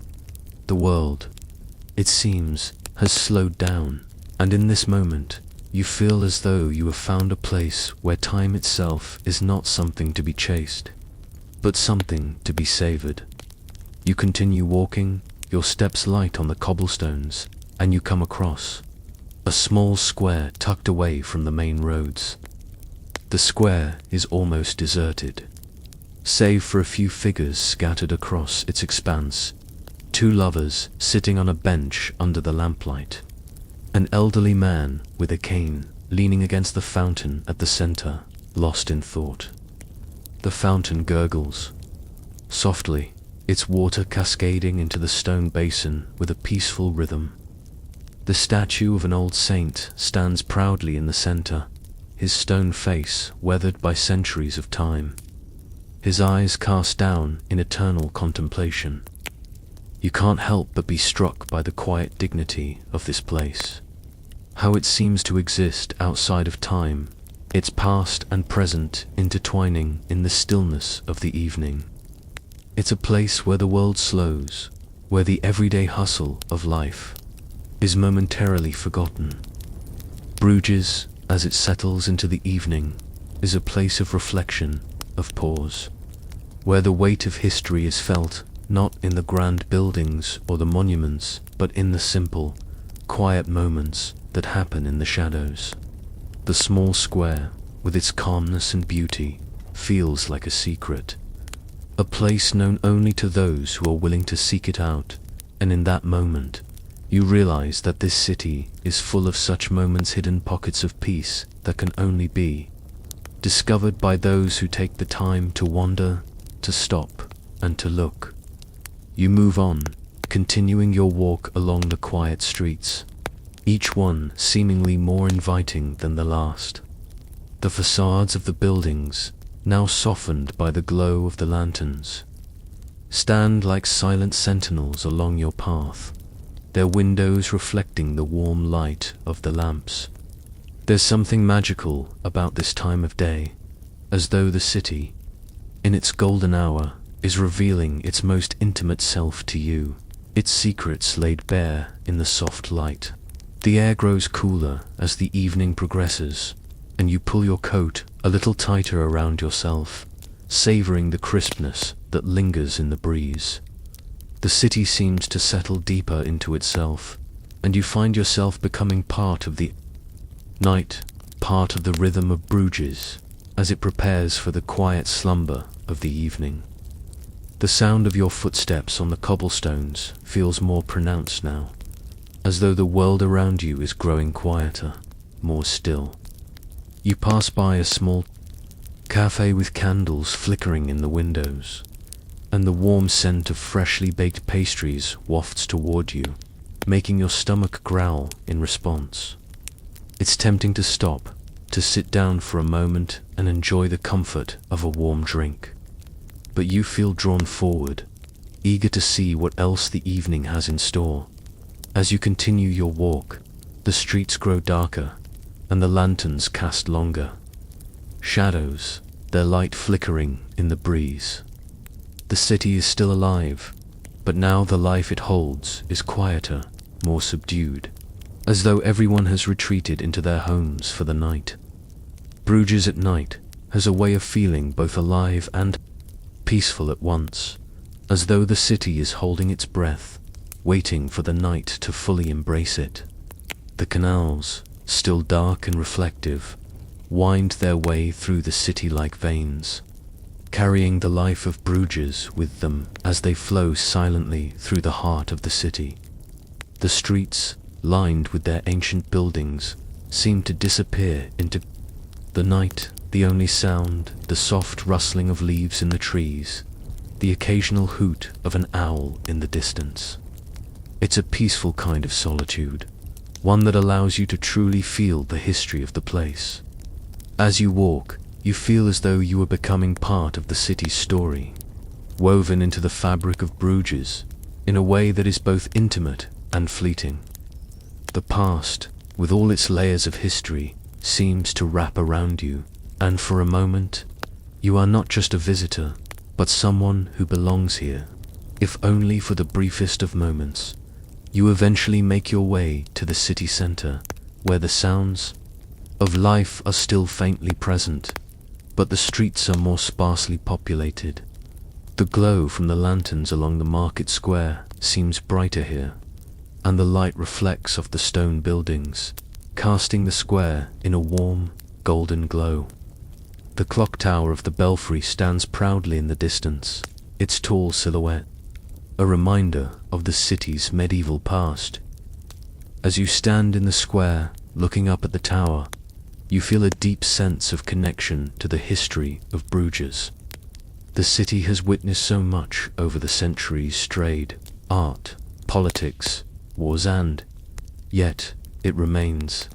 The world, it seems, has slowed down, and in this moment, you feel as though you have found a place where time itself is not something to be chased, but something to be savored. You continue walking, your steps light on the cobblestones, and you come across a small square tucked away from the main roads. The square is almost deserted, save for a few figures scattered across its expanse. Two lovers sitting on a bench under the lamplight. An elderly man with a cane leaning against the fountain at the center, lost in thought. The fountain gurgles softly, its water cascading into the stone basin with a peaceful rhythm. The statue of an old saint stands proudly in the center, his stone face weathered by centuries of time, his eyes cast down in eternal contemplation. You can't help but be struck by the quiet dignity of this place, how it seems to exist outside of time, its past and present intertwining in the stillness of the evening. It's a place where the world slows, where the everyday hustle of life is momentarily forgotten. Bruges, as it settles into the evening, is a place of reflection, of pause, where the weight of history is felt not in the grand buildings or the monuments, but in the simple, quiet moments that happen in the shadows. The small square, with its calmness and beauty, feels like a secret, a place known only to those who are willing to seek it out, and in that moment, you realize that this city is full of such moments, hidden pockets of peace that can only be discovered by those who take the time to wander, to stop, and to look. You move on, continuing your walk along the quiet streets, each one seemingly more inviting than the last. The facades of the buildings, now softened by the glow of the lanterns, stand like silent sentinels along your path, their windows reflecting the warm light of the lamps. There's something magical about this time of day, as though the city, in its golden hour, is revealing its most intimate self to you, its secrets laid bare in the soft light. The air grows cooler as the evening progresses, and you pull your coat a little tighter around yourself, savoring the crispness that lingers in the breeze. The city seems to settle deeper into itself, and you find yourself becoming part of the night, part of the rhythm of Bruges, as it prepares for the quiet slumber of the evening. The sound of your footsteps on the cobblestones feels more pronounced now, as though the world around you is growing quieter, more still. You pass by a small cafe with candles flickering in the windows, and the warm scent of freshly baked pastries wafts toward you, making your stomach growl in response. It's tempting to stop, to sit down for a moment and enjoy the comfort of a warm drink. But you feel drawn forward, eager to see what else the evening has in store. As you continue your walk, the streets grow darker, and the lanterns cast longer shadows, their light flickering in the breeze. The city is still alive, but now the life it holds is quieter, more subdued, as though everyone has retreated into their homes for the night. Bruges at night has a way of feeling both alive and peaceful at once, as though the city is holding its breath, waiting for the night to fully embrace it. The canals, still dark and reflective, wind their way through the city like veins, carrying the life of Bruges with them as they flow silently through the heart of the city. The streets, lined with their ancient buildings, seem to disappear into the night, the only sound, the soft rustling of leaves in the trees, the occasional hoot of an owl in the distance. It's a peaceful kind of solitude, one that allows you to truly feel the history of the place. As you walk, you feel as though you are becoming part of the city's story, woven into the fabric of Bruges in a way that is both intimate and fleeting. The past, with all its layers of history, seems to wrap around you, and for a moment, you are not just a visitor, but someone who belongs here, if only for the briefest of moments. You eventually make your way to the city center, where the sounds of life are still faintly present, but the streets are more sparsely populated. The glow from the lanterns along the market square seems brighter here, and the light reflects off the stone buildings, casting the square in a warm, golden glow. The clock tower of the belfry stands proudly in the distance, its tall silhouette a reminder of the city's medieval past. As you stand in the square, looking up at the tower, you feel a deep sense of connection to the history of Bruges. The city has witnessed so much over the centuries: trade, art, politics, wars, and yet it remains,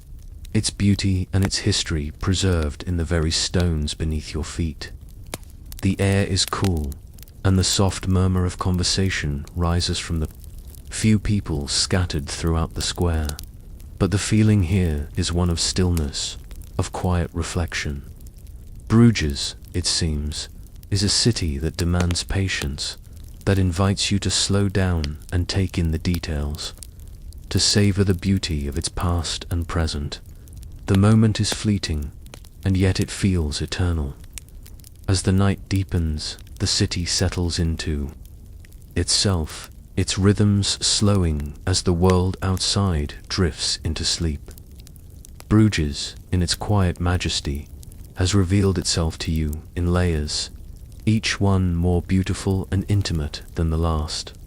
its beauty and its history preserved in the very stones beneath your feet. The air is cool, and the soft murmur of conversation rises from the few people scattered throughout the square. But the feeling here is one of stillness, of quiet reflection. Bruges, it seems, is a city that demands patience, that invites you to slow down and take in the details, to savor the beauty of its past and present. The moment is fleeting, and yet it feels eternal. As the night deepens, the city settles into itself, its rhythms slowing as the world outside drifts into sleep. Bruges, in its quiet majesty, has revealed itself to you in layers, each one more beautiful and intimate than the last.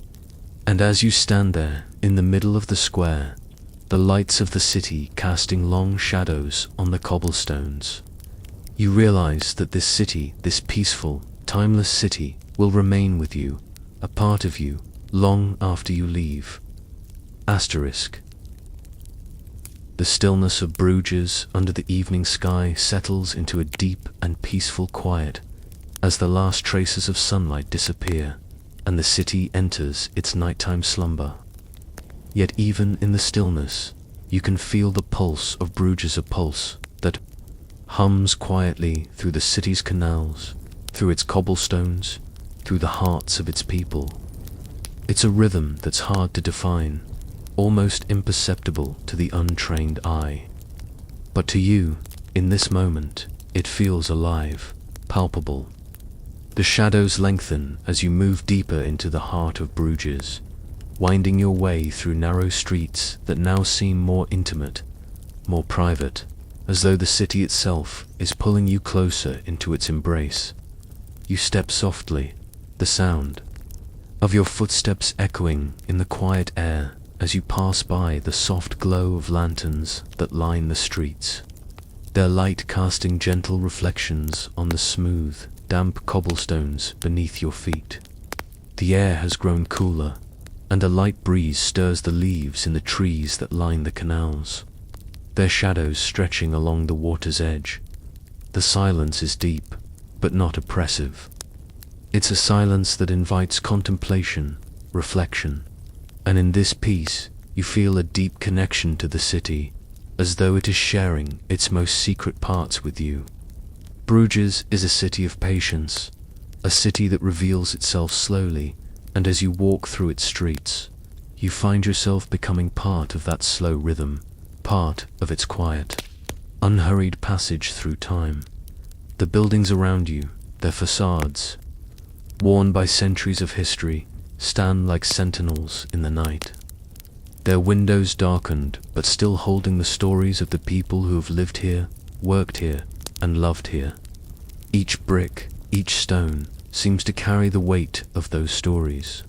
And as you stand there, in the middle of the square, the lights of the city casting long shadows on the cobblestones, you realize that this city, this peaceful, timeless city, will remain with you, a part of you, long after you leave. Asterisk. The stillness of Bruges under the evening sky settles into a deep and peaceful quiet as the last traces of sunlight disappear and the city enters its nighttime slumber. Yet even in the stillness, you can feel the pulse of Bruges, a pulse that hums quietly through the city's canals, through its cobblestones, through the hearts of its people. It's a rhythm that's hard to define, almost imperceptible to the untrained eye. But to you, in this moment, it feels alive, palpable. The shadows lengthen as you move deeper into the heart of Bruges, winding your way through narrow streets that now seem more intimate, more private, as though the city itself is pulling you closer into its embrace. You step softly, the sound of your footsteps echoing in the quiet air as you pass by the soft glow of lanterns that line the streets, their light casting gentle reflections on the smooth, damp cobblestones beneath your feet. The air has grown cooler, and a light breeze stirs the leaves in the trees that line the canals, their shadows stretching along the water's edge. The silence is deep, but not oppressive. It's a silence that invites contemplation, reflection, and in this peace you feel a deep connection to the city, as though it is sharing its most secret parts with you. Bruges is a city of patience, a city that reveals itself slowly, and as you walk through its streets, you find yourself becoming part of that slow rhythm, part of its quiet, unhurried passage through time. The buildings around you, their facades, worn by centuries of history, stand like sentinels in the night. Their windows darkened, but still holding the stories of the people who have lived here, worked here, and loved here. Each brick, each stone, seems to carry the weight of those stories,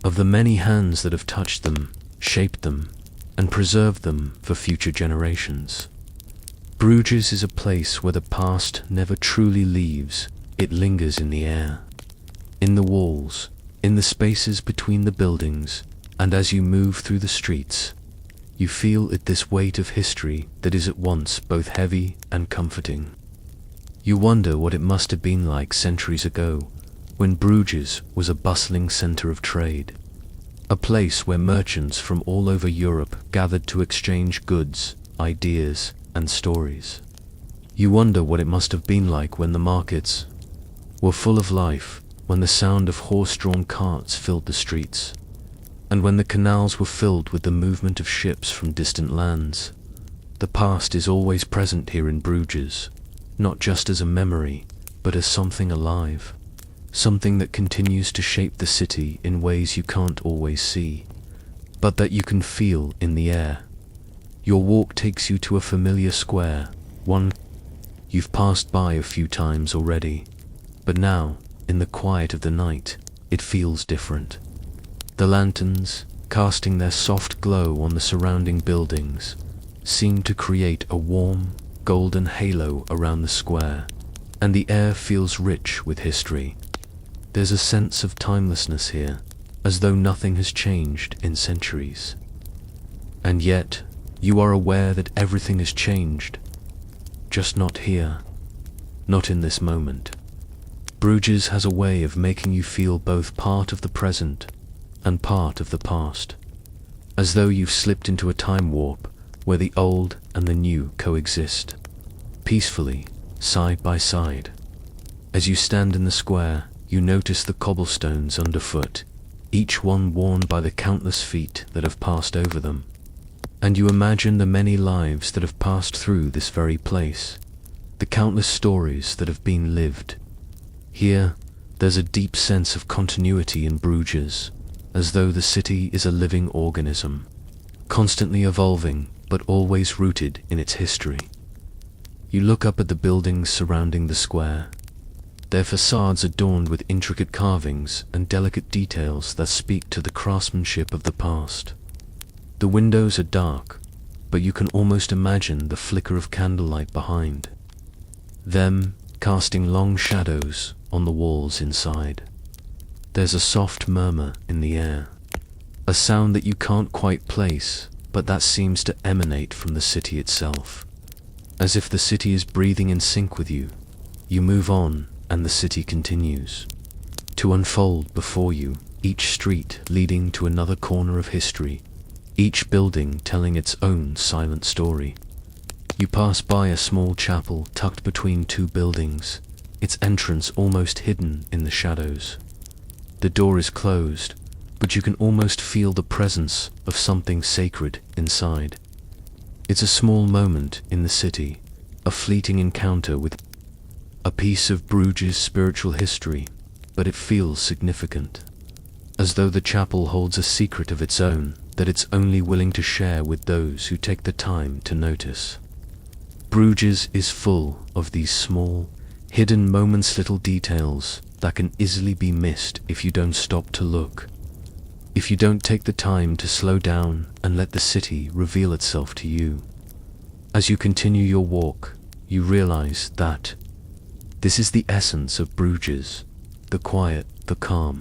of the many hands that have touched them, shaped them, and preserved them for future generations. Bruges is a place where the past never truly leaves. It lingers in the air, in the walls, in the spaces between the buildings, and as you move through the streets, you feel this weight of history that is at once both heavy and comforting. You wonder what it must have been like centuries ago, when Bruges was a bustling center of trade, a place where merchants from all over Europe gathered to exchange goods, ideas, and stories. You wonder what it must have been like when the markets were full of life, when the sound of horse-drawn carts filled the streets, and when the canals were filled with the movement of ships from distant lands. The past is always present here in Bruges, not just as a memory, but as something alive, something that continues to shape the city in ways you can't always see, but that you can feel in the air. Your walk takes you to a familiar square, one you've passed by a few times already, but now, in the quiet of the night, it feels different. The lanterns, casting their soft glow on the surrounding buildings, seem to create a warm, golden halo around the square, and the air feels rich with history. There's a sense of timelessness here, as though nothing has changed in centuries. And yet, you are aware that everything has changed, just not here, not in this moment. Bruges has a way of making you feel both part of the present and part of the past, as though you've slipped into a time warp where the old and the new coexist, peacefully, side by side. As you stand in the square, you notice the cobblestones underfoot, each one worn by the countless feet that have passed over them, and you imagine the many lives that have passed through this very place, the countless stories that have been lived. Here, there's a deep sense of continuity in Bruges, as though the city is a living organism, constantly evolving but always rooted in its history. You look up at the buildings surrounding the square, their facades adorned with intricate carvings and delicate details that speak to the craftsmanship of the past. The windows are dark, but you can almost imagine the flicker of candlelight behind them, casting long shadows on the walls inside. There's a soft murmur in the air, a sound that you can't quite place, but that seems to emanate from the city itself. As if the city is breathing in sync with you, you move on and the city continues to unfold before you, each street leading to another corner of history, each building telling its own silent story. You pass by a small chapel tucked between two buildings, its entrance almost hidden in the shadows. The door is closed, but you can almost feel the presence of something sacred inside. It's a small moment in the city, a fleeting encounter with a piece of Bruges' spiritual history, but it feels significant, as though the chapel holds a secret of its own that it's only willing to share with those who take the time to notice. Bruges is full of these small, hidden moments, little details that can easily be missed if you don't stop to look. If you don't take the time to slow down and let the city reveal itself to you. As you continue your walk, you realize that this is the essence of Bruges, the quiet, the calm,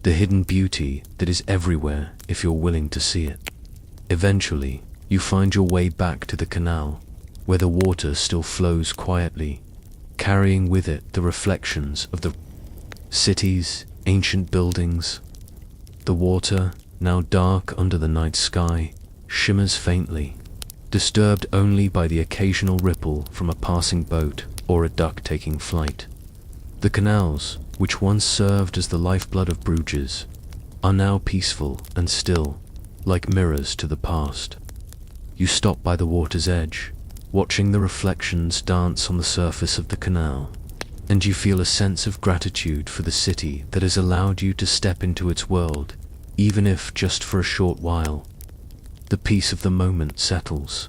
the hidden beauty that is everywhere if you're willing to see it. Eventually, you find your way back to the canal, where the water still flows quietly, carrying with it the reflections of the city's ancient buildings. The water, now dark under the night sky, shimmers faintly, disturbed only by the occasional ripple from a passing boat or a duck taking flight. The canals, which once served as the lifeblood of Bruges, are now peaceful and still, like mirrors to the past. You stop by the water's edge, watching the reflections dance on the surface of the canal, and you feel a sense of gratitude for the city that has allowed you to step into its world, even if just for a short while. The peace of the moment settles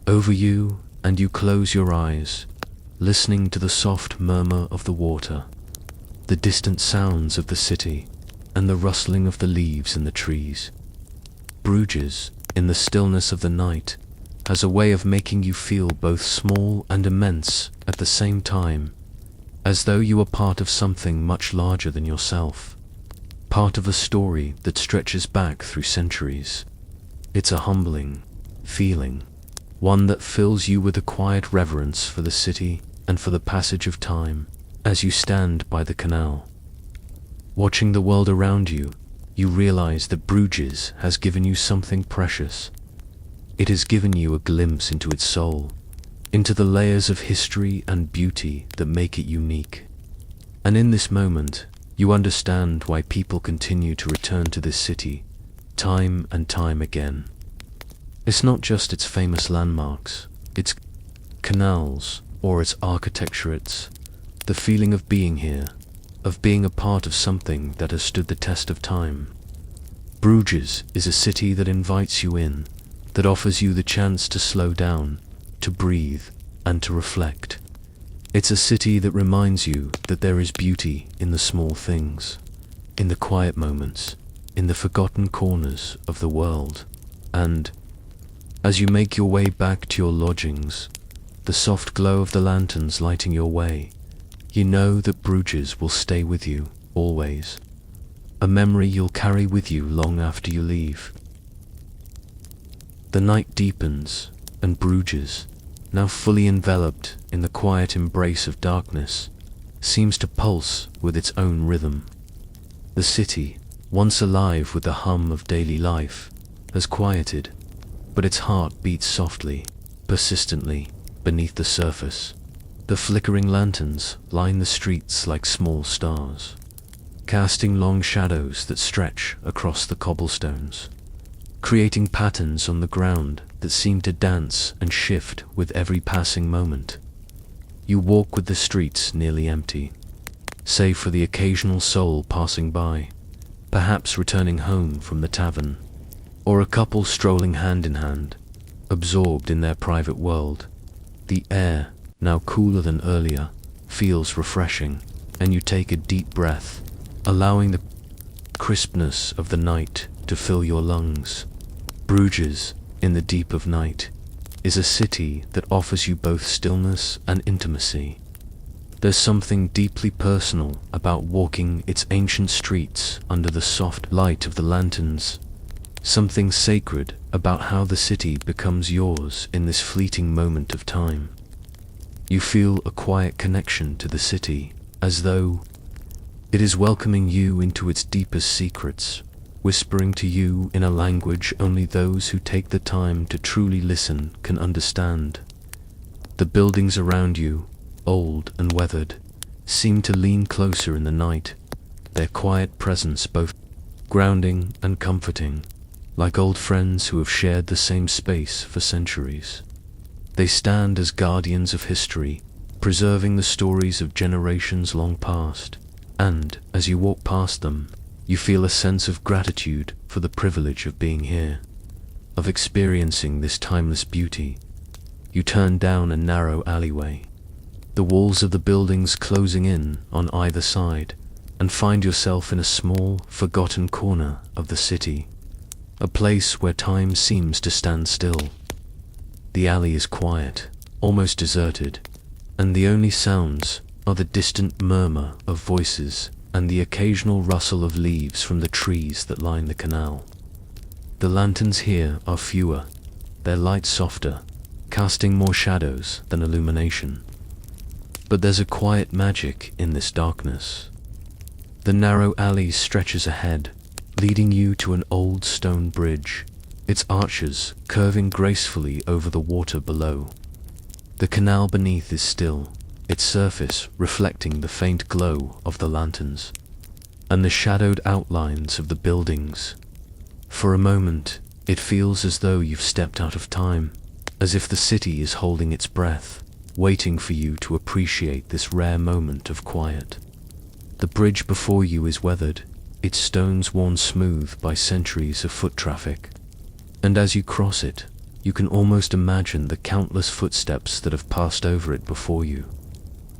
over you, and you close your eyes, listening to the soft murmur of the water, the distant sounds of the city, and the rustling of the leaves in the trees. Bruges, in the stillness of the night, has a way of making you feel both small and immense at the same time, as though you are part of something much larger than yourself, part of a story that stretches back through centuries. It's a humbling feeling, one that fills you with a quiet reverence for the city and for the passage of time as you stand by the canal. Watching the world around you, you realize that Bruges has given you something precious. It has given you a glimpse into its soul, into the layers of history and beauty that make it unique. And in this moment, you understand why people continue to return to this city, time and time again. It's not just its famous landmarks, its canals, or its architecture, it's the feeling of being here, of being a part of something that has stood the test of time. Bruges is a city that invites you in, that offers you the chance to slow down, to breathe, and to reflect. It's a city that reminds you that there is beauty in the small things, in the quiet moments, in the forgotten corners of the world. And as you make your way back to your lodgings, the soft glow of the lanterns lighting your way, you know that Bruges will stay with you, always. A memory you'll carry with you long after you leave. The night deepens, and Bruges, now fully enveloped in the quiet embrace of darkness, seems to pulse with its own rhythm. The city, once alive with the hum of daily life, has quieted, but its heart beats softly, persistently, beneath the surface. The flickering lanterns line the streets like small stars, casting long shadows that stretch across the cobblestones, creating patterns on the ground that seem to dance and shift with every passing moment. You walk with the streets nearly empty, save for the occasional soul passing by, perhaps returning home from the tavern, or a couple strolling hand in hand, absorbed in their private world. The air, now cooler than earlier, feels refreshing, and you take a deep breath, allowing the crispness of the night to fill your lungs. Bruges, in the deep of night, is a city that offers you both stillness and intimacy. There's something deeply personal about walking its ancient streets under the soft light of the lanterns, something sacred about how the city becomes yours in this fleeting moment of time. You feel a quiet connection to the city, as though it is welcoming you into its deepest secrets, whispering to you in a language only those who take the time to truly listen can understand. The buildings around you, old and weathered, seem to lean closer in the night, their quiet presence both grounding and comforting, like old friends who have shared the same space for centuries. They stand as guardians of history, preserving the stories of generations long past, and, as you walk past them, you feel a sense of gratitude for the privilege of being here, of experiencing this timeless beauty. You turn down a narrow alleyway, the walls of the buildings closing in on either side, and find yourself in a small, forgotten corner of the city, a place where time seems to stand still. The alley is quiet, almost deserted, and the only sounds are the distant murmur of voices and the occasional rustle of leaves from the trees that line the canal. The lanterns here are fewer, their light softer, casting more shadows than illumination. But there's a quiet magic in this darkness. The narrow alley stretches ahead, leading you to an old stone bridge, its arches curving gracefully over the water below. The canal beneath is still, its surface reflecting the faint glow of the lanterns and the shadowed outlines of the buildings. For a moment, it feels as though you've stepped out of time, as if the city is holding its breath, waiting for you to appreciate this rare moment of quiet. The bridge before you is weathered, its stones worn smooth by centuries of foot traffic. And as you cross it, you can almost imagine the countless footsteps that have passed over it before you,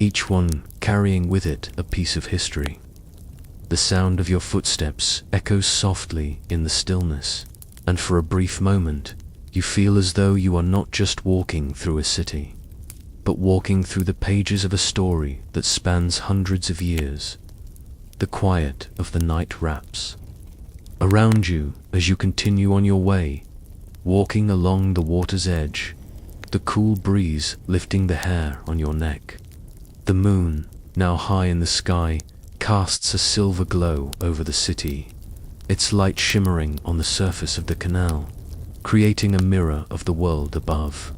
each one carrying with it a piece of history. The sound of your footsteps echoes softly in the stillness, and for a brief moment, you feel as though you are not just walking through a city, but walking through the pages of a story that spans hundreds of years. The quiet of the night wraps around you as you continue on your way, walking along the water's edge, the cool breeze lifting the hair on your neck. The moon, now high in the sky, casts a silver glow over the city, its light shimmering on the surface of the canal, creating a mirror of the world above.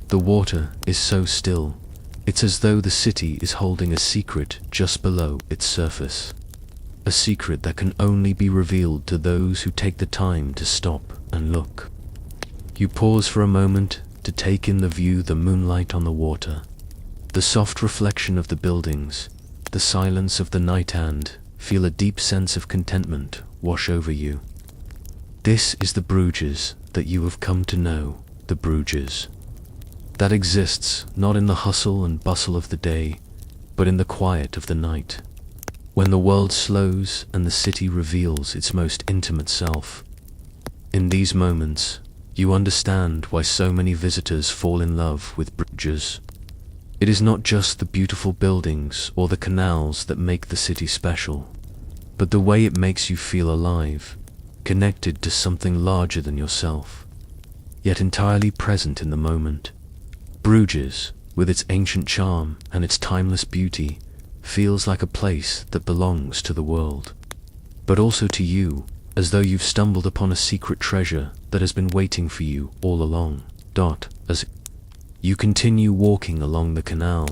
The water is so still, it's as though the city is holding a secret just below its surface. A secret that can only be revealed to those who take the time to stop and look. You pause for a moment to take in the view, the moonlight on the water, the soft reflection of the buildings, the silence of the night, and feel a deep sense of contentment wash over you. This is the Bruges that you have come to know, the Bruges that exists not in the hustle and bustle of the day, but in the quiet of the night, when the world slows and the city reveals its most intimate self. In these moments, you understand why so many visitors fall in love with Bruges. It is not just the beautiful buildings or the canals that make the city special, but the way it makes you feel alive, connected to something larger than yourself, yet entirely present in the moment. Bruges, with its ancient charm and its timeless beauty, feels like a place that belongs to the world, but also to you, as though you've stumbled upon a secret treasure that has been waiting for you all along. As you continue walking along the canal,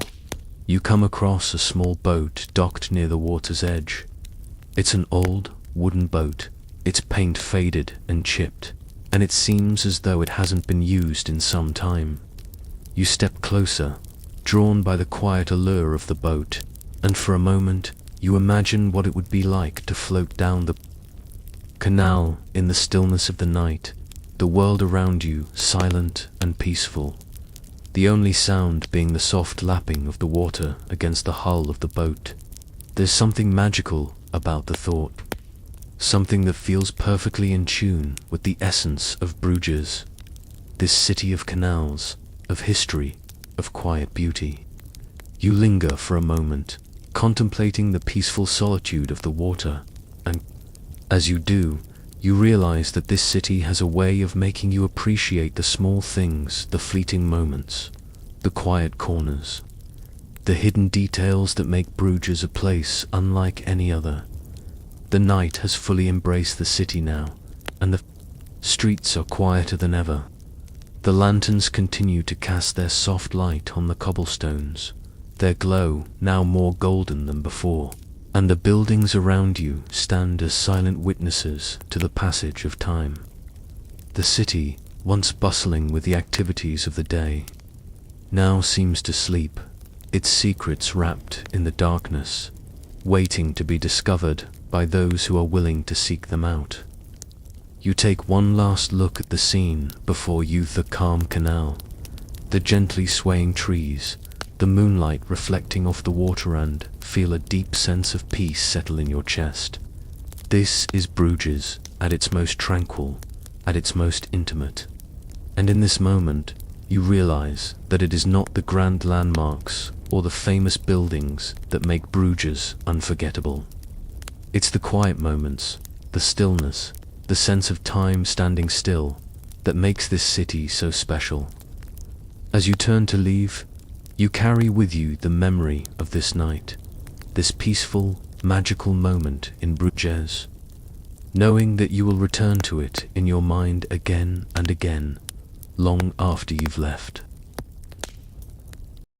you come across a small boat docked near the water's edge. It's an old, wooden boat, its paint faded and chipped, and it seems as though it hasn't been used in some time. You step closer, drawn by the quiet allure of the boat, and for a moment, you imagine what it would be like to float down the canal in the stillness of the night, the world around you silent and peaceful, the only sound being the soft lapping of the water against the hull of the boat. There's something magical about the thought, something that feels perfectly in tune with the essence of Bruges, this city of canals, of history, of quiet beauty. You linger for a moment, contemplating the peaceful solitude of the water, and as you do, you realize that this city has a way of making you appreciate the small things, the fleeting moments, the quiet corners, the hidden details that make Bruges a place unlike any other. The night has fully embraced the city now, and the streets are quieter than ever. The lanterns continue to cast their soft light on the cobblestones, their glow now more golden than before. and the buildings around you stand as silent witnesses to the passage of time. The city, once bustling with the activities of the day, now seems to sleep, its secrets wrapped in the darkness, waiting to be discovered by those who are willing to seek them out. You take one last look at the scene before you, the calm canal, the gently swaying trees, the moonlight reflecting off the water, and feel a deep sense of peace settle in your chest. This is Bruges at its most tranquil, at its most intimate. And in this moment, you realize that it is not the grand landmarks or the famous buildings that make Bruges unforgettable. It's the quiet moments, the stillness, the sense of time standing still that makes this city so special. As you turn to leave, you carry with you the memory of this night, this peaceful, magical moment in Bruges, knowing that you will return to it in your mind again and again, long after you've left.